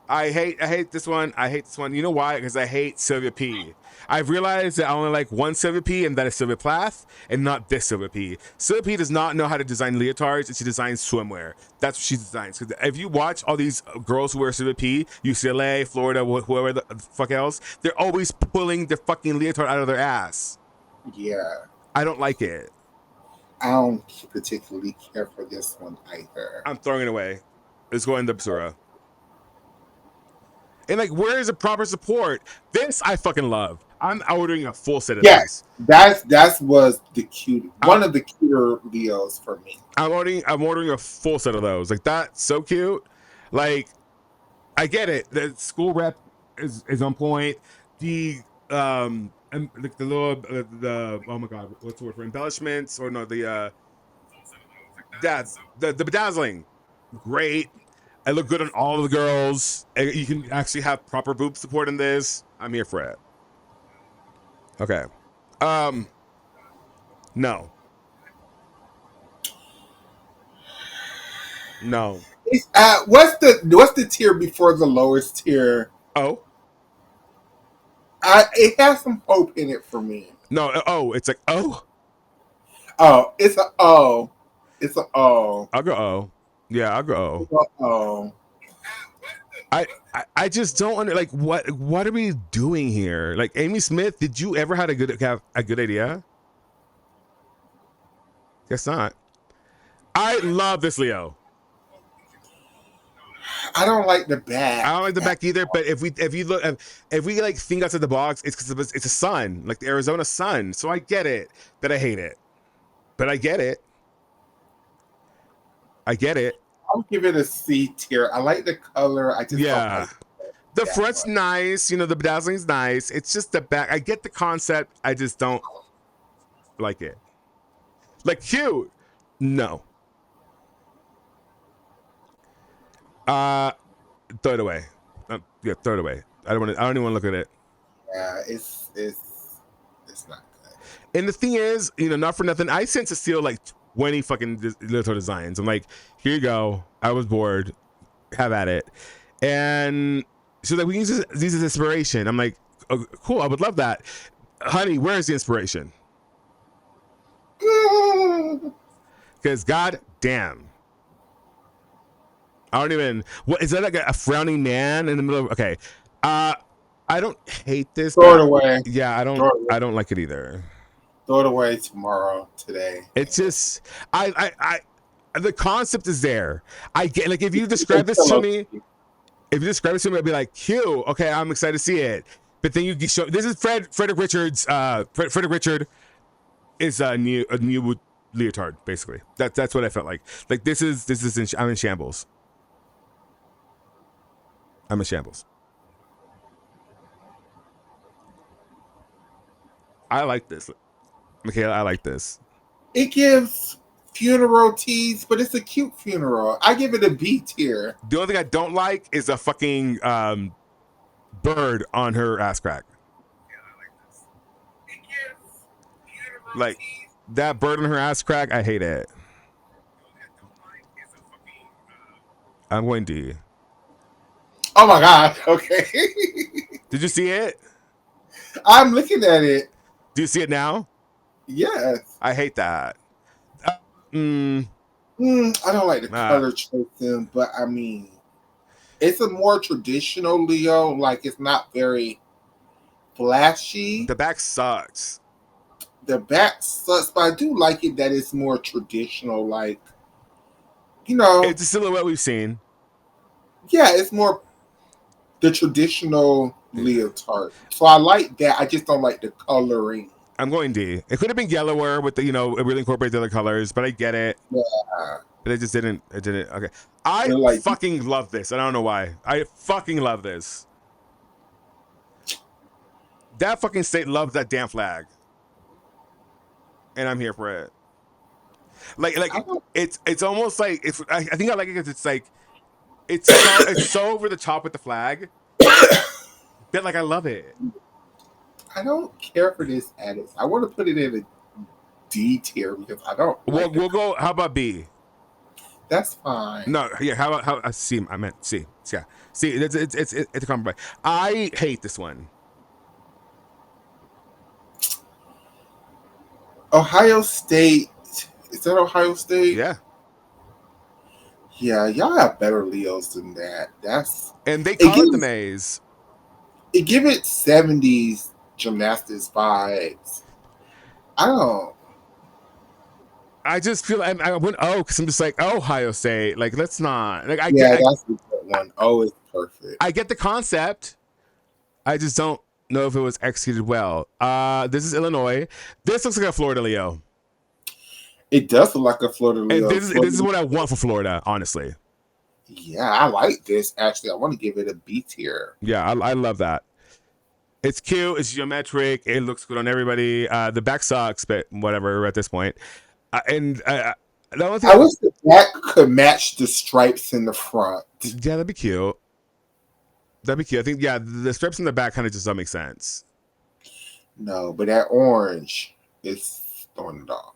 S1: I hate this one. I hate this one. You know why? Because I hate Sylvia P. I've realized that I only like one Sylvia P, and that is Sylvia Plath, and not this Sylvia P. Sylvia P does not know how to design leotards, and she designs swimwear. That's what she designs. Because if you watch all these girls who wear Sylvia P, UCLA, Florida, whoever the fuck else, they're always pulling their fucking leotard out of their ass.
S2: Yeah.
S1: I don't like it.
S2: I don't particularly care for this one either.
S1: I'm throwing it away. Let's go in the Basura. And like, where is the proper support? This I fucking love. I'm ordering a full set of
S2: this. That was the cute one of the cuter Leos for me.
S1: I'm ordering a full set of those. Like that's so cute. Like I get it. The school rep is on point. The and like the little the oh my god, what's the word for embellishments or no the bedazzling, great. I look good on all of the girls. You can actually have proper boob support in this. I'm here for it. Okay. No.
S2: What's the tier before the lowest tier?
S1: Oh.
S2: It has some hope in it for me.
S1: No. Oh, it's like oh.
S2: Oh, it's a O. It's a O.
S1: I'll go O. Yeah, I'll go
S2: O.
S1: I just don't under like what are we doing here? Like Amy Smith, did you ever have a good idea? Guess not. I love this Leo.
S2: I don't like the back.
S1: I don't like the back either. But if we like think outside the box, it's because it's a sun, like the Arizona sun. So I get it, but I hate it. But I get it.
S2: I'll give it a C tier. I like the color. I just don't like
S1: the front's nice. You know, the bedazzling's nice. It's just the back. I get the concept. I just don't like it. Like cute. No. Throw it away. Throw it away. I don't even want to look at it.
S2: Yeah, it's not good.
S1: And the thing is, you know, not for nothing, I sent Cecile like 20 fucking little designs. I'm like, here you go. I was bored. Have at it. And she's like, we can use these as inspiration. I'm like, oh, cool. I would love that. honey, where's the inspiration? Because god damn, I don't even. What is that, like a frowning man in the middle of? Okay, I don't hate this,
S2: Throw it
S1: but
S2: away.
S1: yeah,
S2: Throw it away.
S1: I don't like it either.
S2: Throw it away tomorrow, today.
S1: It's just I the concept is there. I get, like, if you describe this to me, I'd be like, "Cute, okay, I'm excited to see it." But then you show this is Frederick Richards. Frederick Richard is a new leotard, basically. That's what I felt like. Like this is I'm in shambles. I'm in shambles. I like this, Michaela. I like this.
S2: It gives funeral tease, but it's a cute funeral. I give it a B tier.
S1: The only thing I don't like is a fucking bird on her ass crack. Like that bird on her ass crack, I hate it. I'm going D.
S2: Oh my god. Okay.
S1: Did you see it?
S2: I'm looking at it.
S1: Do you see it now?
S2: Yes.
S1: I hate that.
S2: I don't like the color choice, but I mean, it's a more traditional Leo. Like, it's not very flashy.
S1: The back sucks.
S2: The back sucks, but I do like it that it's more traditional. Like, you know,
S1: it's a silhouette we've seen.
S2: Yeah, it's more the traditional leotard. So I like that. I just don't like the coloring.
S1: I'm going D. It could have been yellower with the, it really incorporates the other colors, but I get it.
S2: Yeah.
S1: But it just didn't. It didn't. Okay. I fucking love this. I don't know why. I fucking love this. That fucking state loves that damn flag. And I'm here for it. Like it's almost like I think I like it because it's like it's so over the top with the flag. That, like, I love it.
S2: I don't care for this edit. I want to put it in a D tier because I don't.
S1: We'll go. How about B?
S2: That's fine.
S1: No, yeah. How about C? I meant C. Yeah. See, it's a compromise. I hate this one.
S2: Ohio State. Is that Ohio State?
S1: Yeah.
S2: Yeah, y'all have better Leos than that.
S1: And they call it the maze.
S2: It give it 70s gymnastics vibes.
S1: I just feel I went because I'm just like, Ohio State. Like, let's not. Like,
S2: that's the good one. Oh, it's perfect.
S1: I get the concept. I just don't know if it was executed well. This is Illinois. This looks like a Florida Leo.
S2: It does look like a Florida Leo.
S1: And this is what I want for Florida, honestly.
S2: Yeah, I like this. Actually, I want to give it a B tier.
S1: Yeah, I love that. It's cute. It's geometric. It looks good on everybody. The back sucks, but whatever at this point. I wish
S2: the back could match the stripes in the front.
S1: Yeah, that'd be cute. I think, yeah, the stripes in the back kind of just don't make sense.
S2: No, but that orange is throwing it off.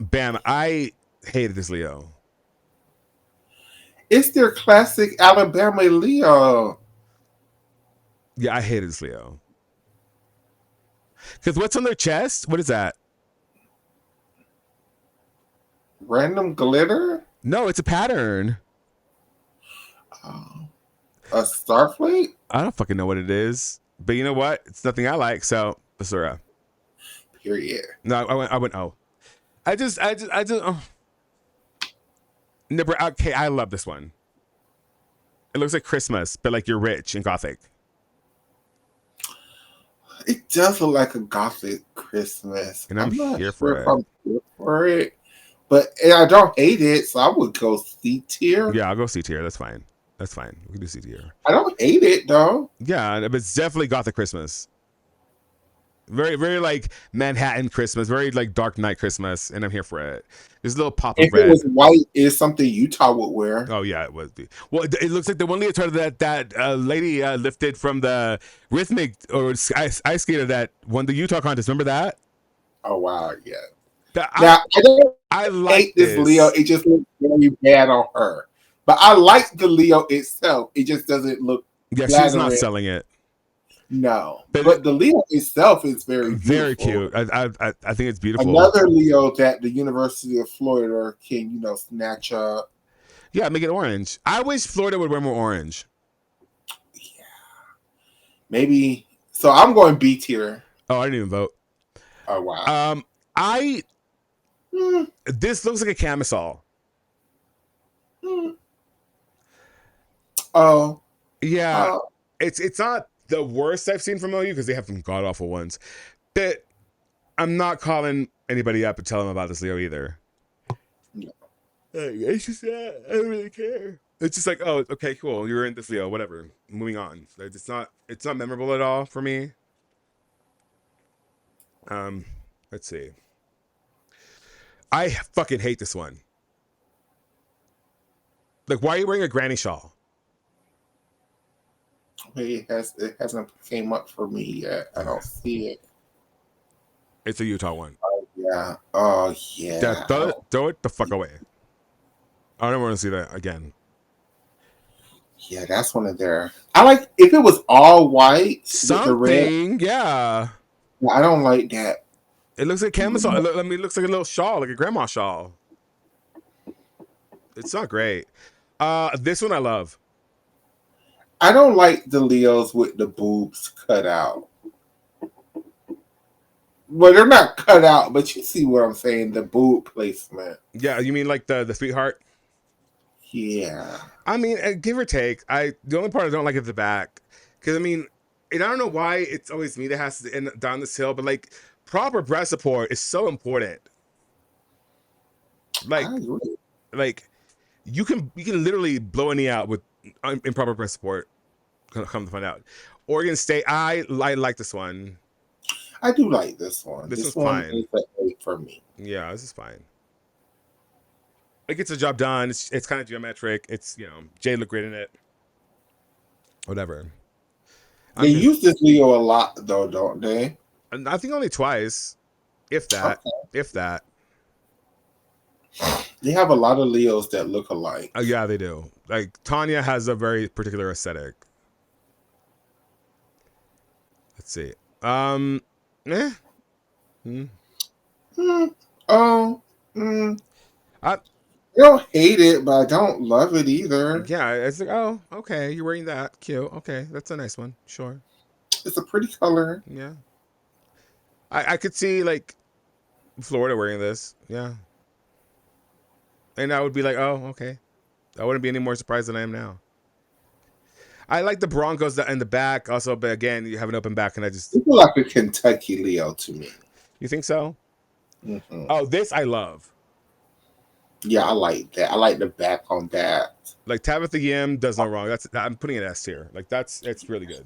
S1: Bam, I hated this Leo.
S2: It's their classic Alabama Leo.
S1: Yeah, I hated this Leo. Because what's on their chest? What is that?
S2: Random glitter?
S1: No, it's a pattern.
S2: A starflake?
S1: I don't fucking know what it is. But you know what? It's nothing I like, so Basura.
S2: Period.
S1: No, I went O. I just oh. Okay, I love this one. It looks like Christmas, but like you're rich and gothic.
S2: It does look like a gothic Christmas.
S1: And I'm
S2: not
S1: here
S2: sure if I'm here for it. But I don't hate it, so I would go C tier.
S1: Yeah, I'll go C tier. That's fine. We can do C tier.
S2: I don't hate it though.
S1: Yeah, but it's definitely gothic Christmas. Very, very like Manhattan Christmas, very like Dark Knight Christmas, and I'm here for it. There's a little pop of red.
S2: If it was white, it's something Utah would wear.
S1: Oh yeah, it would be. Well, it looks like the one leotard that lady lifted from the rhythmic or ice skater that won the Utah contest. Remember that?
S2: Oh wow, yeah.
S1: I
S2: like this Leo. It just looks very bad on her. But I like the Leo itself. It just doesn't look.
S1: Yeah, she's not selling it.
S2: No,
S1: But
S2: but the Leo itself is very
S1: very
S2: beautiful.
S1: cute. I think it's beautiful.
S2: Another Leo that the University of Florida can, snatch up.
S1: Yeah, make it orange. I wish Florida would wear more orange.
S2: Yeah, maybe. So I'm going B tier.
S1: Oh, I didn't even vote.
S2: Oh wow.
S1: I
S2: Hmm,
S1: this looks like a camisole.
S2: hmm. Oh,
S1: Yeah,
S2: oh,
S1: it's not the worst I've seen from OU because they have some god awful ones. But I'm not calling anybody up and telling them about this Leo either.
S2: no.
S1: It's just I don't really care. It's just like, oh, okay, cool. You're in this Leo, whatever. Moving on. It's not memorable at all for me. Um, let's see. I fucking hate this one. Like, why are you wearing a granny shawl?
S2: It hasn't came up for me yet. I don't see it.
S1: It's a Utah one.
S2: Yeah. Oh yeah.
S1: Throw it the fuck away. I don't want to see that again.
S2: Yeah, that's one of their. I like if it was all white with the red.
S1: Something, yeah.
S2: I don't like that.
S1: It looks like camisole. I mean, it looks like a little shawl, like a grandma shawl. It's not great. This one I love.
S2: I don't like the Leos with the boobs cut out. Well, they're not cut out, but you see what I'm saying. The boob placement.
S1: Yeah, you mean like the sweetheart?
S2: Yeah.
S1: I mean, give or take. The only part I don't like is the back, because I mean, and I don't know why it's always me that has to end down this hill, but like proper breast support is so important. Like,
S2: I agree.
S1: like you can literally blow a knee out with improper breast support. Come to find out, Oregon State. I like this one.
S2: I do like this one.
S1: This
S2: This
S1: one's
S2: one
S1: fine.
S2: is an 8 for me.
S1: Yeah, this is fine. It gets the job done. It's kind of geometric. It's Jay looked great in it. Whatever.
S2: They use this Leo a lot, though, don't they?
S1: I think only twice, if that.
S2: Okay.
S1: If that.
S2: They have a lot of Leos that look alike.
S1: Yeah, they do. Like Tanya has a very particular aesthetic. Let's see. Eh. Hmm.
S2: Oh. I don't hate it, but I don't love it either.
S1: Yeah, it's like, oh, okay, you're wearing that. Cute. Okay, that's a nice one. Sure.
S2: It's a pretty color.
S1: Yeah. I could see like Florida wearing this. Yeah. And I would be like, oh, okay. I wouldn't be any more surprised than I am now. I like the Broncos in the back also, but again, you have an open back, and I just...
S2: It's like a Kentucky Leo to me.
S1: You think so?
S2: Mm-hmm.
S1: Oh, this I love.
S2: Yeah, I like that. I like the back on that.
S1: Like Tabitha Yim does no wrong. I'm putting an S tier. Like it's really good.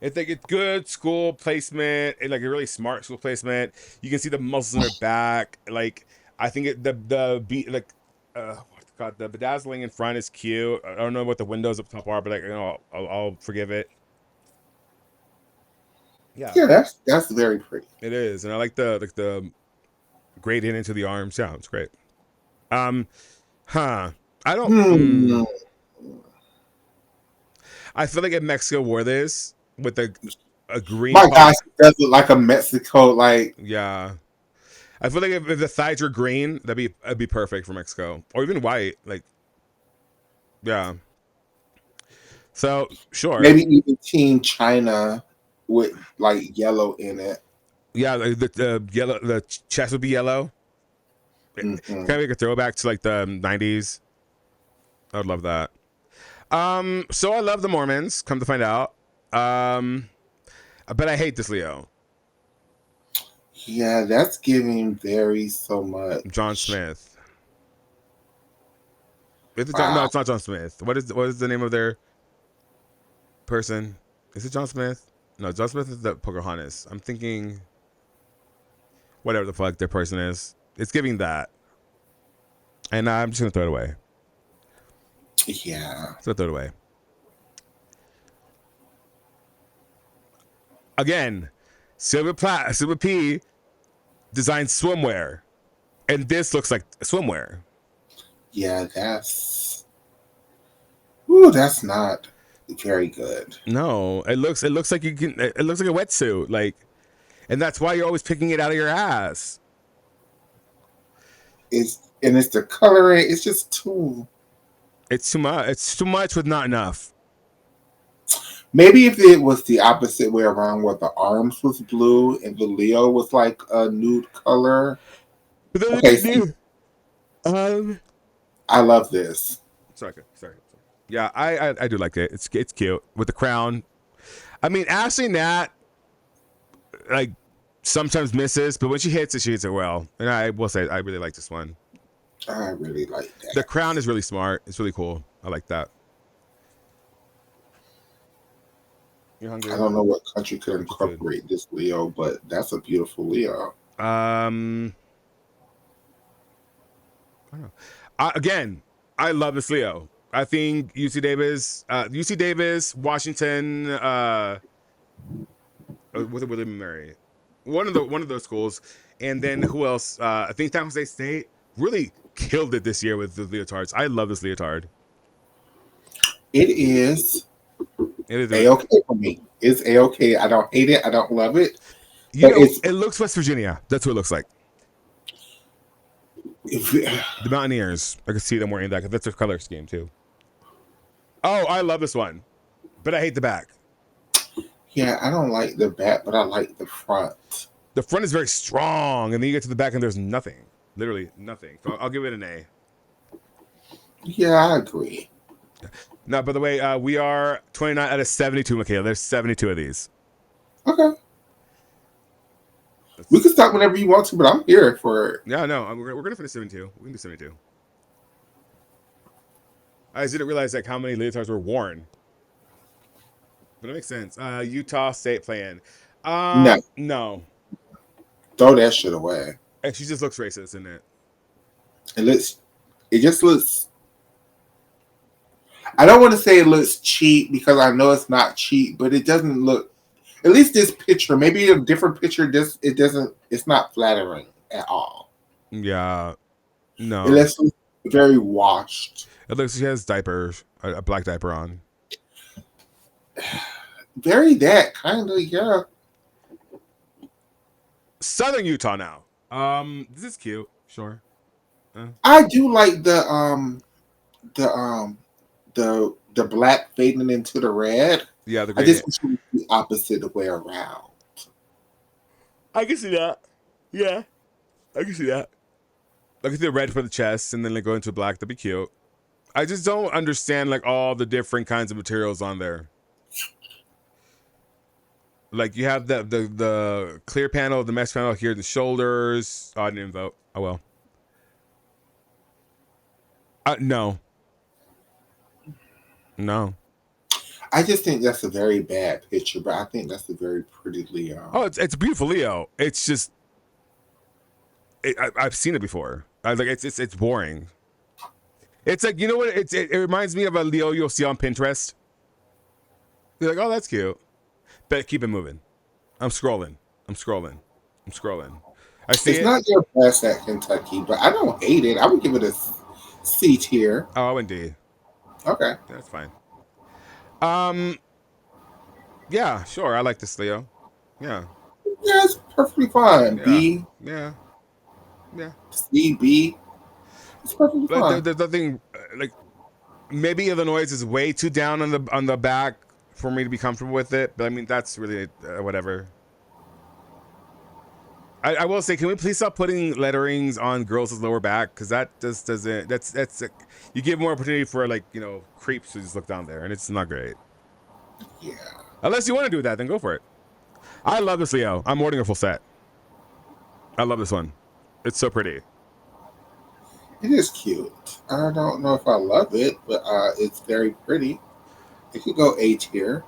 S1: I think it's good school placement, like a really smart school placement. You can see the muscles in her back. Like I think the beat like God, the bedazzling in front is cute. I don't know what the windows up top are, but like I'll forgive it. Yeah,
S2: that's very pretty.
S1: It is, and I like the gradient into the arms. Yeah, it's great. I don't. I feel like if Mexico wore this with a green.
S2: My gosh, it does look like a Mexico, like.
S1: Yeah. I feel like if the thighs were green, that'd be perfect for Mexico. Or even white. Like, yeah. So, sure.
S2: Maybe even Team China with like yellow in it.
S1: Yeah, like the yellow, the chest would be yellow. Kind of like a throwback to like the 90s. I would love that. So I love the Mormons, come to find out. But I hate this Leo.
S2: Yeah, that's giving very so much.
S1: John Smith. No, it's not John Smith. What is the name of their person? Is it John Smith? No, John Smith is the Pocahontas. I'm thinking whatever the fuck their person is. It's giving that. And I'm just gonna throw it away.
S2: Yeah.
S1: So throw it away. Again, Silver P designed swimwear. And this looks like swimwear.
S2: Yeah, that's not. Very good.
S1: No, it looks like you can. It looks like a wetsuit, like, and that's why you're always picking it out of your ass.
S2: It's the coloring. It's just too.
S1: It's too much. It's too much with not enough.
S2: Maybe if it was the opposite way around, where the arms was blue and the Leo was like a nude color.
S1: But then look
S2: Okay,
S1: at
S2: see,
S1: you.
S2: I love this.
S1: Sorry. Yeah, I do like it. It's cute with the crown. I mean, Ashley Nat like sometimes misses, but when she hits it well. And I will say I really like this one.
S2: I really like
S1: The
S2: that.
S1: crown is really smart. It's really cool. I like that. You're
S2: I
S1: hungry?
S2: don't know what country could
S1: What's your food?
S2: incorporate this Leo, but that's a beautiful Leo.
S1: I don't know. Again, I love this Leo. I think UC Davis, Washington, with William and Mary, one of those schools, and then who else? I think San Jose State really killed it this year with the leotards. I love this leotard.
S2: It is
S1: It is,
S2: A-okay for me. It's A-okay. I don't hate it. I don't love it.
S1: you
S2: But
S1: know, it looks West Virginia. That's what it looks like. The Mountaineers. I can see them wearing that because that's their color scheme too. Oh, I love this one, but I hate the back.
S2: yeah, I don't like the back, but I like the front.
S1: The front is very strong, and then you get to the back and there's nothing. Literally nothing. So I'll give it an A.
S2: Yeah, I agree.
S1: Now, by the way, we are 29 out of 72, Michaela. There's 72 of these.
S2: Okay. We can stop whenever you want to, but I'm here for it.
S1: Yeah, no, we're going to finish 72. We can do 72. I just didn't realize like how many leotards were worn. But it makes sense. Utah State playing.
S2: No,
S1: No.
S2: throw that shit away.
S1: And she just looks racist, isn't it?
S2: It just looks. I don't want to say it looks cheap because I know it's not cheap, but it doesn't look. At least this picture, maybe a different picture. It doesn't. It's not flattering at all.
S1: Yeah. No.
S2: It looks very washed.
S1: It looks like she has diapers, a black diaper on.
S2: Very that kind of, yeah.
S1: Southern Utah now. This is cute. Sure.
S2: I do like the black fading into the red.
S1: Yeah, the
S2: I
S1: green.
S2: just wish it was the opposite way around.
S1: I can see that. Yeah, I can see that. I can see the red for the chest, and then like go into black. That'd be cute. I just don't understand like all the different kinds of materials on there. Like you have the clear panel, the mesh panel here, the shoulders. Oh, I didn't vote. Oh well. No.
S2: I just think that's a very bad picture, but I think that's a very pretty Leo.
S1: Oh, it's a beautiful Leo. It's just I've seen it before. It's boring. It's like, you know what? It reminds me of a Leo you'll see on Pinterest. You're like, oh, that's cute. But keep it moving. I'm scrolling. I see
S2: It's
S1: it.
S2: not your best at Kentucky, but I don't hate it. I would give it a C tier.
S1: Oh, indeed.
S2: Okay.
S1: That's fine. Yeah, sure. I like this Leo. Yeah.
S2: Yeah, it's perfectly fine.
S1: Yeah.
S2: B,
S1: Yeah.
S2: C, B. It's perfectly
S1: But
S2: fine.
S1: there's nothing like maybe Illinois is way too down on the back for me to be comfortable with it. But I mean, that's really whatever. I will say, can we please stop putting letterings on girls' lower back? Because that just doesn't. That's you give more opportunity for like, you know, creeps to just look down there, and it's not great.
S2: Yeah.
S1: Unless you want to do that, then go for it. I love this Leo. I'm ordering a full set. I love this one. It's so pretty.
S2: It is cute. I don't know if I love it, but it's very pretty. It could go A tier.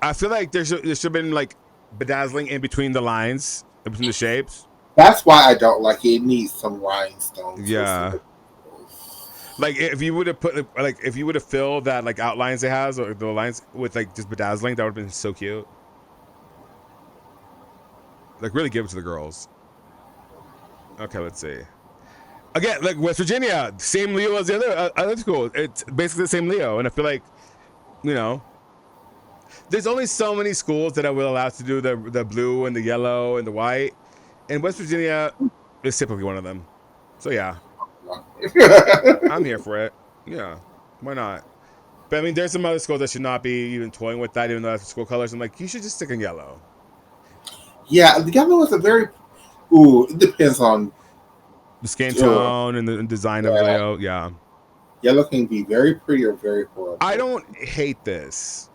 S1: I feel like there should have been like bedazzling in between the lines, in between the shapes.
S2: That's why I don't like it. It needs some rhinestones.
S1: Yeah. Like if you would have filled that like outlines it has or the lines with like just bedazzling, that would have been so cute. Like really give it to the girls. Okay, let's see. Again, like West Virginia, same Leo as the other school. It's basically the same Leo, and I feel like, you know, There's only so many schools that I will allow to do the blue and the yellow and the white. And West Virginia is typically one of them. So yeah, I'm here for it. Yeah, why not? But I mean, there's some other schools that should not be even toying with that, even though that's school colors. I'm like, you should just stick in yellow.
S2: Yeah, the yellow is a very. Ooh, it depends on.
S1: The skin
S2: Uh,
S1: tone and the design of the
S2: yeah,
S1: layout. Yeah.
S2: yellow can be very pretty or very
S1: I
S2: horrible.
S1: don't hate this.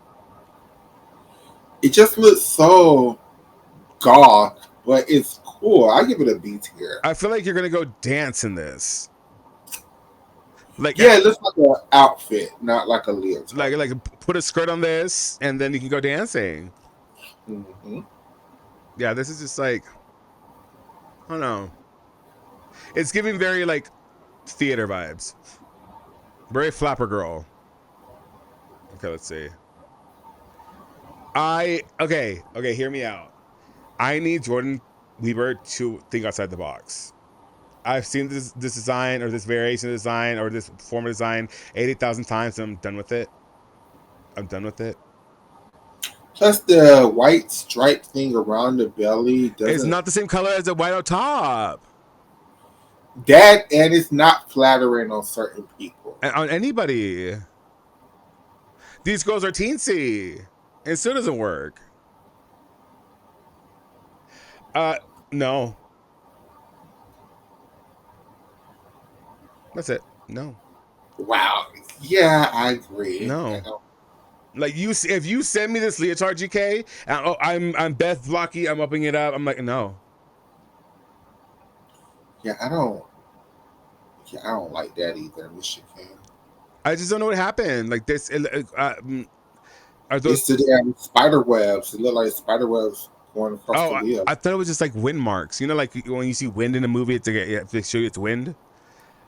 S2: It just looks so goth, but it's cool. I give it a B tier.
S1: I feel like you're gonna go dance in this. Like,
S2: Yeah, it looks like an outfit, not like a leotard.
S1: like put a skirt on this, and then you can go dancing.
S2: Mm-hmm.
S1: Yeah, this is just like, I don't know. It's giving very like theater vibes. Very flapper girl. Okay, let's see. Okay, hear me out. I need Jordan Weaver to think outside the box. I've seen this design or this variation of design or this form of design 80,000 times and I'm done with it. I'm done with it.
S2: Plus, the white stripe thing around the belly
S1: It's
S2: doesn't.
S1: not the same color as the white on top.
S2: That and it's not flattering on certain people.
S1: On anybody. These girls are teensy. And still doesn't work. No. That's it. No.
S2: Wow. Yeah, I agree.
S1: No. Like if you send me this leotard GK, and, oh, I'm Beth Blocky, I'm upping it up. I'm like, no.
S2: Yeah, I don't. Yeah, I don't like that either, Michigan.
S1: I just don't know what happened. Like this, are those?
S2: It's the damn spider webs. It look like spider webs going across
S1: Oh,
S2: the lip.
S1: I thought it was just like wind marks. You know, like when you see wind in a movie, it's like they show you it's wind.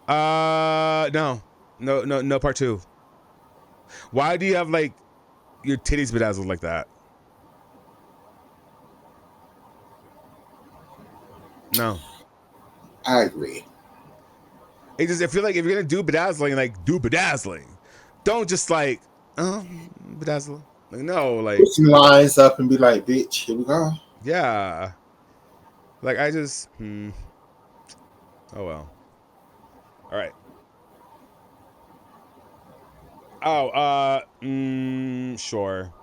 S1: No, no, part two. Why do you have like your titties bedazzled like that? No,
S2: I agree.
S1: it just I feel like if you're gonna do bedazzling, like do bedazzling. Don't just like bedazzle. Like no, like
S2: Put some lines up and be like, bitch, here we go.
S1: yeah. Like I just oh well. All right. Oh, sure.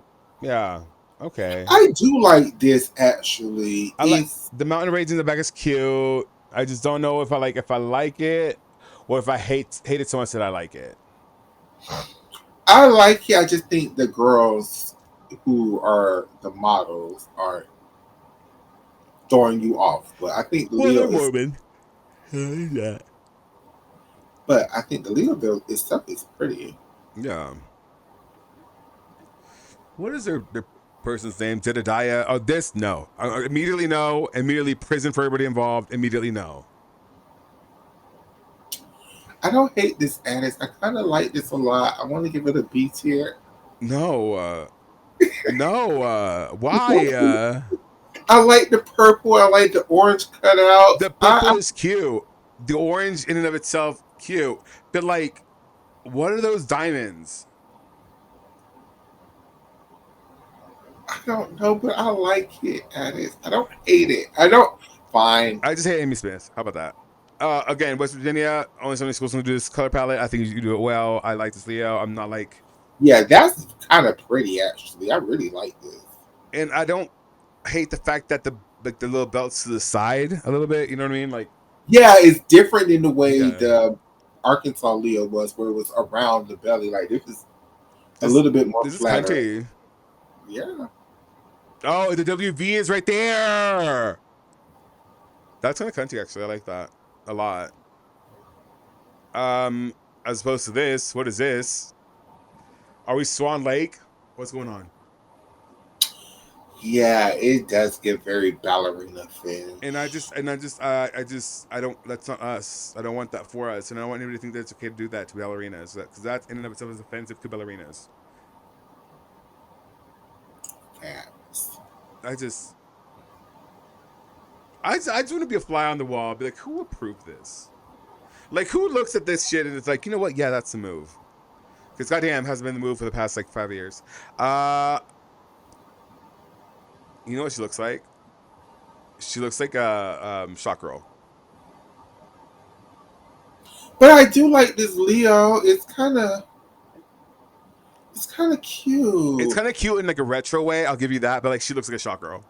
S1: Yeah. Okay.
S2: I do like this actually.
S1: I like
S2: It's
S1: the mountain range in the back is cute. I just don't know if I like it or if I hate it so much that I like it.
S2: I like it. I just think the girls who are the models are throwing you off. But I think the
S1: Well, they're
S2: Leo is.
S1: Mormon. Yeah.
S2: But I think the Leo build itself is pretty.
S1: Yeah. What is their person's name? Jedediah? Oh, this no. Immediately no. Immediately prison for everybody involved. Immediately no.
S2: I don't hate this Addis. I kind of like this a lot. I want to give it a B tier.
S1: No. No. Why?
S2: I like the purple. I like the orange cutouts.
S1: The purple is cute. The orange in and of itself cute. But like, what are those diamonds?
S2: I don't know, but I like it, Addis. I don't hate it. I don't. Fine.
S1: I just hate Amy Smith. How about that? Again, West Virginia, only so many schools can do this color palette. I think you do it well. I like this Leo. I'm not like,
S2: Yeah, that's kind of pretty, actually. I really like this.
S1: and I don't hate the fact that the little belts to the side a little bit. You know what I mean? Like,
S2: Yeah, it's different in the way
S1: yeah,
S2: the Arkansas Leo was, where it was around the belly. Like this is a
S1: this
S2: little bit more
S1: this is
S2: flatter.
S1: country.
S2: Yeah.
S1: Oh, the WV is right there. That's kind of country, actually. I like that a lot. As opposed to this, what is this? Are we Swan Lake? What's going on?
S2: Yeah, it does get very ballerina feel.
S1: And I don't. That's not us. I don't want that for us, and I don't want anybody to think that it's okay to do that to ballerinas, because that in and of itself is offensive to ballerinas.
S2: Cats.
S1: I just want to be a fly on the wall. Be like, who approved this? Like, who looks at this shit and it's like, you know what? Yeah, that's the move. Because goddamn, hasn't been the move for the past like 5 years. You know what she looks like? She looks like a shot girl.
S2: But I do like this Leo. It's kind of
S1: It's
S2: cute.
S1: kind of cute in like a retro way. I'll give you that. But like, she looks like a shot girl.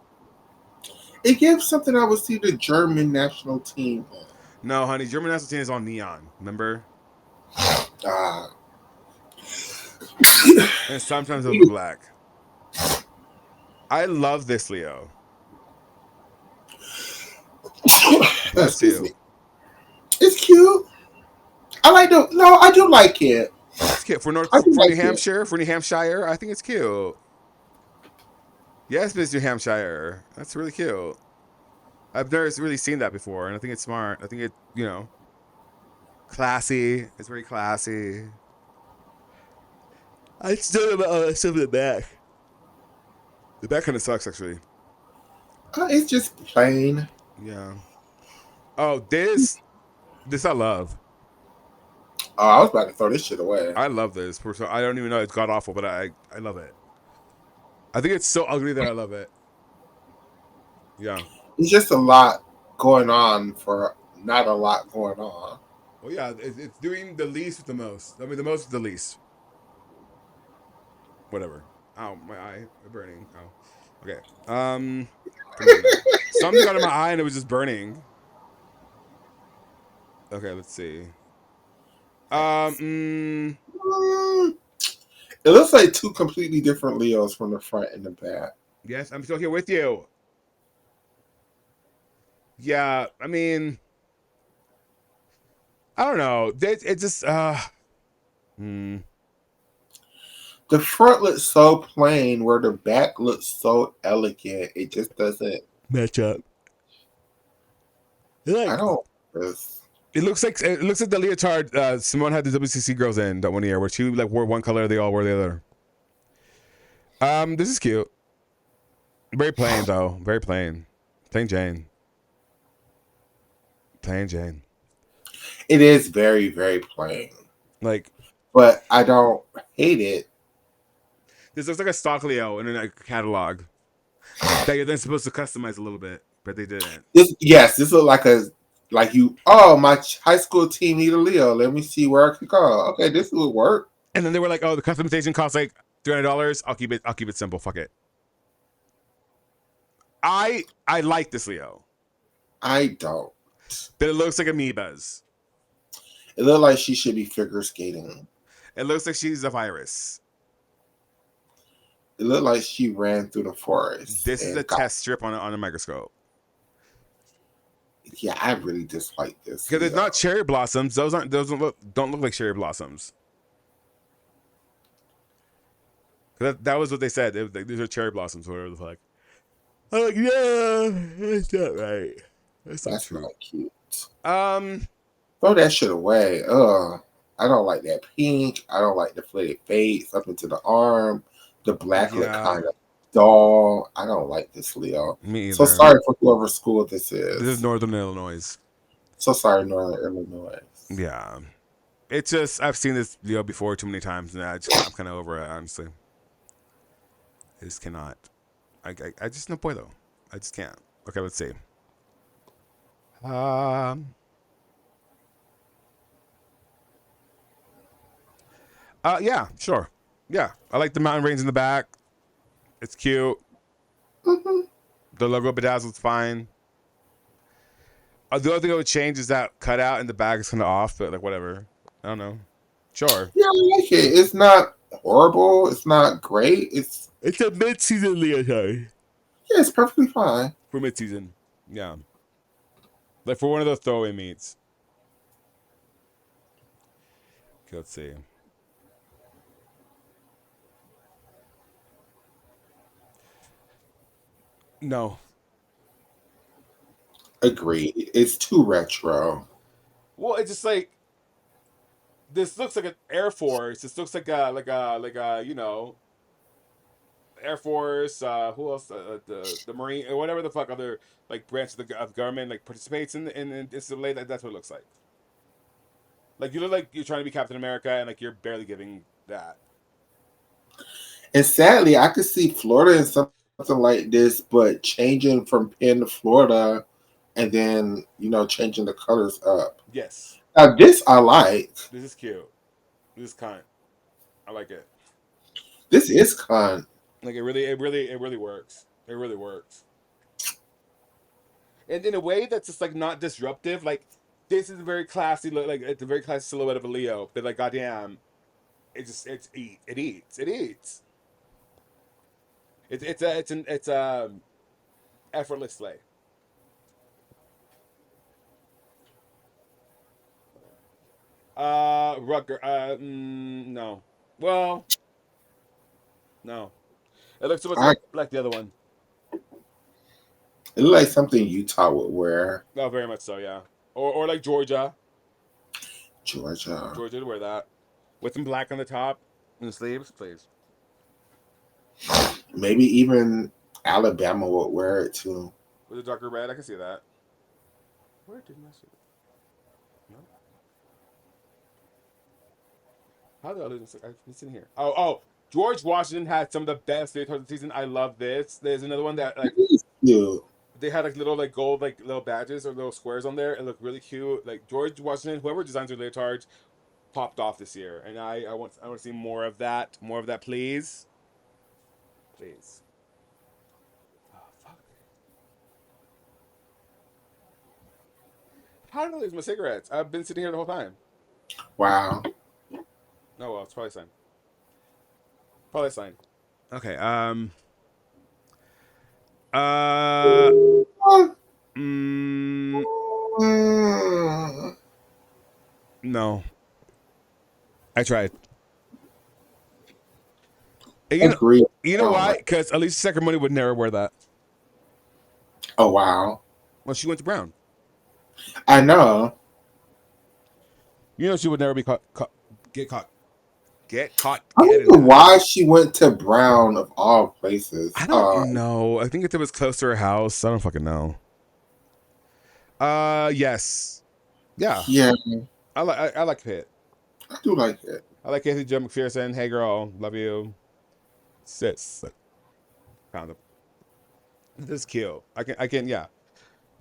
S2: It gives something I would see the German national team in.
S1: No, honey, German national team is on neon. Remember?
S2: Ah,
S1: And sometimes it'll be black. I love this Leo. Bless
S2: excuse me.
S1: you.
S2: It's cute. I like the no. I do like it.
S1: It's cute
S2: I do
S1: For New
S2: like it.
S1: Hampshire. For New Hampshire, I think it's cute. Yes, Miss New Hampshire. That's really cute. I've never really seen that before, and I think it's smart. I think it, classy. It's very classy. I still have some of the back. The back kind of sucks, actually.
S2: It's just plain.
S1: Yeah. Oh, this I love.
S2: Oh, I was about to throw this shit away.
S1: I love this. I don't even know it's god awful, but I love it. I think it's so ugly that I love it. Yeah.
S2: It's just a lot going on for not a lot going on.
S1: Well, yeah, it's doing the least with the most. I mean, the most with the least. Whatever. Ow, my eye burning. Oh, okay. Come on now. Something got in my eye and it was just burning. Okay, let's see. Mm,
S2: Mm, it looks like two completely different Leos from the front and the back.
S1: yes, I'm still here with you. Yeah, I mean, I don't know. It just hmm.
S2: The front looks so plain, where the back looks so elegant. It just doesn't.
S1: Match up.
S2: I
S1: Like
S2: don't.
S1: it looks like the leotard Simone had the WCC girls in that one year where she like wore one color, they all wore the other. This is cute. Very plain though. Very plain. Plain Jane. Plain Jane.
S2: It is very, very plain,
S1: Like
S2: but I don't hate it.
S1: this looks like a stock Leo in a catalog that you're then supposed to customize a little bit, but they didn't.
S2: This look like you. Oh, my high school team need a Leo. Let me see where I can go. Okay, this would work.
S1: And then they were like, "Oh, the customization costs like $300. I'll keep it. I'll keep it simple. Fuck it." I like this Leo.
S2: I don't.
S1: But it looks like amoebas.
S2: It looked like she should be figure skating.
S1: It looks like she's a virus.
S2: It looked like she ran through the forest.
S1: This is a test strip on a microscope.
S2: Yeah, I really dislike this.
S1: Because it's not cherry blossoms. Those don't look like cherry blossoms. That was what they said. These are cherry blossoms, whatever the fuck. I'm like, yeah, that's not right. That's
S2: not cute.
S1: Throw
S2: that shit away. I don't like that pink. I don't like the flated face up into the arm. The black look kind of dull. I don't like this, Leo.
S1: Me either.
S2: So sorry for whoever school this is.
S1: This is Northern Illinois.
S2: So sorry, Northern Illinois.
S1: Yeah. It's just, I've seen this Leo before too many times, and I'm kind of over it, honestly. I just cannot. I just, no boy, though. I just can't. Okay, let's see. Yeah, sure. Yeah, I like the mountain range in the back. It's cute.
S2: Mm-hmm.
S1: The logo bedazzled's fine. The only thing I would change is that cutout in the back is kind of off, but like whatever. I don't know. Sure.
S2: Yeah, I like it. It's not horrible. It's not great. It's
S1: a mid-season leotard.
S2: Yeah, it's perfectly fine
S1: for mid-season. Yeah, like for one of those throwaway meets. Okay, let's see. No.
S2: Agreed. It's too retro.
S1: Well, it's just like this looks like an Air Force. This looks like a Air Force. Who else? The Marine or whatever the fuck other like branch of the government like participates in display. That's what it looks like. Like you look like you're trying to be Captain America and like you're barely giving that.
S2: And sadly, I could see Florida in some something like this, but changing from Penn to Florida, and then changing the colors up.
S1: Yes,
S2: Now this I like.
S1: this is cute. This is kind. I like it.
S2: This is con.
S1: Like it really works. It really works. And in a way that's just like not disruptive. Like this is a very classy look. Like it's a very classy silhouette of a Leo. But like goddamn, it eats. It eats. It's effortless slay. Rugger. No. Well, no. It looks so much
S2: I
S1: like the other one.
S2: It looks like something Utah would wear.
S1: Oh, very much so. Yeah. Or like Georgia.
S2: Georgia.
S1: Georgia would wear that with some black on the top and the sleeves, please.
S2: Maybe even Alabama would wear it too.
S1: With a darker red, I can see that. Where did my see? No. How the other it's in here? Oh. George Washington had some of the best leotards of the season. I love this. There's another one that like
S2: Cute.
S1: they had like little like gold like little badges or little squares on there. It looked really cute. Like George Washington, whoever designs their leotards, popped off this year, and I want to see more of that. More of that, please, please. Oh fuck! How did I lose my cigarettes? I've been sitting here the whole time.
S2: Wow.
S1: Oh well, it's probably a sign. Probably a sign. Okay. Uh. Mm,
S2: Mm,
S1: no, I tried. And
S2: agree.
S1: you know why? Because Alicia Sacramone would never wear that.
S2: Oh wow.
S1: Well, she went to Brown.
S2: I know.
S1: You know she would never be get caught,
S2: I
S1: getting
S2: don't know
S1: that.
S2: why she went to Brown of all places.
S1: I don't know. I think if it was close to her house, I don't fucking know. Yes, yeah.
S2: Yeah,
S1: I like Pitt.
S2: I do like it.
S1: I like Casey Joe McPherson. Hey girl, love you, sis. Found him. This is cute. I can yeah.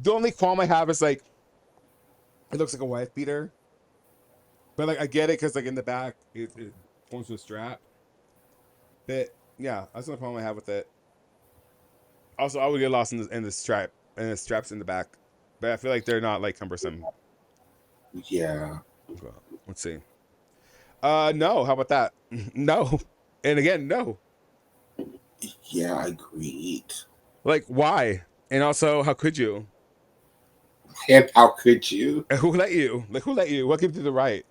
S1: The only qualm I have is like it looks like a wife beater, but like I get it because like in the back it forms to a strap. But yeah, that's the only problem I have with it. Also, I would get lost in the strap and the straps in the back, but I feel like they're not like cumbersome.
S2: Yeah.
S1: Well, let's see. No. How about that? No. And again, no.
S2: Yeah, I agreed.
S1: Like, why? And also, how could you?
S2: And how could you?
S1: Who let you? Like, who let you? What gives you the right?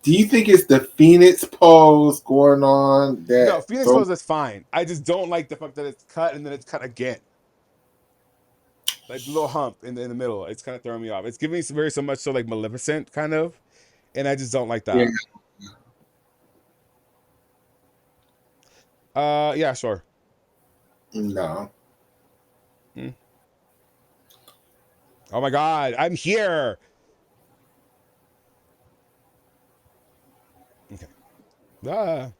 S2: Do you think it's the Phoenix pose going on
S1: No,
S2: that
S1: Phoenix Pose is fine. I just don't like the fact that it's cut and then it's cut again. Like the little hump in the middle. It's kind of throwing me off. It's giving me so much so like Maleficent kind of, and I just don't like
S2: Yeah.
S1: that. Yeah, sure.
S2: No.
S1: Hmm. Oh my God, I'm here. Okay. Ah,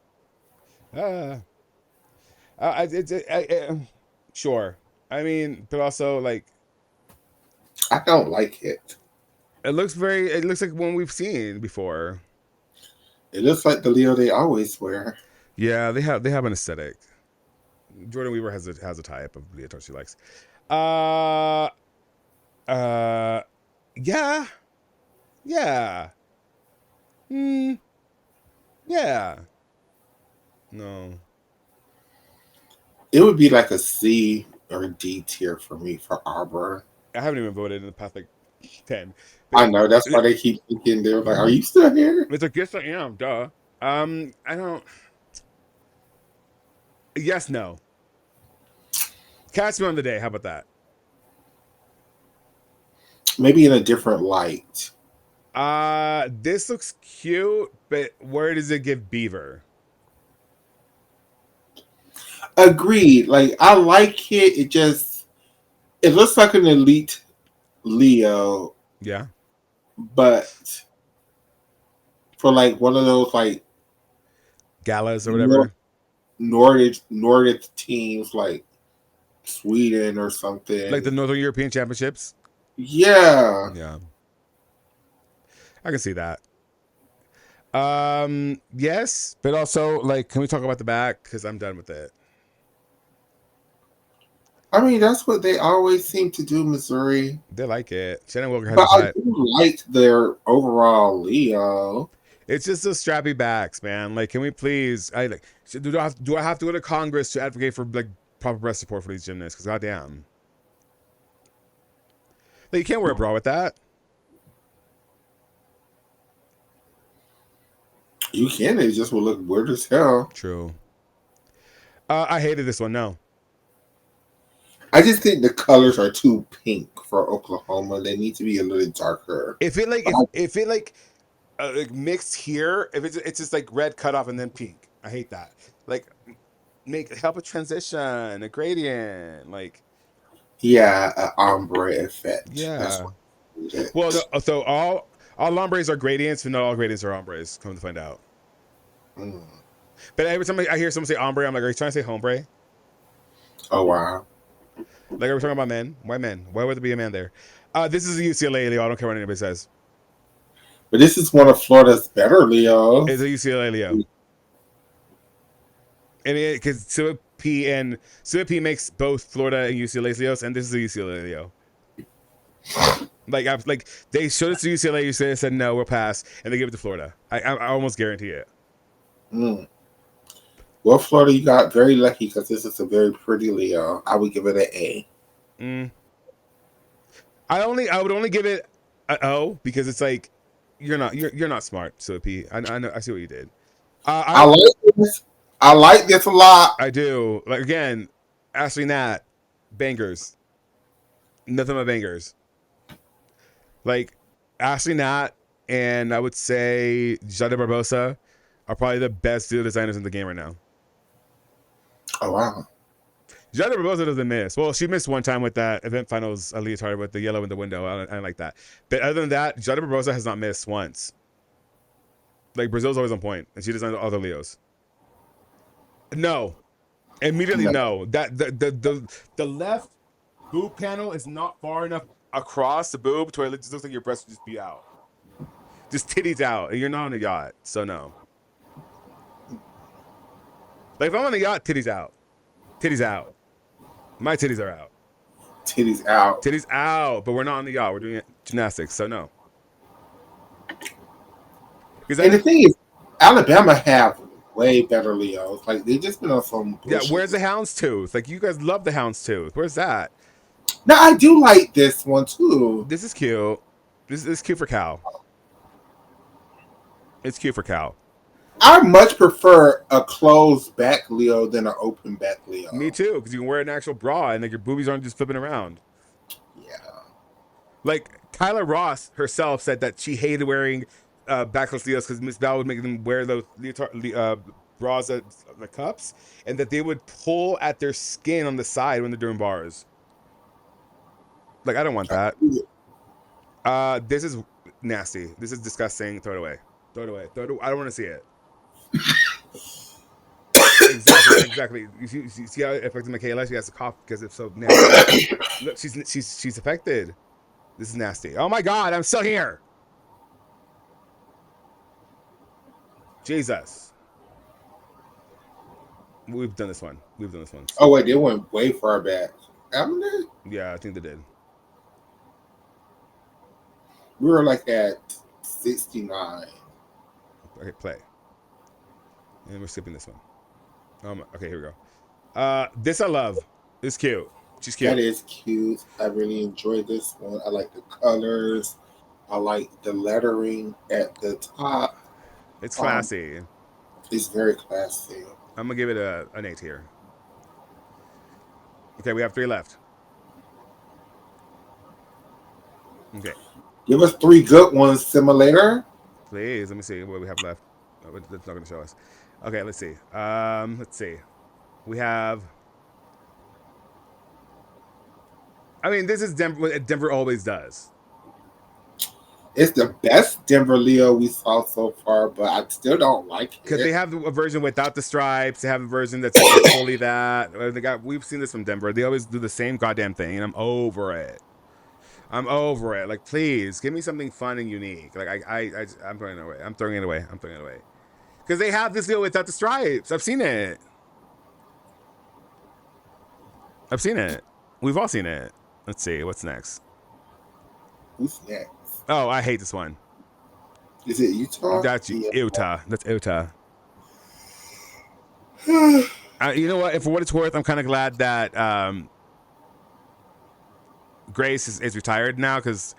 S1: ah. Sure. I mean, but also like
S2: I don't like it.
S1: it looks very. It looks like one we've seen before.
S2: It looks like the Leo they always wear.
S1: Yeah, they have an aesthetic. Jordan Weaver has a type of leotard she likes. Uh, uh, yeah, yeah, mm, yeah. No,
S2: It would be like a C or D tier for me for Arbor.
S1: I haven't even voted in the past like 10.
S2: I
S1: But
S2: know that's why they keep thinking they're like, "Are you still here?"
S1: it's like yes, I am. Duh. I don't. Yes, no. Catch me on the day. How about that?
S2: Maybe in a different light.
S1: This looks cute, but where does it give Beaver?
S2: Agreed. Like I like it. It looks like an elite Leo,
S1: Yeah,
S2: but for like one of those like
S1: galas or
S2: more
S1: whatever.
S2: Nordic teams like Sweden or
S1: Like the
S2: something.
S1: Northern European Championships.
S2: Yeah.
S1: Yeah, I can see that. Yes, but also like, can we talk about the back? Because I'm done with it.
S2: I mean, that's what they always seem to do, Missouri.
S1: They like it. Shannon Wilker has
S2: But
S1: his
S2: I
S1: hype.
S2: do like their overall Leo.
S1: It's just those strappy backs, man. Like, can we please? I like. Do I have to go to Congress to advocate for like proper breast support for these gymnasts? Because goddamn, like you can't wear a bra with that.
S2: You can, it just will look weird as hell.
S1: True. I hated this one. No,
S2: I just think the colors are too pink for Oklahoma. They need to be a little darker.
S1: if it like
S2: But
S1: if it like mixed here, if it's just like red cutoff and then pink. I hate that. Like help a transition, a gradient, like
S2: yeah, an ombre effect. That's
S1: yeah.
S2: what I needed.
S1: Well, no, so all ombres are gradients, but not all gradients are ombres. Come to find out.
S2: Mm.
S1: But every time I hear someone say ombre, I'm like, are you trying to say hombre?
S2: Oh wow.
S1: Like, are we talking about men? Why men? Why would there be a man there? This is a UCLA Leo. I don't care what anybody says.
S2: But this is one of Florida's better
S1: It's
S2: Leos.
S1: a UCLA Leo. And because Sua P makes both Florida and UCLA Leos, and this is a UCLA Leo. Like they showed it to UCLA. UCLA said no, we'll pass, and they give it to Florida. I almost guarantee it.
S2: Mm. Well, Florida, you got very lucky because this is a very pretty Leo. I would give it an A.
S1: Mm. I would only give it an O because it's like you're not smart, Sua P. I know, I see what you did.
S2: I like this. I like this a lot.
S1: I do. Like again, Ashley Nat, bangers. Nothing but bangers. Like Ashley Nat and I would say Jada Barbosa are probably the best duo designers in the game right now.
S2: Oh wow.
S1: Jada Barbosa doesn't miss. Well, she missed one time with that event finals leotard with the yellow in the window. I don't like that. But other than that, Jada Barbosa has not missed once. Like Brazil's always on point, and she designed all the Leos. No, immediately
S2: No.
S1: no. That the left boob panel is not far enough across the boob to where it just looks like your breast would just be out, just titties out, and you're not on a yacht, so no. Like if I'm on a yacht, titties out, titties out. My titties are out,
S2: Titties out.
S1: titties out. But we're not on the yacht. We're doing gymnastics, so no. Because
S2: And the thing is, Alabama have way better Leos. Like they just been on some
S1: yeah,
S2: bullshit.
S1: where's the houndstooth? Like you guys love the houndstooth. Where's that?
S2: Now I do like this one too.
S1: This is cute. This is cute for Cal. It's cute for Cal.
S2: I much prefer a closed back Leo than an open back Leo.
S1: Me too, because you can wear an actual bra and like your boobies aren't just flipping around.
S2: Yeah.
S1: Like Kyla Ross herself said that she hated wearing backless Leos because Miss Val would make them wear those bras at the cups, and that they would pull at their skin on the side when they're doing bars. Like I don't want that. This is nasty. This is disgusting. Throw it away. Throw it away. Throw it away. I don't want to see it. Exactly. You see how it affected Michaela? She has to cough because it's so nasty. Look, she's affected. This is nasty. Oh my God, I'm still here. Jesus. We've done this one.
S2: Oh wait, they went way far back. Haven't they?
S1: Yeah, I think they did.
S2: We were like at 69.
S1: Okay, play. And we're skipping this one. Okay, here we go. This I love. This is cute. She's cute.
S2: That is cute. I really enjoyed this one. I like the colors. I like the lettering at the top.
S1: It's classy.
S2: It's very classy.
S1: I'm gonna give it an 8 here. Okay, we have 3 left. Okay.
S2: Give us 3 good ones, simulator.
S1: Please, let me see what we have left. Oh, it's not gonna show us. Okay, let's see. Let's see. We have. I mean, this is Denver. What Denver always does.
S2: It's the best Denver Leo we saw so far, but I still don't like
S1: Because they
S2: it.
S1: have a version without the stripes. They have a version that's like fully that. We've seen this from Denver. They always do the same goddamn thing, and I'm over it. I'm over it. Like, please give me something fun and unique. Like, I'm throwing it away. I'm throwing it away. I'm throwing it away. Because they have this deal without the stripes. I've seen it. I've seen it. We've all seen it. Let's see. What's next?
S2: Who's next?
S1: Oh, I hate this one.
S2: Is it Utah?
S1: That's
S2: Yeah.
S1: Utah. That's Utah. You know what? For what it's worth, I'm kind of glad that Grace is retired now because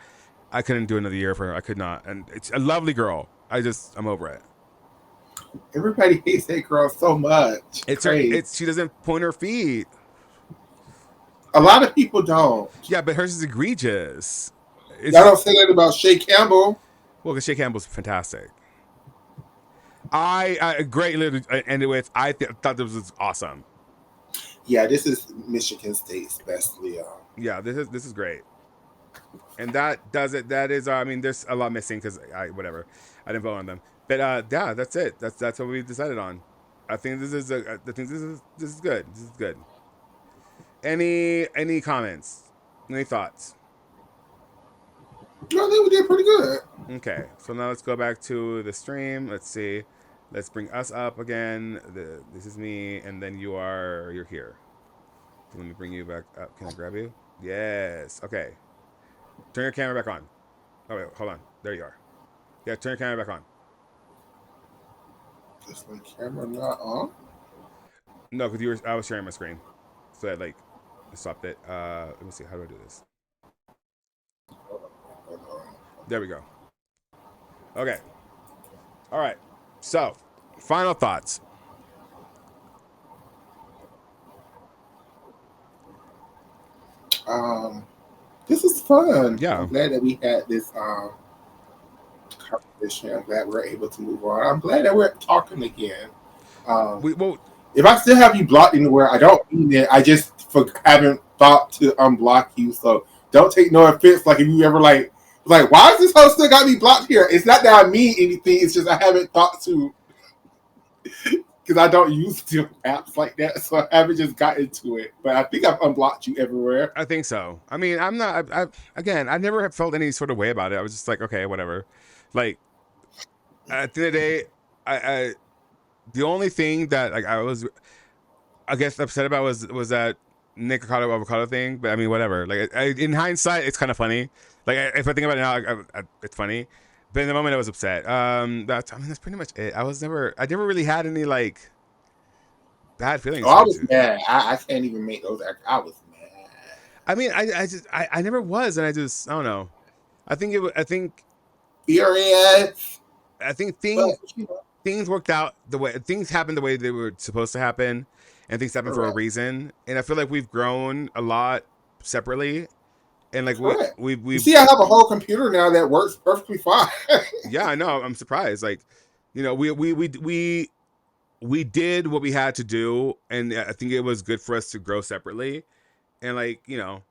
S1: I couldn't do another year for her. I could not. And it's a lovely girl. I'm over it.
S2: Everybody hates that girl so much. Crazy.
S1: She doesn't point her feet.
S2: A lot of people don't.
S1: Yeah, but hers is egregious.
S2: I don't say that about Shay Campbell.
S1: Well, because Shay Campbell's fantastic. I greatly ended with thought this was awesome.
S2: Yeah, this is Michigan State's best Leo.
S1: Yeah, this is great. And that does it. That is, I mean, there's a lot missing because whatever, I didn't vote on them. But yeah, that's it. That's what we decided on. I think this is good. This is good. Any comments? Any thoughts?
S2: No, I think we did pretty good.
S1: Okay, so now let's go back to the stream. Let's see. Let's bring us up again. This is me, and then you're here. So let me bring you back up. Can I grab you? Yes. Okay. Turn your camera back on. Oh wait, hold on. There you are. Yeah, turn your camera back on.
S2: Is my camera not on?
S1: No, because I was sharing my screen, so I stopped it. Let me see. How do I do this? There we go. Okay. All right. So, final thoughts.
S2: This is fun.
S1: Yeah.
S2: I'm glad that we had this conversation. I'm glad we're able to move on. I'm glad that we're talking again. If I still have you blocked anywhere, I don't mean it. I just haven't thought to unblock you. So don't take no offense. Like if you ever like, why is this host still got me blocked here? It's not that I mean anything. It's just I haven't thought to, because I don't use apps like that. So I haven't just got into it. But I think I've unblocked you everywhere.
S1: I think so. I mean, I'm not. I never have felt any sort of way about it. I was just like, okay, whatever. Like at the end of the day, the only thing that like I was, I guess, upset about was that Nick avocado thing. But I mean, whatever. Like in hindsight, it's kind of funny. Like if I think about it now, it's funny. But in the moment, I was upset. That's pretty much it. I never really had any like bad feelings.
S2: Oh, I was mad. I can't even make those. I was mad.
S1: I mean, I never was, and I don't know. I think
S2: Furious.
S1: I think things worked out things happened the way they were supposed to happen, and things happen for a reason. And I feel like we've grown a lot separately, and like we
S2: you see, I have a whole computer now that works perfectly fine.
S1: Yeah, I know. I'm surprised. Like, you know, we did what we had to do, and I think it was good for us to grow separately. And like, you know,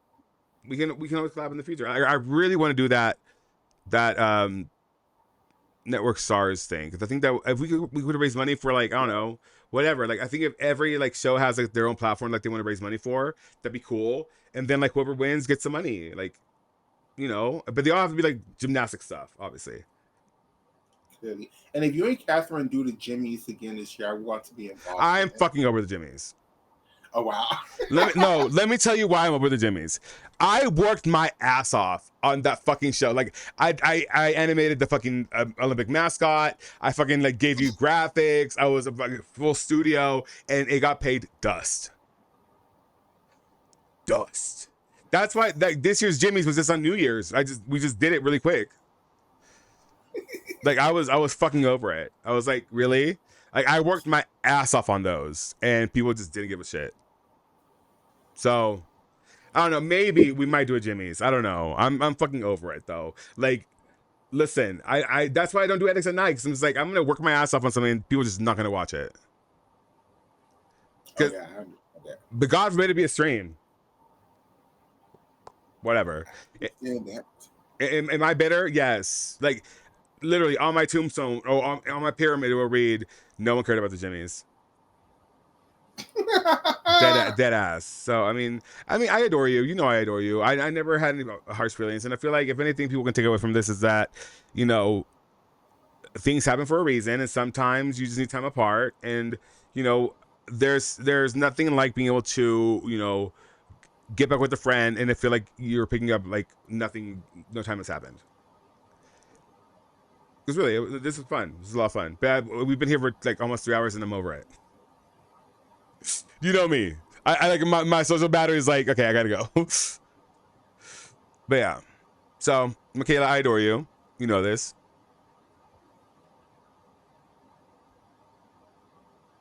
S1: we can always collab in the future. I really want to do that network stars thing, because I think that if we could raise money for like, I don't know, whatever. Like I think if every like show has like their own platform like they want to raise money for, that'd be cool. And then like whoever wins gets the money. Like, you know, but they all have to be like gymnastic stuff, obviously.
S2: Clearly. And if you and Catherine do the Jimmys again this year, I want to be involved.
S1: I'm fucking over the Jimmys.
S2: Oh wow.
S1: Let me tell you why I'm over the Jimmys. I worked my ass off on that fucking show. Like I animated the fucking Olympic mascot. I fucking like gave you graphics. I was a fucking full studio, and it got paid dust. That's why like this year's Jimmys was just on New Year's. We just did it really quick. Like I was fucking over it. I was like, really? Like I worked my ass off on those, and people just didn't give a shit. So I don't know. Maybe we might do a Jimmy's. I don't know. I'm fucking over it though. Like, listen, I that's why I don't do edits at night. Cause I'm just like, I'm gonna work my ass off on something, and people just not gonna watch it.
S2: Oh, yeah,
S1: but God forbid it be a stream. Whatever. Am I bitter? Yes. Like literally on my tombstone or on my pyramid, it will read, "No one cared about the Jimmys." Dead ass. So I adore you. You know, I adore you. I never had any harsh feelings, and I feel like if anything, people can take away from this is that, you know, things happen for a reason, and sometimes you just need time apart, and you know, there's nothing like being able to, you know, get back with a friend and I feel like you're picking up like nothing, no time has happened. Because really, this is fun. This is a lot of fun. But we've been here for like almost 3 hours and I'm over it. You know me. I like my social battery is like, okay, I gotta go. But yeah. So, Michaela, I adore you. You know this.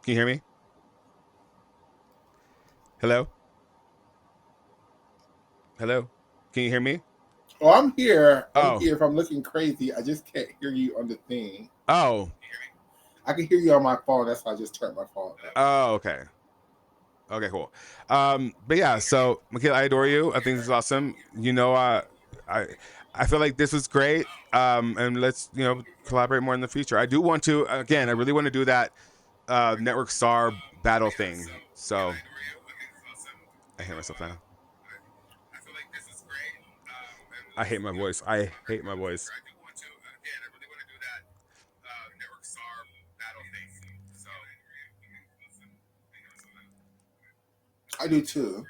S1: Can you hear me? Hello? Hello? Can you hear me?
S2: Oh, I'm here. I'm
S1: Oh.
S2: here. If I'm looking crazy, I just can't hear you on the thing.
S1: Oh.
S2: I can hear you on my phone. That's why I just turned my phone up.
S1: Oh, okay. Okay, cool. But yeah, so Michaela, I adore you. I think this is awesome. You know, I I feel like this was great. And let's, you know, collaborate more in the future. I do want to, again, I really want to do that network star battle thing. So I hear myself now. I hate my voice. I hate my voice.
S2: I do too.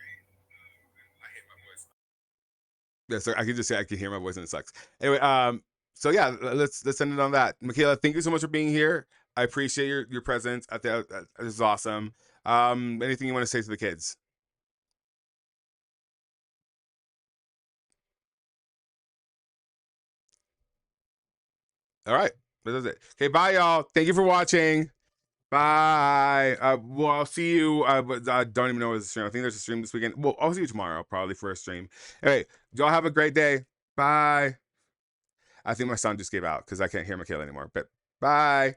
S1: Yeah, so I can just say I can hear my voice and it sucks. Anyway, so yeah, let's end it on that. Michaela, thank you so much for being here. I appreciate your presence. I think this is awesome. Anything you want to say to the kids? All right, that's it. Okay, bye, y'all. Thank you for watching. Bye. Well, I'll see you. But I don't even know what's the stream. I think there's a stream this weekend. Well, I'll see you tomorrow, probably for a stream. Anyway, y'all have a great day. Bye. I think my sound just gave out because I can't hear Michaela anymore. But bye.